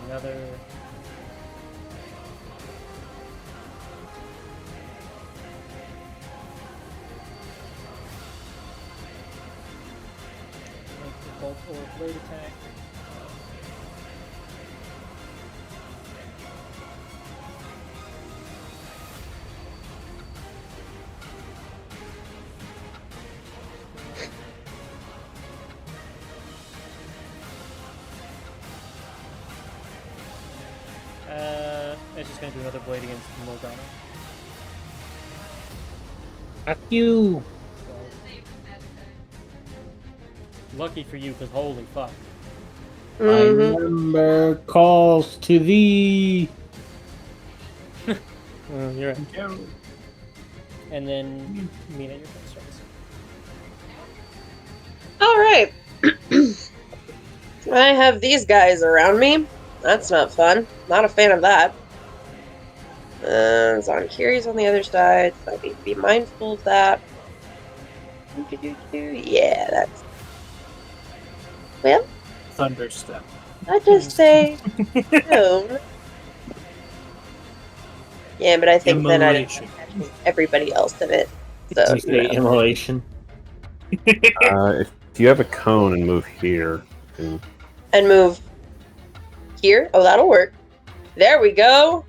another. Make the bolt or blade attack. It's just gonna do another blade against Morgana. Fuck you. Lucky for you, because holy fuck. My Mhm. number calls to thee. You're right. And then Mina, your turn starts. All right. I have these guys around me. That's not fun. Not a fan of that. Zonkiri's on the other side, so I need to be mindful of that. Yeah, that's. Well, Thunderstep. I just say no. Yeah, but I think then I'd end Immolation. up catching everybody else in it. So, Did you say immolation? If you have a cone and move here, and and move here. Oh, that'll work. There we go.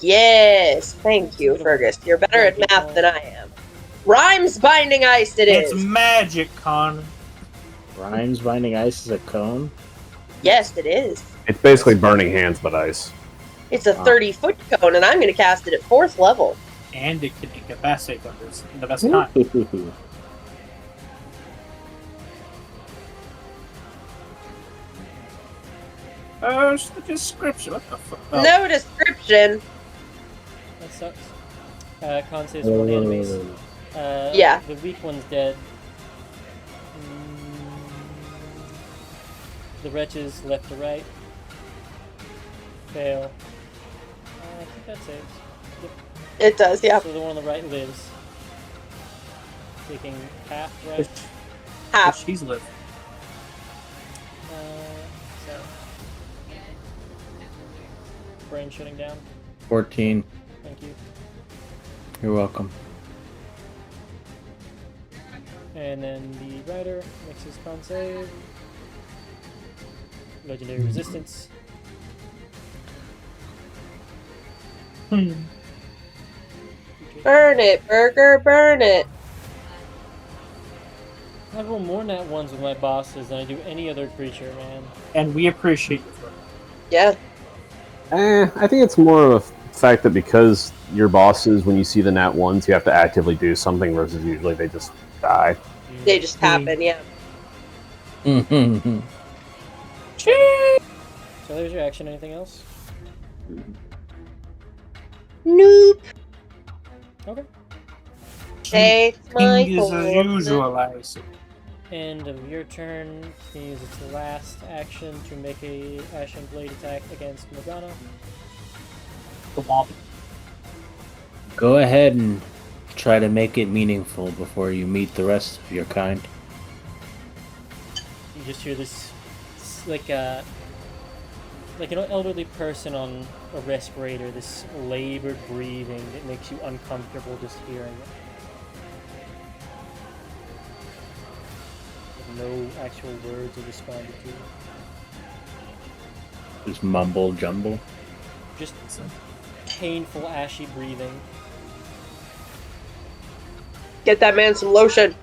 Yes, thank you, Fergus. You're better at math than I am. Rhymes binding ice it It's is. magic, Con. Rhymes binding ice is a cone? Yes, it is. it's basically burning hands but ice. It's a 30-foot cone, and I'm going to cast it at 4th level. And it can incapacitate thunders in the best kind. It's the description. What the fuck? Oh. No description. That sucks. Con saves 1 enemies. Yeah. The weak one's dead. The wretches left to right. Fail. I think that saves. Yep. It does, yeah. So the one on the right lives. Taking half, right? Half. She's lived. So. Brain shutting down. 14. Thank you. You're welcome. And then the rider makes his con save. Legendary resistance. Burn it, Burger, burn it. I roll more nat ones with my bosses than I do any other creature, man. And we appreciate you for it. Yeah. I think it's more of a fact that because your bosses, when you see the nat ones, you have to actively do something versus usually they just die. They just happen, yeah. Mm-hmm. So there's your action. Anything else? Nope. Okay. Take my King is as coin. usual, I see. End of your turn. Can use its last action to make a Ashen Blade attack against Morgana. The womp. Go ahead and try to make it meaningful before you meet the rest of your kind. You just hear this, like an elderly person on a respirator, this labored breathing that makes you uncomfortable just hearing it. With no actual words are responded to. Just mumble jumble. Just painful, ashy breathing. Get that man some lotion.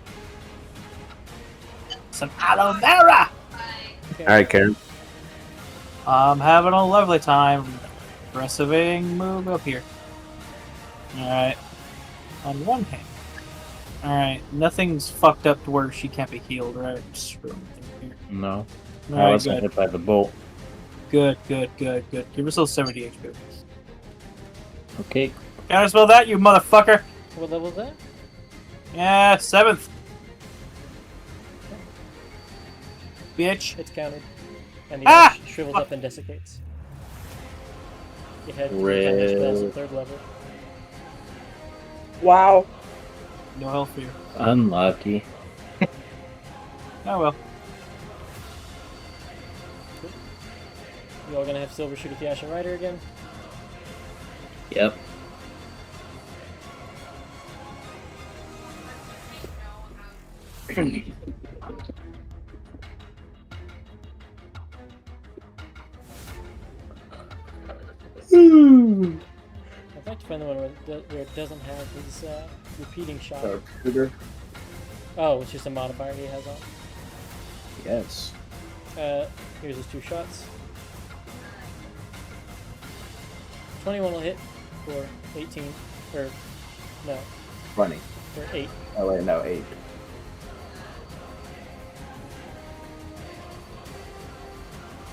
Some aloe vera! Okay. All right, Karen. I'm having a lovely time. Aggressiving move up here. Alright. On one hand. Alright, nothing's fucked up to where she can't be healed, right? Just here. No. I Alright, wasn't good. hit by the bolt. Good. Give yourself 70 HP. Okay. Can I spell that, you motherfucker? What level is that? Yeah, 7th. Bitch. It's counted. And the Ah! ash shrivels up and desiccates. You head to Red. the spells at 3rd level. Wow. No health for you. Unlucky. Oh well. You all gonna have Silver shoot at the Ashen Rider again? Yep. I'd like to find the one where it doesn't have his repeating shot. Sharpshooter. Oh, it's just a modifier he has on. Yes. Here's his 2 shots. 21 will hit for 18. Or, no, 20. for 8. Oh, wait, no, 8.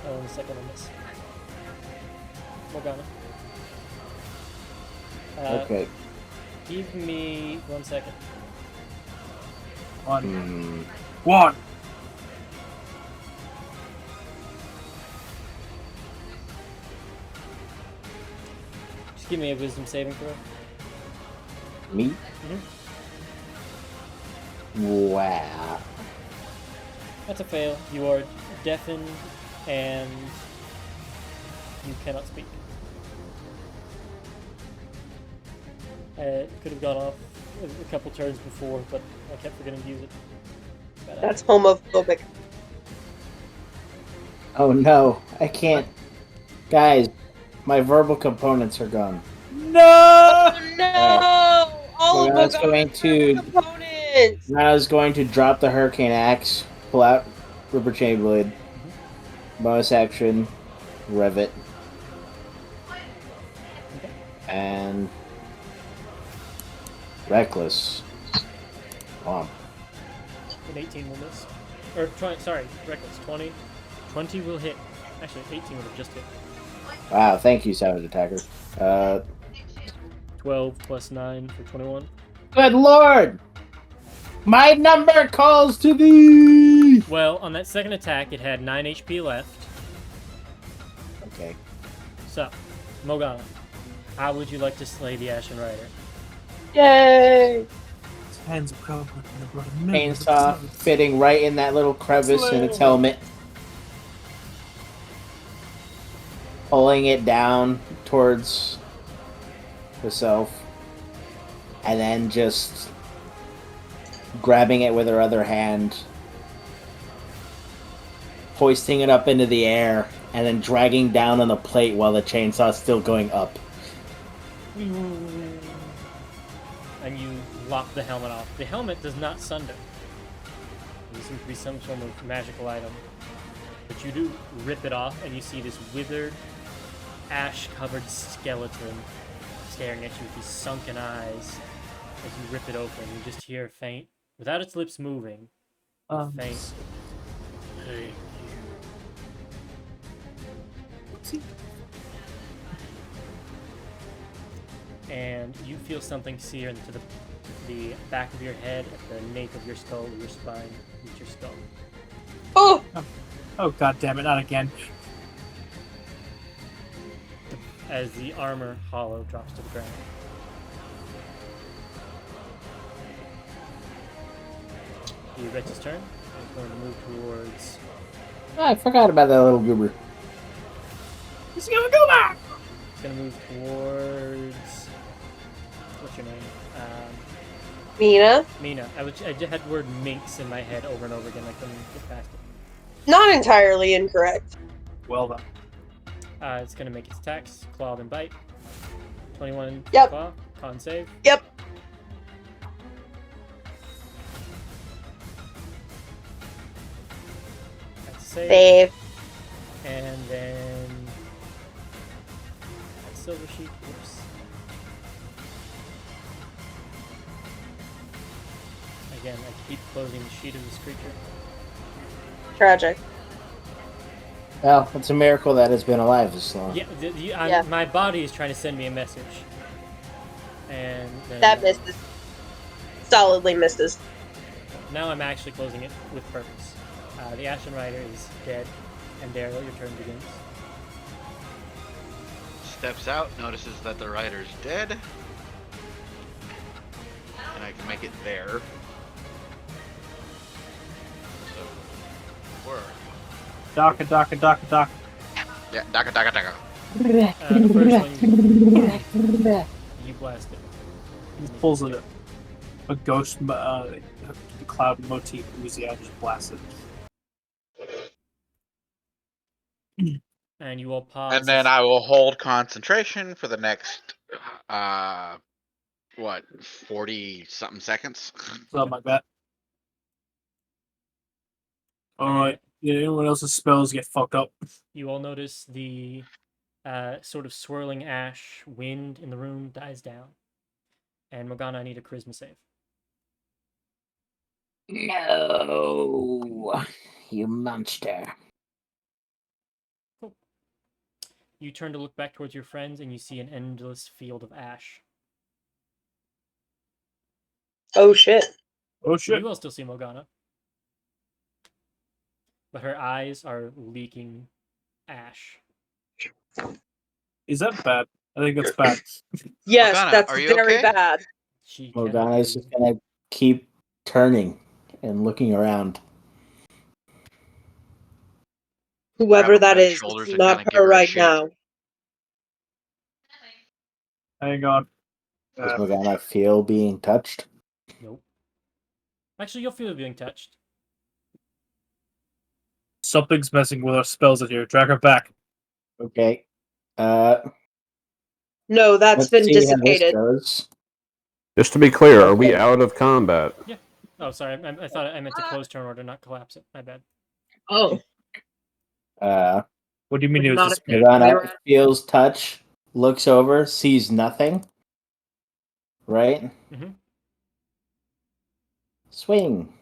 Oh, and the second one miss. Morgana. Okay. Give me 1 second. One. One. Just give me a wisdom saving throw. Me? Wow. That's a fail. You are deafened and you cannot speak. It could have gone off a couple turns before, but I kept forgetting to use it. Bad That's homophobic. Oh no, I can't. Guys, my verbal components are gone. No! Oh no! All So of that's them going to- components! Now I was going to drop the Hurricane Axe, pull out Ripper Chain Blade, bonus action, rev it, and Reckless. Wow. An 18 will miss. Or, sorry, reckless. 20. 20 will hit. Actually, 18 would have just hit. Wow, thank you, Savage Attacker. 12 plus 9 for 21. Good lord! My number calls to thee! Well, on that second attack, it had 9 HP left. Okay. So, Morgana, how would you like to slay the Ashen Rider? Yay! His hands are covered in the blood of millions of Chainsaw souls. fitting right in that little crevice in its helmet. Pulling it down towards herself. And then just grabbing it with her other hand. Hoisting it up into the air. And then dragging down on the plate while the chainsaw's still going up. And you lock the helmet off. The helmet does not sunder. There seems to be some sort of magical item. But you do rip it off, and you see this withered, ash-covered skeleton staring at you with these sunken eyes. As you rip it open, you just hear a faint, without its lips moving, a faint. Hey, and you feel something sear into the back of your head, at the nape of your skull, your spine, with your skull. Oh! Oh, god damn it, not again. As the armor hollow drops to the ground. The Wretch's turn. He's going to move towards. Oh, I forgot about that little goober. He's gonna go back! He's going to move towards. What's your name? Mina? Mina. I just had the word minx in my head over and over again. I couldn't get past it. Not entirely incorrect. Well done. It's going to make its attacks. Claw and bite. 21 Yep. claw. Con save. Yep. That's a save. Save. And then. That silver sheet. Whoops. Again, I keep closing the sheet of this creature. Tragic. Well, it's a miracle that it's been alive this long. Yeah, Yeah. my body is trying to send me a message. And then, That misses. Solidly misses. now I'm actually closing it with purpose. The Ashen Rider is dead, and Daryl, your turn begins. Steps out, notices that the rider's dead. And I can make it there. So, where? Daka, daka, daka, daka. Yeah, daka daka daka. The first one, you blast it. He pulls a ghost cloud motif Uzi out, just blast it. And you all pause. And then I will hold concentration for the next, 40-something seconds? Something like that. Alright. Yeah, anyone else's spells get fucked up. You all notice the sort of swirling ash wind in the room dies down. And Morgana, I need a charisma save. No, you monster. You turn to look back towards your friends, and you see an endless field of ash. Oh shit. Oh shit! You will still see Morgana, but her eyes are leaking ash. Is that bad? I think that's bad. Yes, Morgana, that's are you very okay? bad. She Morgana cannot is just breathe. gonna keep turning and looking around. Whoever Grab her that by the is, shoulders it's and kind not of give her her a right shake. now. Hang on. Does Morgana feel being touched? Nope. Actually, you'll feel being touched. Something's messing with our spells in here. Drag her back. Okay. No, that's Let's been see how this dissipated. goes. Just to be clear, are we Okay. out of combat? Oh, sorry. I thought I meant to close turn order, not collapse it. My bad. Oh, What do you mean it was Not this a bad? Morgana feels touch, looks over, sees nothing. Right? Mm-hmm. Swing.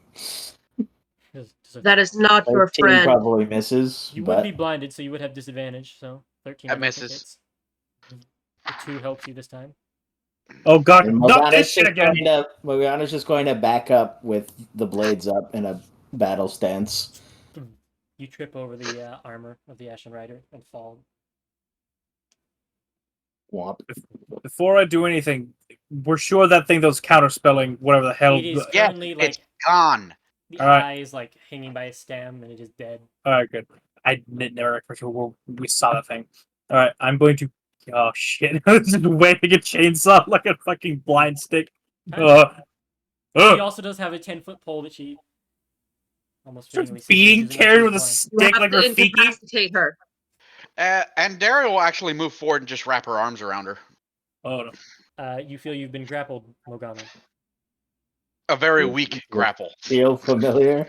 That is not your 13 friend. probably misses, You would but be blinded, so you would have disadvantage. So 13. That I don't think misses. hits. The 2 helps you this time. Oh god, and not this shit again! Morgana's just going to back up with the blades up in a battle stance. You trip over the armor of the Ashen Rider and fall. Womp. Before I do anything, we're sure that thing that was counterspelling whatever the hell. It is Yeah, currently it's like gone. the All right. eye is like hanging by a stem, and it is dead. All right, good. I never for sure we saw the thing. All right, I'm going to. Oh shit! Just waving a chainsaw like a fucking blind stick. She also does have a 10-foot pole that she almost fittingly says she's being using when carried she's with a blind. You stick have like to Rafiki. incapacitate her. And Daria will actually move forward and just wrap her arms around her. Oh no! You feel you've been grappled, Morgana. A very weak grapple. Feel familiar?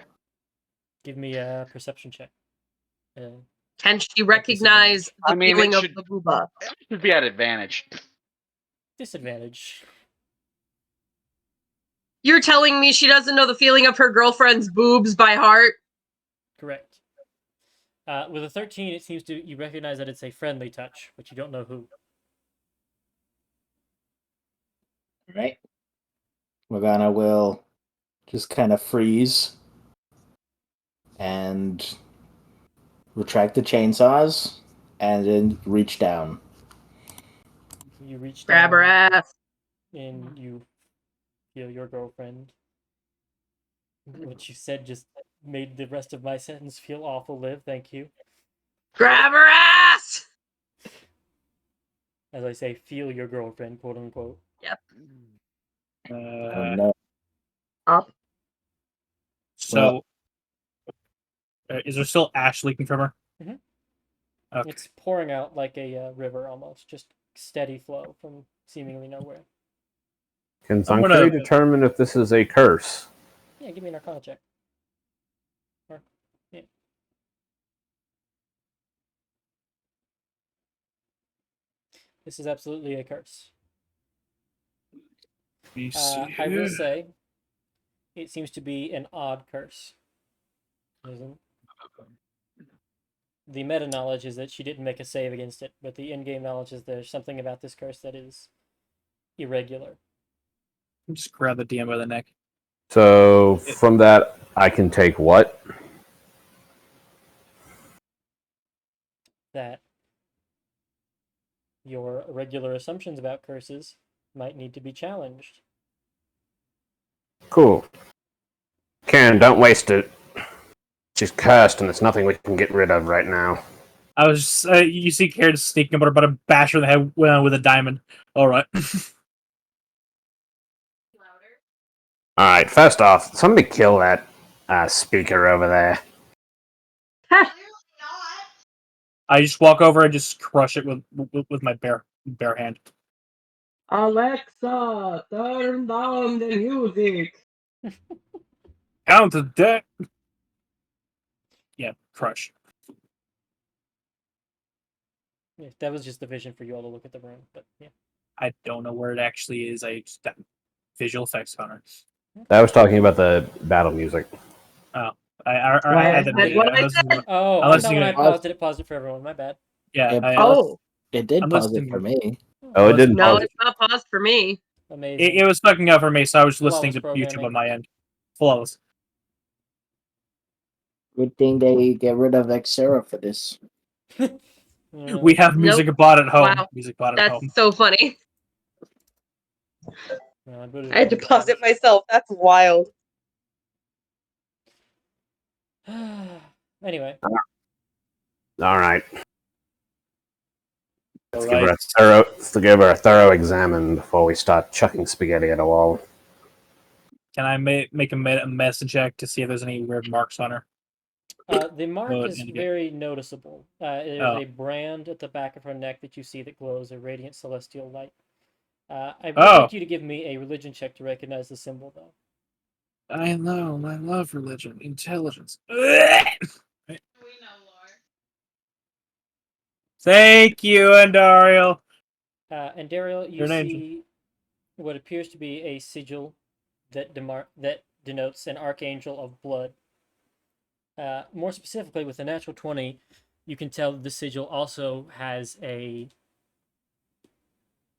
Give me a perception check. Can she recognize the I mean, feeling it of should- the booba? It should be at advantage. Disadvantage. You're telling me she doesn't know the feeling of her girlfriend's boobs by heart? Correct. With a 13, it seems you recognize that it's a friendly touch, but you don't know who. Right. Morgana will just kind of freeze and retract the chainsaws and then reach down. You reach Grab her down ass. and you feel your girlfriend. What you said just made the rest of my sentence feel awful, Liv. Thank you. Grab her ass! As I say, feel your girlfriend, quote unquote. Yep. Oh no. Up. So, is there still ash leaking from her? Mhm. Okay. It's pouring out like a river almost, just steady flow from seemingly nowhere. Can I'm Sanctuary gonna- determine if this is a curse? Yeah, give me an Arcana check. Yeah. This is absolutely a curse. I will say, it seems to be an odd curse. The meta knowledge is that she didn't make a save against it, but the in-game knowledge is there's something about this curse that is irregular. Just grab the DM by the neck. So from that, I can take what? That your irregular assumptions about curses might need to be challenged. Cool. Karen, don't waste it. She's cursed, and there's nothing we can get rid of right now. I was just, you see Karen sneaking up, about to bash her in the head with a diamond. All right. All right. First off, somebody kill that speaker over there. I just walk over and just crush it with my bare hand. Alexa, turn down the music. Count to death. Yeah, crush. Yeah, that was just the vision for you all to look at the room, but yeah. I don't know where it actually is. I just visual effects on it. I was talking about the battle music. Oh, I had that What muted. did I I'm say? listening. Oh, I'm I thought when I listening. paused it for everyone. My bad. Yeah, It I, paused. Oh, It did I'm pause it listening. for me. Oh, it didn't no, pause. it's not paused for me. Amazing. It was fucking up for me, so I was listening Flawless to YouTube programming. on my end. Flawless. Good thing they get rid of Xera for this. We have music bought at home. Wow. Music bought at That's home. so funny. I I had to pause it myself. That's wild. Anyway. All right. Let's All give her right. a thorough examine before we start chucking spaghetti at a wall. Can I make a medicine check to see if there's any weird marks on her? The mark Well, is and again- very noticeable. It is Oh. a brand at the back of her neck that you see that glows a radiant celestial light. I would Oh. like you to give me a religion check to recognize the symbol, though. I know. I love religion. Intelligence. Thank you, Andariel. And Daryl, you You're an angel. see what appears to be a sigil that denotes an archangel of blood. More specifically, with a natural 20, you can tell that the sigil also has a.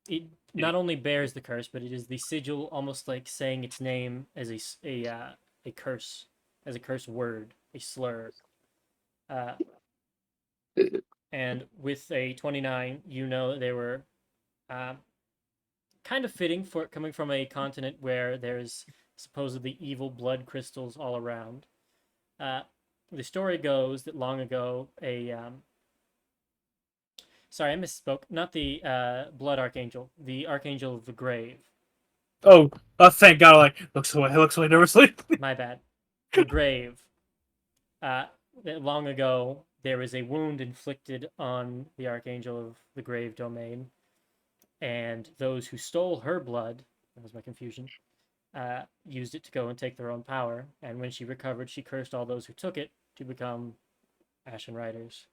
It not only bears the curse, but it is the sigil, almost like saying its name as a curse, as a curse word, a slur. And with a 29, you know they were kind of fitting for it coming from a continent where there's supposedly evil blood crystals all around. The story goes that long ago, sorry, I misspoke. Not the blood archangel, the archangel of the grave. Oh, thank God! Like looks away nervously. My bad. The grave. That long ago, there was a wound inflicted on the archangel of the grave domain, and those who stole her blood, that was my confusion, used it to go and take their own power. And when she recovered, she cursed all those who took it to become Ashen Riders,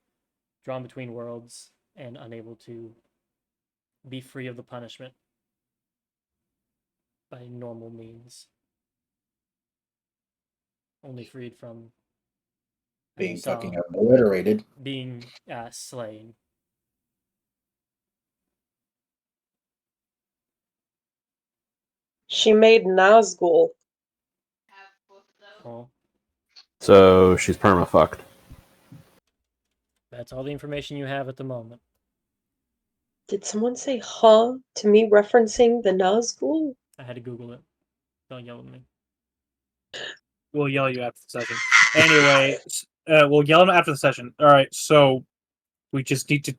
drawn between worlds and unable to be free of the punishment by normal means. Only freed from Being fucking obliterated. being slain. She made Nazgul. Oh, So she's perma-fucked. that's all the information you have at the moment. Did someone say huh to me referencing the Nazgul? I had to Google it. Don't yell at me. We'll yell at you after the session. Anyway, we'll yell at him after the session. All right. So we just need to.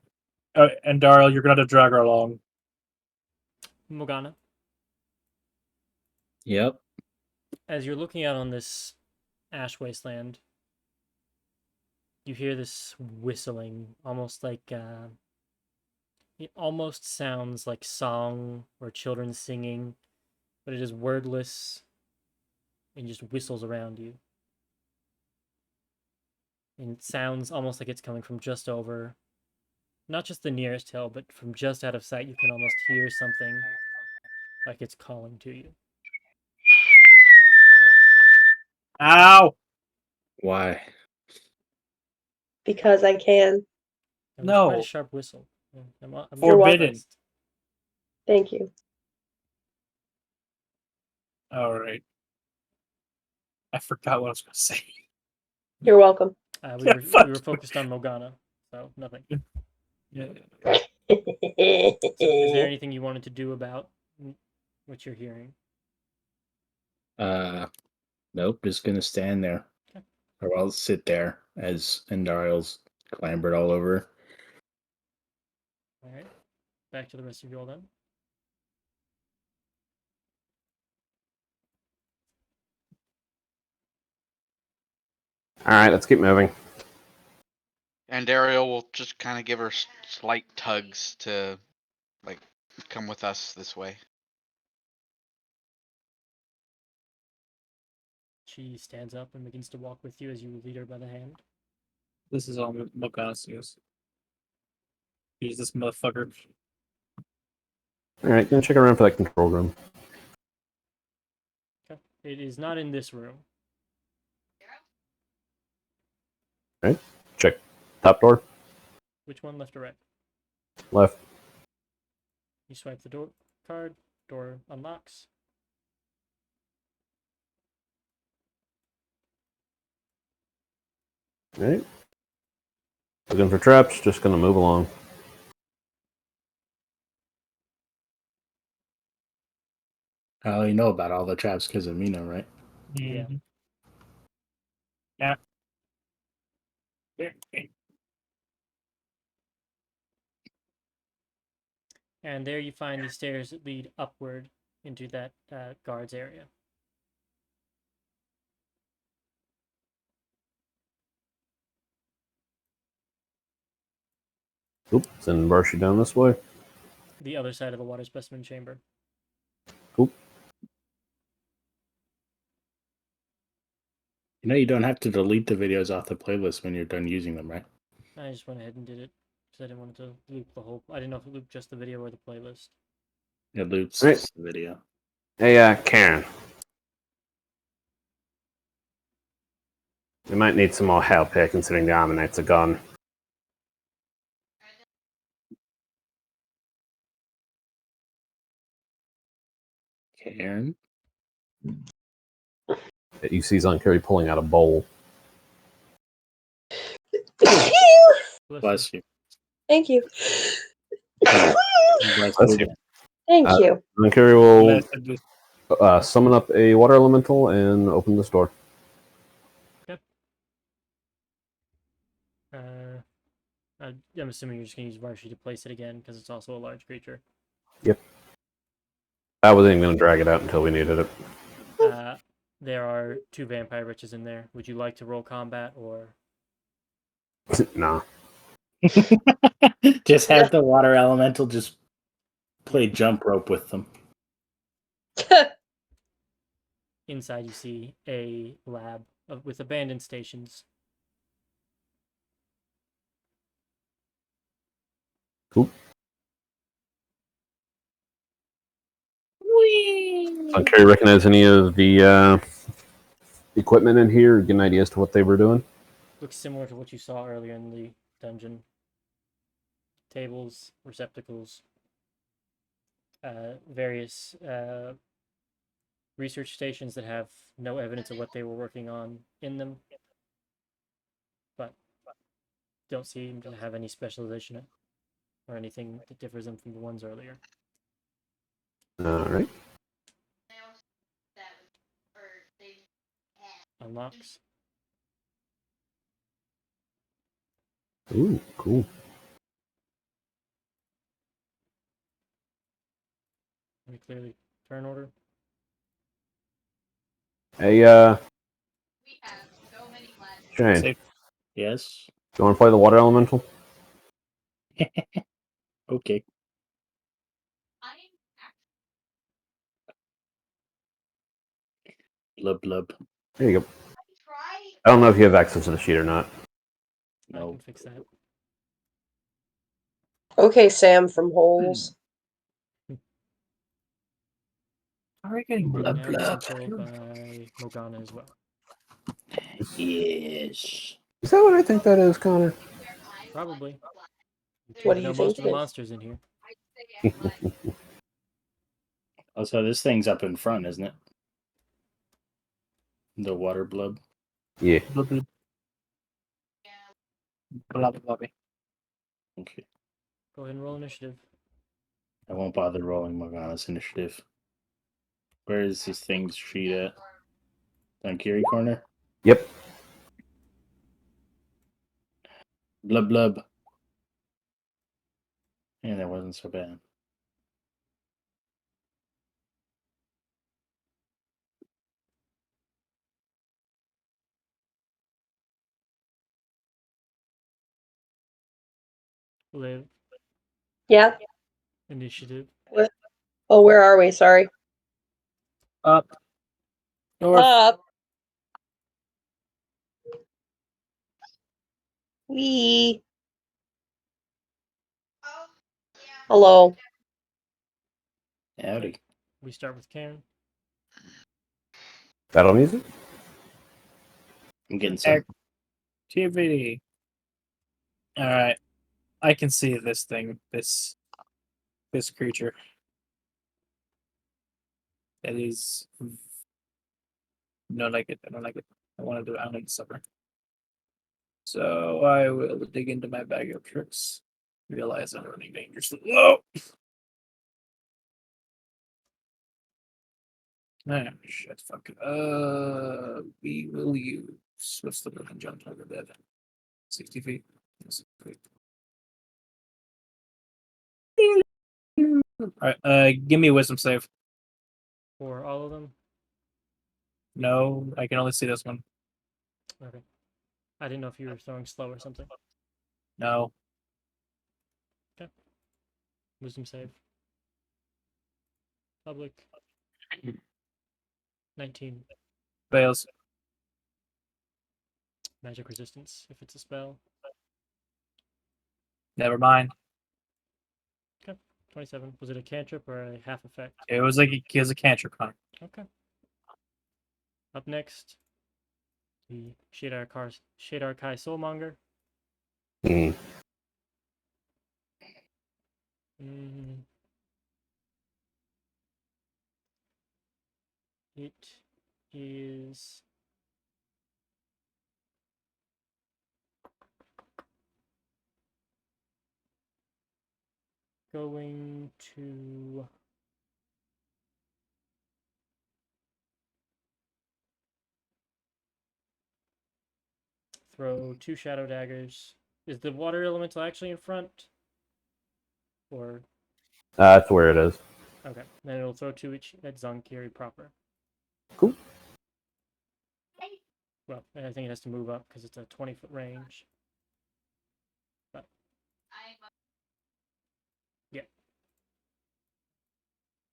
And Daryl, you're gonna have to drag her along. Morgana, Yep. as you're looking out on this ash wasteland, you hear this whistling, almost like it almost sounds like song or children singing, but it is wordless and just whistles around you. And it sounds almost like it's coming from just over, not just the nearest hill, but from just out of sight. You can almost hear something like it's calling to you. Ow! Why? Because I can. That was quite a No. sharp whistle. I'm Forbidden. impressed. Thank you. All right. I forgot what I was gonna say. You're welcome. We were focused on Morgana, so nothing. Yeah. So, is there anything you wanted to do about what you're hearing? Nope. Just gonna stand there, Okay. or I'll sit there as Endariel's clambered all over. All right. Back to the rest of you all then. All right, let's keep moving. And Ariel will just kind of give her slight tugs to, like, come with us this way. She stands up and begins to walk with you as you lead her by the hand. This is all Morgana's news. Use this motherfucker. All right, gonna check around for that control room. Okay. It is not in this room. Check top door, Which one, left or right? left. You swipe the door card, door unlocks. All right. Looking for traps. Just gonna move along. Oh, you know about all the traps because of Mina, right? Yeah. Yeah. And there you find the stairs that lead upward into that guards area. Oop, send Barshi down this way. The other side of the water specimen chamber. Oop. You know you don't have to delete the videos off the playlist when you're done using them, right? I just went ahead and did it because I didn't want it to loop the whole. I didn't know if it looped just the video or the playlist. It loops Right. the video. Hey, Karen. We might need some more help here, considering the Armanites are gone. Karen? You see Zonkiri pulling out a bowl. Bless you. Thank you. Bless Bless you. you. Thank you. Zonkiri will summon up a water elemental and open this door. I'm assuming you're just going to use Varshi to place it again because it's also a large creature. Yep. I wasn't even going to drag it out until we needed it. There are 2 vampire riches in there. Would you like to roll combat or? Nah. Just have the water elemental just play jump rope with them. Inside you see a lab with abandoned stations. Cool. Zonkiri recognize any of the equipment in here? Get an idea as to what they were doing? Looks similar to what you saw earlier in the dungeon. Tables, receptacles, various research stations that have no evidence of what they were working on in them, but don't seem to have any specialization or anything that differs them from the ones earlier. All right. Unlocks. Ooh, cool. Very clearly turn order. Hey, Shane, Safe. Yes? you want to play the water elemental? Okay. Blub blub. There you go. I don't know if you have access to the sheet or not. I No. can fix that. Okay, Sam from Holes. How are you getting blub Now you're blub? controlled by Morgana as well. Yes. Is that what I think that is, Connor? Probably. What do you know think most of it the is? monsters in here. Oh, so this thing's up in front, isn't it? The water blub. Yeah. Blub blub. Blub blubby. Okay. Go ahead and roll initiative. I won't bother rolling Morgana's initiative. Where is this thing's sheet at? On Kiri corner? Yep. Blub blub. Yeah, that wasn't so bad. Live. Yeah. Initiative. Oh, where are we? Sorry. Up. North. Up. Wee. Hello. Howdy. We start with Karen. Battle music? I'm getting some. Activity. Alright. I can see this thing. This creature. That is... No, like it. I don't like it. I want to do it. I don't like supper. So I will dig into my bag of tricks. Realize I'm running dangerously low. Ah, shit, fuck. We will use. What's the building jump over there? 60 feet. 60 feet. Alright, give me a wisdom save. For all of them? No, I can only see this one. Okay. I didn't know if you were throwing slow or something. No. Wisdom save. Public. 19. Fails. Magic resistance, if it's a spell. Never mind. 27. Was it a cantrip or a half effect? It was like he was a cantrip con. Okay. Up next, the Shade Archive Soulmonger. Mm. It is going to throw 2 shadow daggers. Is the water elemental actually in front? Or That's where it is. okay, then it'll throw 2 each at Zonkiri proper. Cool. Well, I think it has to move up because it's a 20-foot range. But yeah,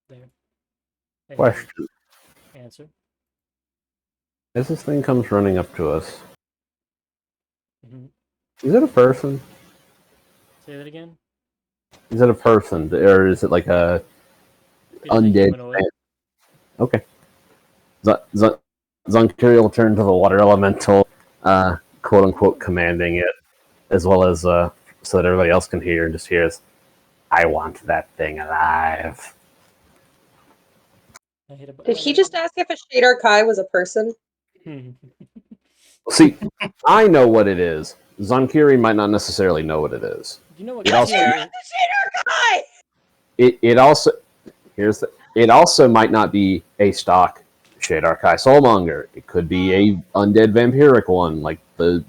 there. And Question. answer. As this thing comes running up to us, Mm-hmm. is it a person? Say that again. Is it a person, or is it like a It is a undead? humanoid. Okay. Zonkiri will turn to the water elemental, quote unquote, commanding it, as well as so that everybody else can hear and just hears, "I want that thing alive." I hit a button. Did he just ask if a Shade Archive was a person? See, I know what it is. Zonkiri might not necessarily know what it is. You know what? It also- Katia- It also it also might not be a stock Shade Archive Soulmonger. It could be a undead vampiric one, like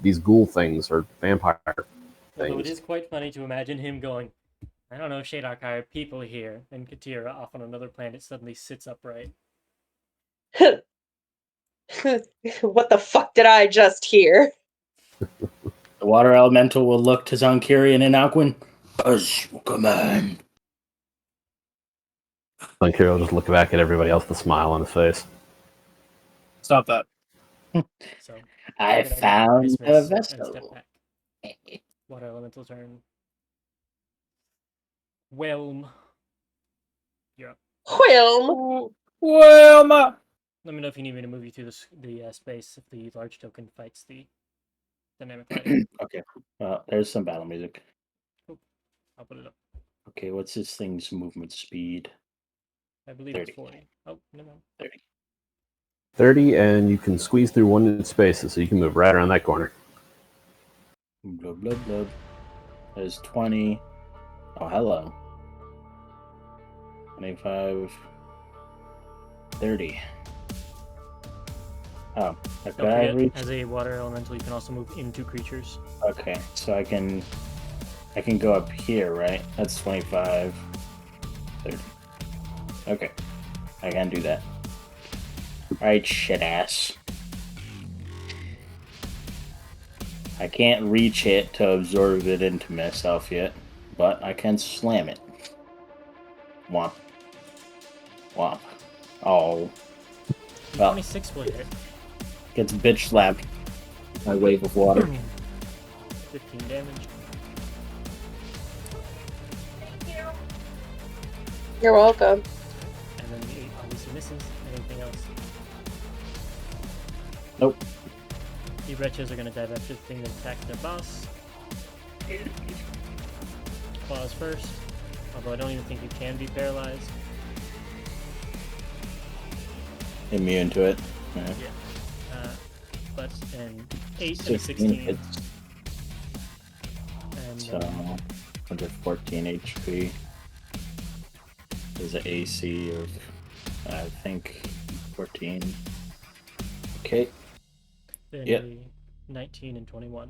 these ghoul things or vampire Although it things. is quite funny to imagine him going, I don't know, Shade Archive, people here, and Katira off on another planet suddenly sits upright. What the fuck did I just hear? The water elemental will look to Zonkiri and Inalquin. As you command. Zonkiri will just look back at everybody else with a smile on his face. Stop that. So I then found dismiss a and vessel. step back. Water elemental turn. Whelm. You're up. Well, Let me know if you need me to move you through the space if the large token fights the dynamic fighter. Okay. There's some battle music. I'll put it up. Okay, what's this thing's movement speed? I believe 30. it's 40. Oh, no. 30. 30, and you can squeeze through one spaces, so you can move right around that corner. Blah, blah, blah. There's 20. Oh, hello. 25. 30. Oh, Don't could I forget, reach? as a water elemental, you can also move into creatures. Okay, so I can go up here, right? That's 25. 30. Okay, I can do that. Alright, shit ass. I can't reach it to absorb it into myself yet, but I can slam it. Womp. Womp. Oh. Well, 26 will hit. gets bitch slapped by wave of water. 15 damage. You're welcome. And then the 8 obviously misses. Anything else? Nope. The wretches are going to dive after the thing that attacked their boss. Claws first. Although I don't even think you can be paralyzed. Immune to it. Yeah. Yeah. But an 8 and a 16 16. hits. And So 114 HP. There's an AC of I think 14. Okay, then Yep. a 19 and 21.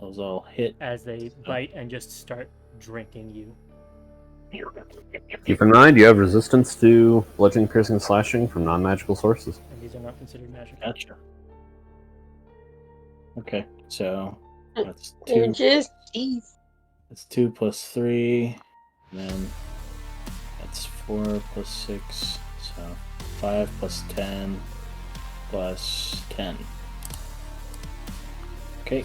those all hit. As they bite and just start drinking you. Keep in mind, you have resistance to bludgeoning, piercing, slashing from non-magical sources. And these are not considered magic. Gotcha. Okay, so that's You're 2. just teeth. That's 2 plus 3. And then that's 4 plus 6. So 5 plus 10 plus 10. Okay.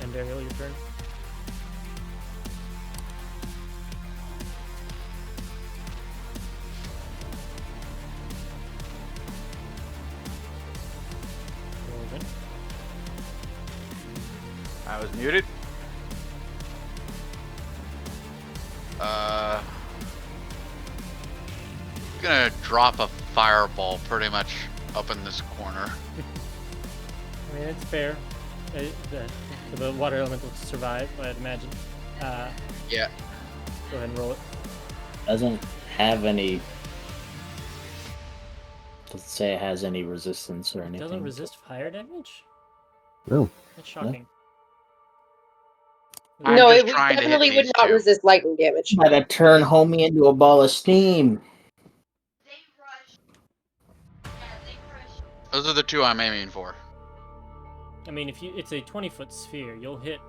And Ariel, your turn. Golden. I was muted. Gonna drop a fireball pretty much up in this corner. I mean, it's fair. For the water elemental to survive, I'd imagine. Yeah. Go ahead and roll it. Doesn't have any. Doesn't say it has any resistance or anything. Doesn't resist fire damage? No. That's shocking. I'm No, just it trying to hit definitely would these not two. resist lightning damage. Try to turn homie into a ball of steam. Those are the two I'm aiming for. I mean, if it's a 20-foot sphere, you'll hit.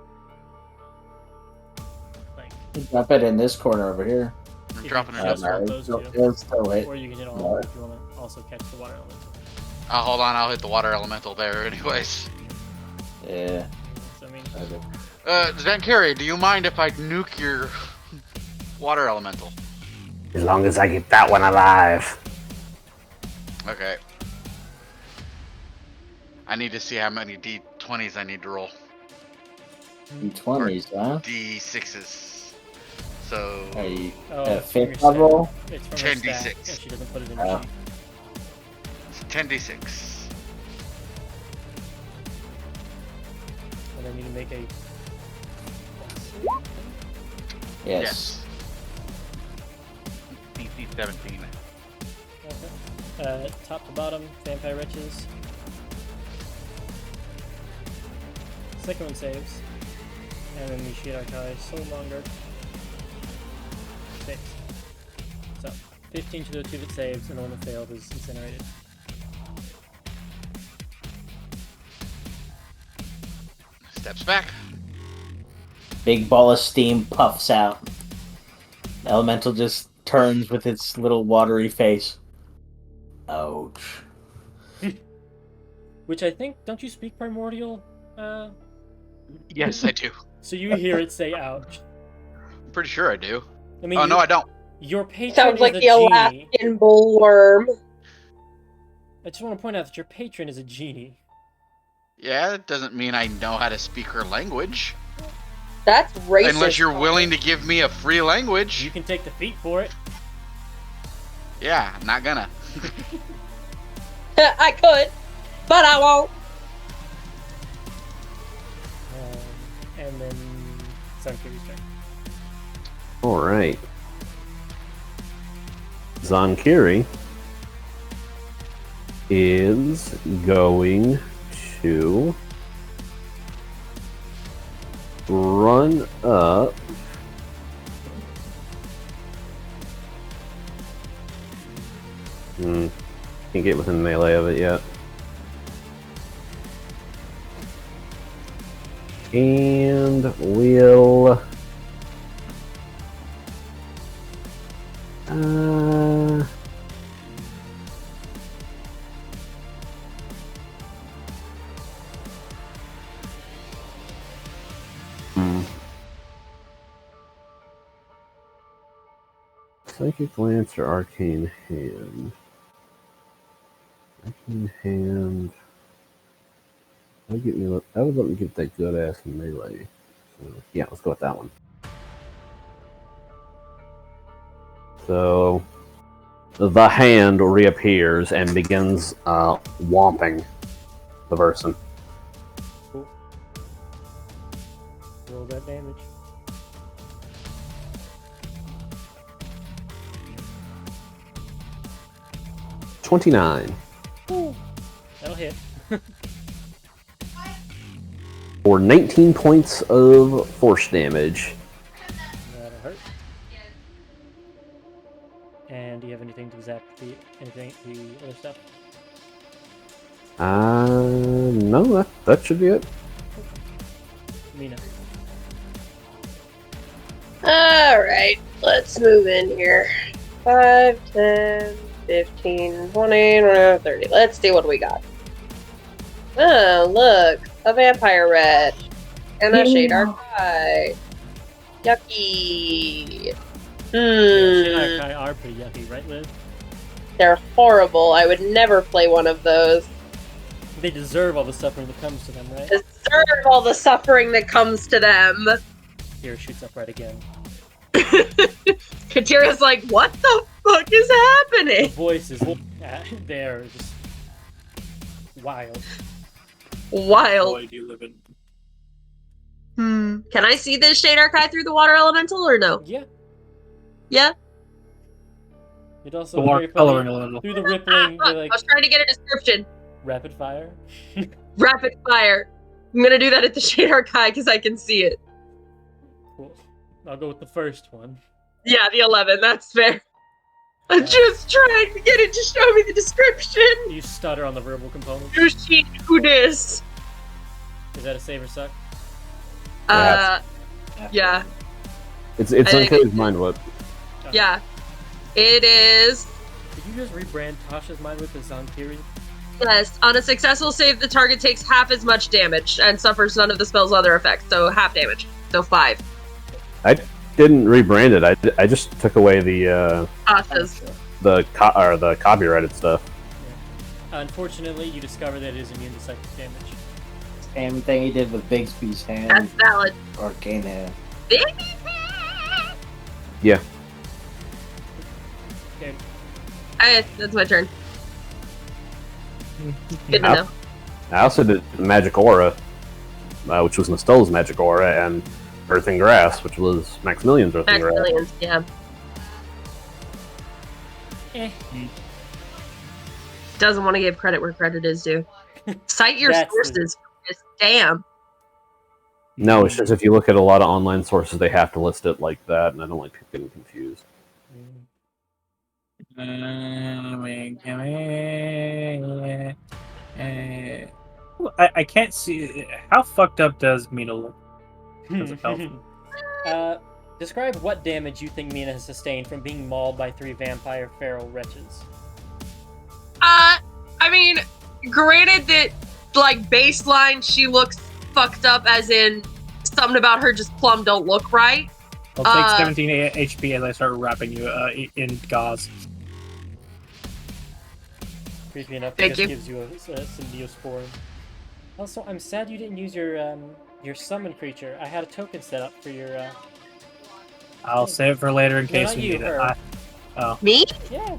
Like, Drop it in this corner over here. I'm you dropping can it. just roll those two, It'll still hit. or you can hit all of them if you want to also catch the water elemental. Hold on, I'll hit the water elemental there anyways. Yeah. So I mean, Zankari, do you mind if I nuke your water elemental? As long as I get that one alive. Okay. I need to see how many D20s I need to roll. D20s, huh? D6s. So Are you oh, at from your 5th stack. level? It's from 10 her stack. D6. Yeah, she doesn't put it in Oh. her sheet. it's 10d6. And then you can make a. Yes. DC 17. Okay. Top to bottom, vampire wretches. Second one saves. And then the Shield Archive Soul Monger. 6. So, 15 to the 2 that saves, and the one that failed is incinerated. Steps back. Big ball of steam puffs out. Elemental just turns with its little watery face. Ouch. Which I think, don't you speak Primordial? Yes, I do. So you hear it say ouch. I'm pretty sure I do. I mean, Oh, no, I don't. your patron Sounds is like a the genie. Alaskan bullworm. I just want to point out that your patron is a genie. Yeah, it doesn't mean I know how to speak her language. That's racist. Unless you're willing to give me a free language. You can take the feat for it. Yeah, I'm not gonna. I could, but I won't. And then Zankiri's turn. Alright. Zankiri is going to run up can't get within melee of it yet. And will Psychic Lance or Arcane Hand? Arcane Hand. That would let me get that good ass melee. So, yeah, let's go with that one. So the hand reappears and begins whomping the person. Cool. Roll that damage. 29 That'll hit. for 19 points of force damage. That'll hurt. And do you have anything to zap the other stuff? No, that should be it. Mina. Alright, let's move in here. 5, 10, 15, 20, 30. Let's see what we got. Oh, look. A vampire red. And a shade archive. Yucky. Shade Archive are pretty yucky, right, Liv? They're horrible. I would never play one of those. They deserve all the suffering that comes to them, right? Deserve all the suffering that comes to them. Here, shoots up right again. Katira's like, what the fuck is The happening? voice is there, just wild. Wild. Boy, do you live in. Can I see this Shade Archive through the water elemental or no? Yeah. Yeah? It also The very water funny, coloring a little. through the rippling, Look, like I was trying to get a description. rapid fire. Rapid fire. I'm gonna do that at the Shade Archive because I can see it. Cool. I'll go with the first one. Yeah, the 11. That's fair. I'm just trying to get it to show me the description. You stutter on the verbal component. Yoshi, who this? Is that a save or suck? Yeah. It's I think Uncaged Mind Whip. Okay. Yeah. It is. Did you just rebrand Tasha's Mind Whip as Zonkiri? Yes. On a successful save, the target takes half as much damage and suffers none of the spell's other effects. So half damage. So 5. I didn't rebrand it. I just took away the Tasha's. the copyrighted stuff. Unfortunately, you discover that it is immune to psychic damage. Same thing he did with Bigsby's hand. That's valid. Arcane hand. Yeah. Okay. That's my turn. Good to know. I also did Magic Aura, which was Nostola's Magic Aura, and Earthing Grass, which was Maximilian's Earthing Grass. Maximilians, yeah. Doesn't want to give credit where credit is due. Cite your That's sources. Damn. No, it's just if you look at a lot of online sources, they have to list it like that, and I don't like people getting confused. I can't see. How fucked up does Mina look? Because of health? Describe what damage you think Mina has sustained from being mauled by 3 vampire feral wretches. I mean, granted that, like, baseline, she looks fucked up, as in, something about her just plumb don't look right. I'll take 17 HP as I start wrapping you in gauze. Creepy enough, Thank it just you. gives you some Neosporin. Also, I'm sad you didn't use your summon creature. I had a token set up for your. I'll save it for later in No, case not we you, need it. her. Me? Yeah.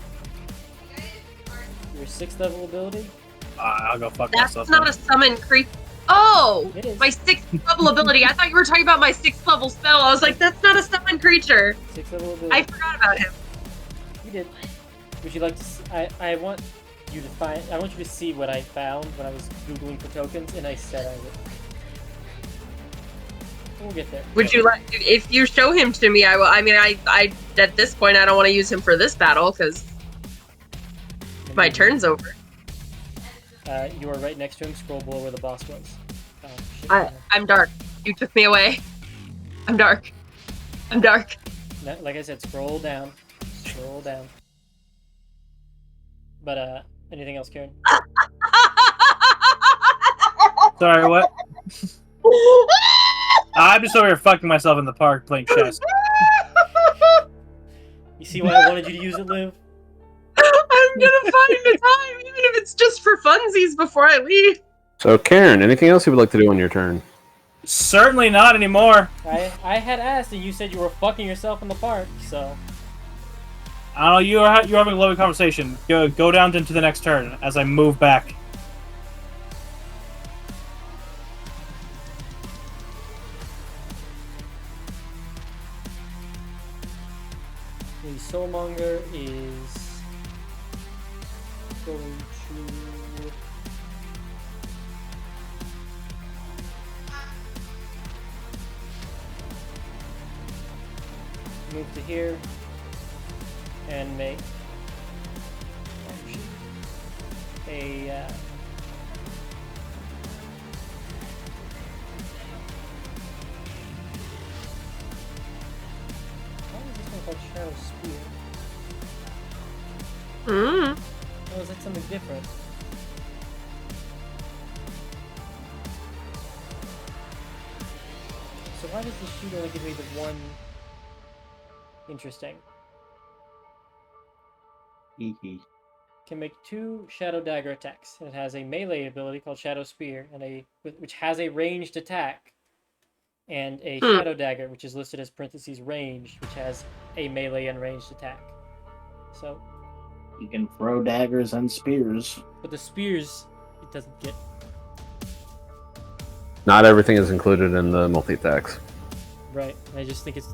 Your 6th level ability. I'll go fuck That's myself. not a summon creep. Oh! It is. My 6th level ability. I thought you were talking about my 6th level spell. I was like, that's not a summon creature. 6th level ability. I forgot about him. You did. Would you like to? I want you to find. I want you to see what I found when I was googling for tokens, and I said I would. We'll get there. Would you like? If you show him to me, I will. I mean, I at this point, I don't want to use him for this battle because my turn's over. You are right next to him. Scroll below where the boss was. Oh, shit. I'm dark. You took me away. I'm dark. I'm dark. Like I said, scroll down. Scroll down. But anything else, Karen? Sorry, what? I'm just over here fucking myself in the park playing chess. You see why I wanted you to use it, Liv? I'm gonna find the time, even if it's just for funsies before I leave. So, Karen, anything else you would like to do on your turn? Certainly not anymore. I had asked, and you said you were fucking yourself in the park, so... I don't know, you're having a lovely conversation. Go down into the next turn as I move back. The Soulmonger is going to move to here and make a why is this one called Shadow Spear? Oh, is that something different? So why does this shoot only give me the one? Interesting. Can make 2 Shadow Dagger attacks. It has a melee ability called Shadow Spear, and which has a ranged attack, and a Shadow Dagger, which is listed as parentheses ranged, which has a melee and ranged attack. So You can throw daggers and spears. but the spears, it doesn't get. Not everything is included in the multi-attacks. Right. I just think it's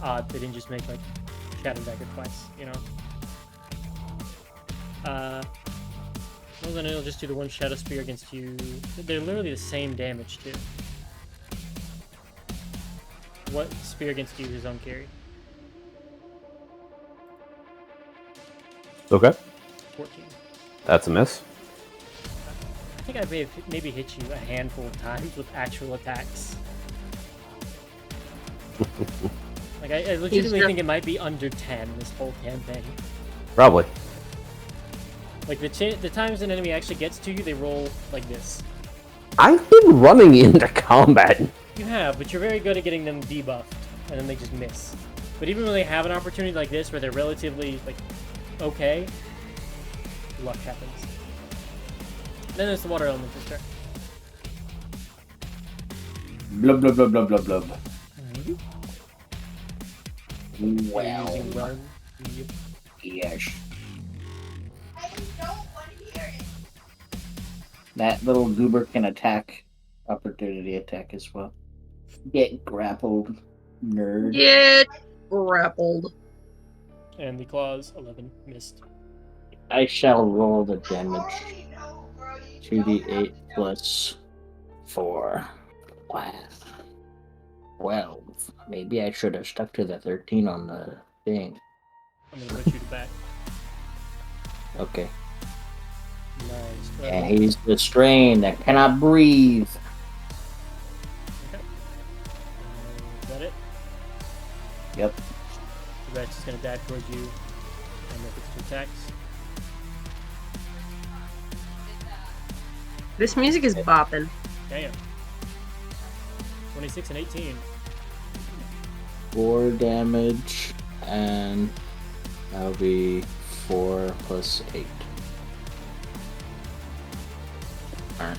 odd they didn't just make like Shadow Dagger twice, you know. Well, then it'll just do the one Shadow Spear against you. They're literally the same damage too. What spear against you is on carry? Okay. 14. That's a miss. I think I may have maybe hit you a handful of times with actual attacks. Like I legitimately think it might be under 10 this whole campaign. Probably. Like the times an enemy actually gets to you, they roll like this. I've been running into combat. You have, but you're very good at getting them debuffed, and then they just miss. But even when they have an opportunity like this, where they're relatively like okay, luck happens. Then there's the water elemental's turn. Blub blub blub blub blub blub. Using Well, run. Yep. yes. That little goober can attack, opportunity attack as well. Get grappled, nerd. Get grappled. And the claws 11 missed. I shall roll the damage. 2d8 plus 4. Wow. 12. Maybe I should have stuck to the 13 on the thing. I'm gonna go shoot it back. Okay. Nice. And he's the strain that cannot breathe. Okay. Is that it? Yep. The Wretch is gonna dive towards you and make its 2 attacks. This music is bopping. Damn. 26 and 18. 4 damage, and that'll be 4 plus 8. Alright.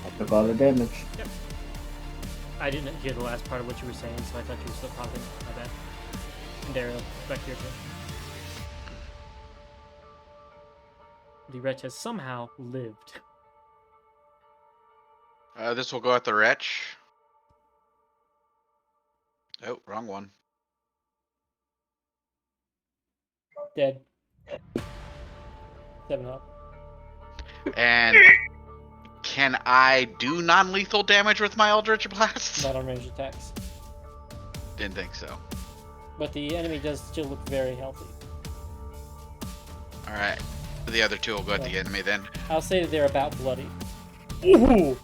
I took all the damage. Yep. I didn't hear the last part of what you were saying, so I thought you were still talking. My bad. Daryl, back to your turn. The Wretch has somehow lived. This will go at the wretch. Oh, wrong one. Dead. 7 up. And can I do non-lethal damage with my Eldritch Blast? Not on ranged attacks. Didn't think so. But the enemy does still look very healthy. Alright. The other 2 will go at the enemy then. I'll say that they're about bloody. Ooh!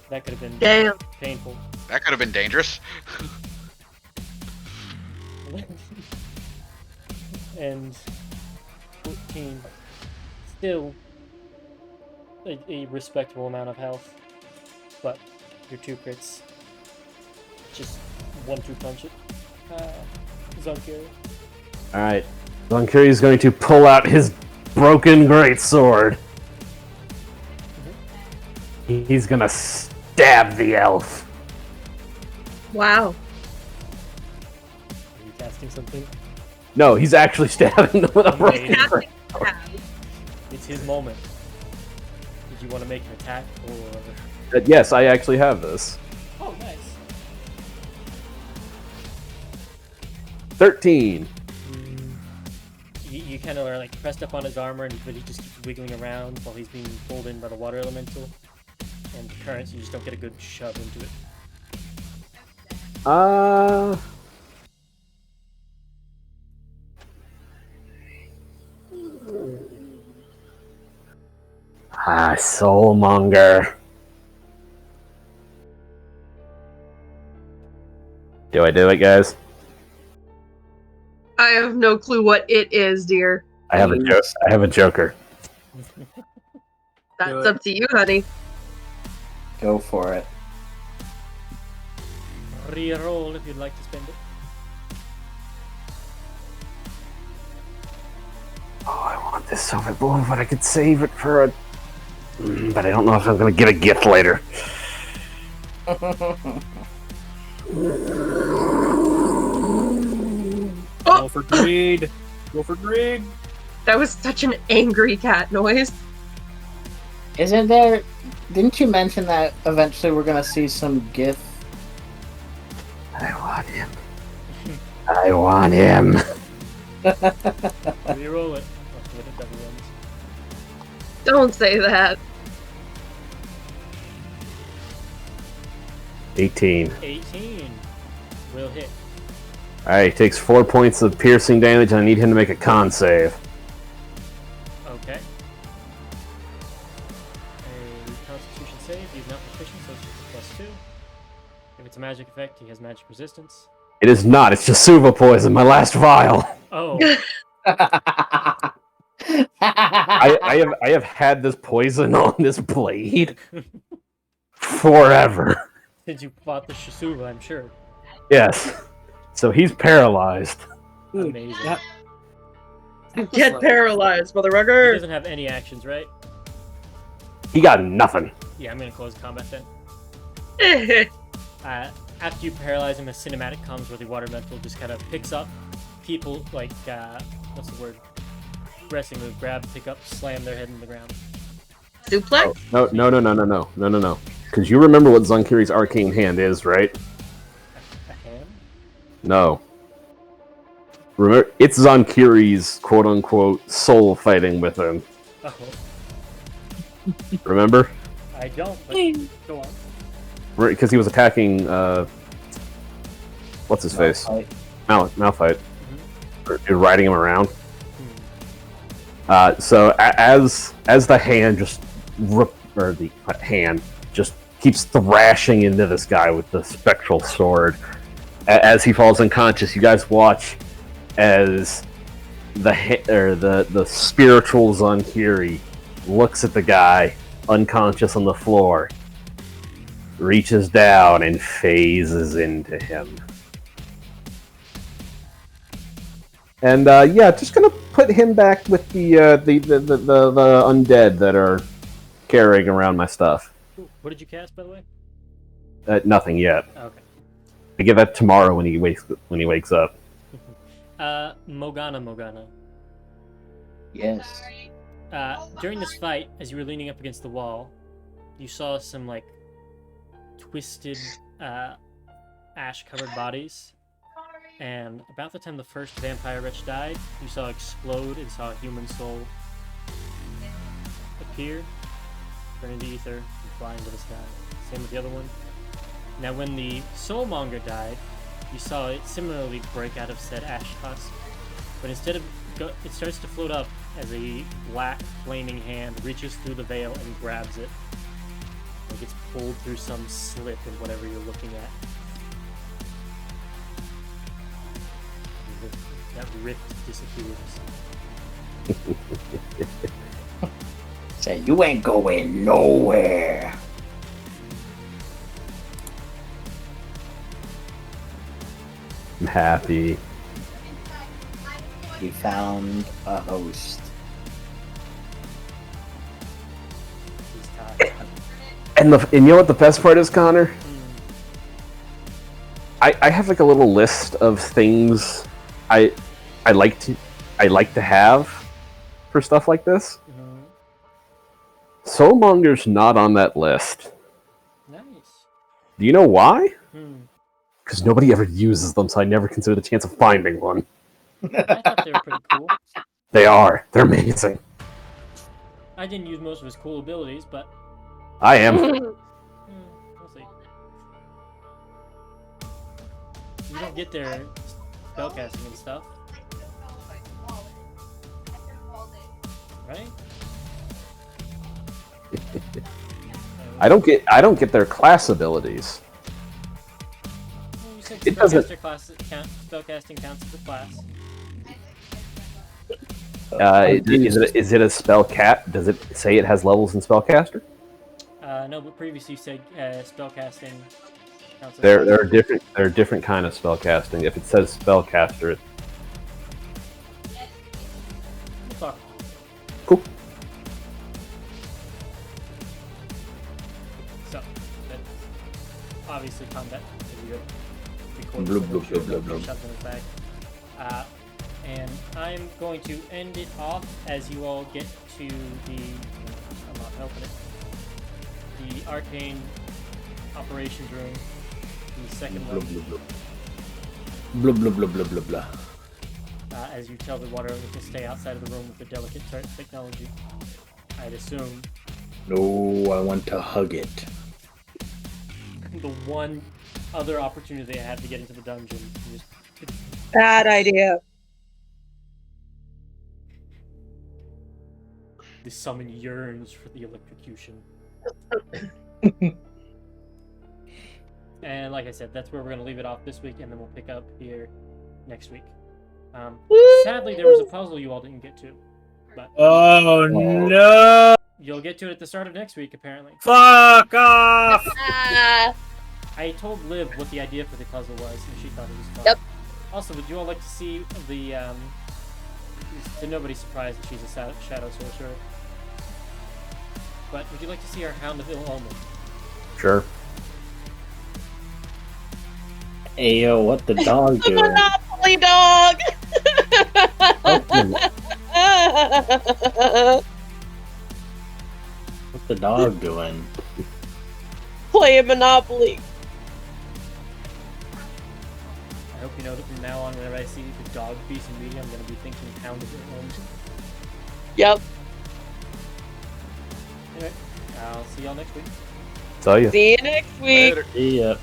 That could have been Damn. painful. That could have been dangerous. And 14. Still a respectable amount of health. But your 2 crits. Just 1-2 punch it. Zonkiri. Alright. Zonkiri is going to pull out his broken greatsword. He's gonna stab the elf. Wow. Are you casting something? No, he's actually stabbing them with a broken Amazing. greatsword. It's his moment. Did you want to make an attack or? Yes, I actually have this. Oh, nice. 13. You kind of are like pressed up on his armor, but he just keeps wiggling around while he's being pulled in by the water elemental. And the currents, you just don't get a good shove into it. Soulmonger. Do I do it, guys? I have no clue what it is, dear. I have a joker. That's up to you, honey. Go for it. Reroll if you'd like to spend it. Oh, I want this so bad, but I could save it for a... But I don't know if I'm going to get a gift later. Go for greed. Go for greed. That was such an angry cat noise. Isn't there... Didn't you mention that eventually we're gonna see some GIF? I want him. I want him. Reroll it. Let's get it double ones. Don't say that. 18. 18 will hit. Alright, he takes 4 points of piercing damage, and I need him to make a con save. Okay. A Constitution save. He's not proficient, so it's +2. If it's a magic effect, he has magic resistance. It is not, it's just Suva poison, my last vial. Oh, I have had this poison on this blade forever. since you fought the Shisuva, I'm sure. Yes. So he's paralyzed. Amazing. Get paralyzed, He motherfucker. doesn't have any actions, right? He got nothing. Yeah, I'm gonna close combat then. After you paralyze him, a cinematic comes where the water elemental just kind of picks up people, like, what's the word? Wrestling move, grab, pick up, slam their head in the ground. Suplex? No. Because you remember what Zonkiri's arcane hand is, right? A hand? No. Remember, it's Zonkiri's quote-unquote soul fighting with him. Oh, Remember? I don't, but go on. Because he was attacking, what's his face? Malphite. You're riding him around. So as the hand just the hand just keeps thrashing into this guy with the spectral sword, as he falls unconscious, you guys watch as the spiritual Zonkiri looks at the guy unconscious on the floor, reaches down and phases into him. And yeah, just gonna put him back with the undead that are carrying around my stuff. What did you cast, by the way? Nothing yet. Okay. I get that tomorrow when he wakes up. Morgana. Yes. During this fight, as you were leaning up against the wall, you saw some, like, twisted, ash-covered bodies. And about the time the first vampire wretch died, you saw explode and saw a human soul appear, turn into ether, and fly into the sky. Same with the other one. Now, when the soulmonger died, you saw it similarly break out of said ash husk, but instead of it starts to float up as a black flaming hand reaches through the veil and grabs it. Like it's pulled through some slit in whatever you're looking at. That rift disappears. Say, you ain't going nowhere. I'm happy. You found a host. He's tired. And you know what the best part is, Connor? I have like a little list of things I like to have for stuff like this. Soulmonger's not on that list. Nice. Do you know why? Because nobody ever uses them, so I never consider the chance of finding one. I thought they were pretty cool. They are. They're amazing. I didn't use most of his cool abilities, but I am. we'll see. You don't get their spellcasting and stuff, right? I don't get their class abilities. You said It doesn't- spellcasting counts as a class. Is it a spell cat? Does it say it has levels in spellcaster? No, but previously you said spellcasting counts as a There class. are different kind of spellcasting. If it says spellcaster, We'll talk. cool. So, that's obviously combat. Blub, blub, blub, blub, blub. Shoved in his bag. And I'm going to end it off as you all get to the. I'm not helping it. The arcane operations room. The second Blub, one. blub, blub. Blub, blub, blub, blub, blub, blub. As you tell the water to stay outside of the room with the delicate technology. I'd assume No, I want to hug it. the one other opportunity I have to get into the dungeon. You just Bad idea. the summon yearns for the electrocution. And like I said, that's where we're going to leave it off this week, and then we'll pick up here next week. Sadly, there was a puzzle you all didn't get to, but Oh no! you'll get to it at the start of next week, apparently. Fuck off! I told Liv what the idea for the puzzle was, and she thought it was fun. Yep. Also, would you all like to see the, to nobody's surprise that she's a shadow sorcerer, but would you like to see our Hound of Ill Omen? Sure. Hey yo, what the dog doing? Monopoly dog! What's the dog doing? Playing Monopoly. I hope you know that from now on, whenever I see the dog piece in media, I'm going to be thinking Hound of Ill Omen. Yep. Anyway, I'll see y'all next week. Tell you. See you next week. Later. See ya.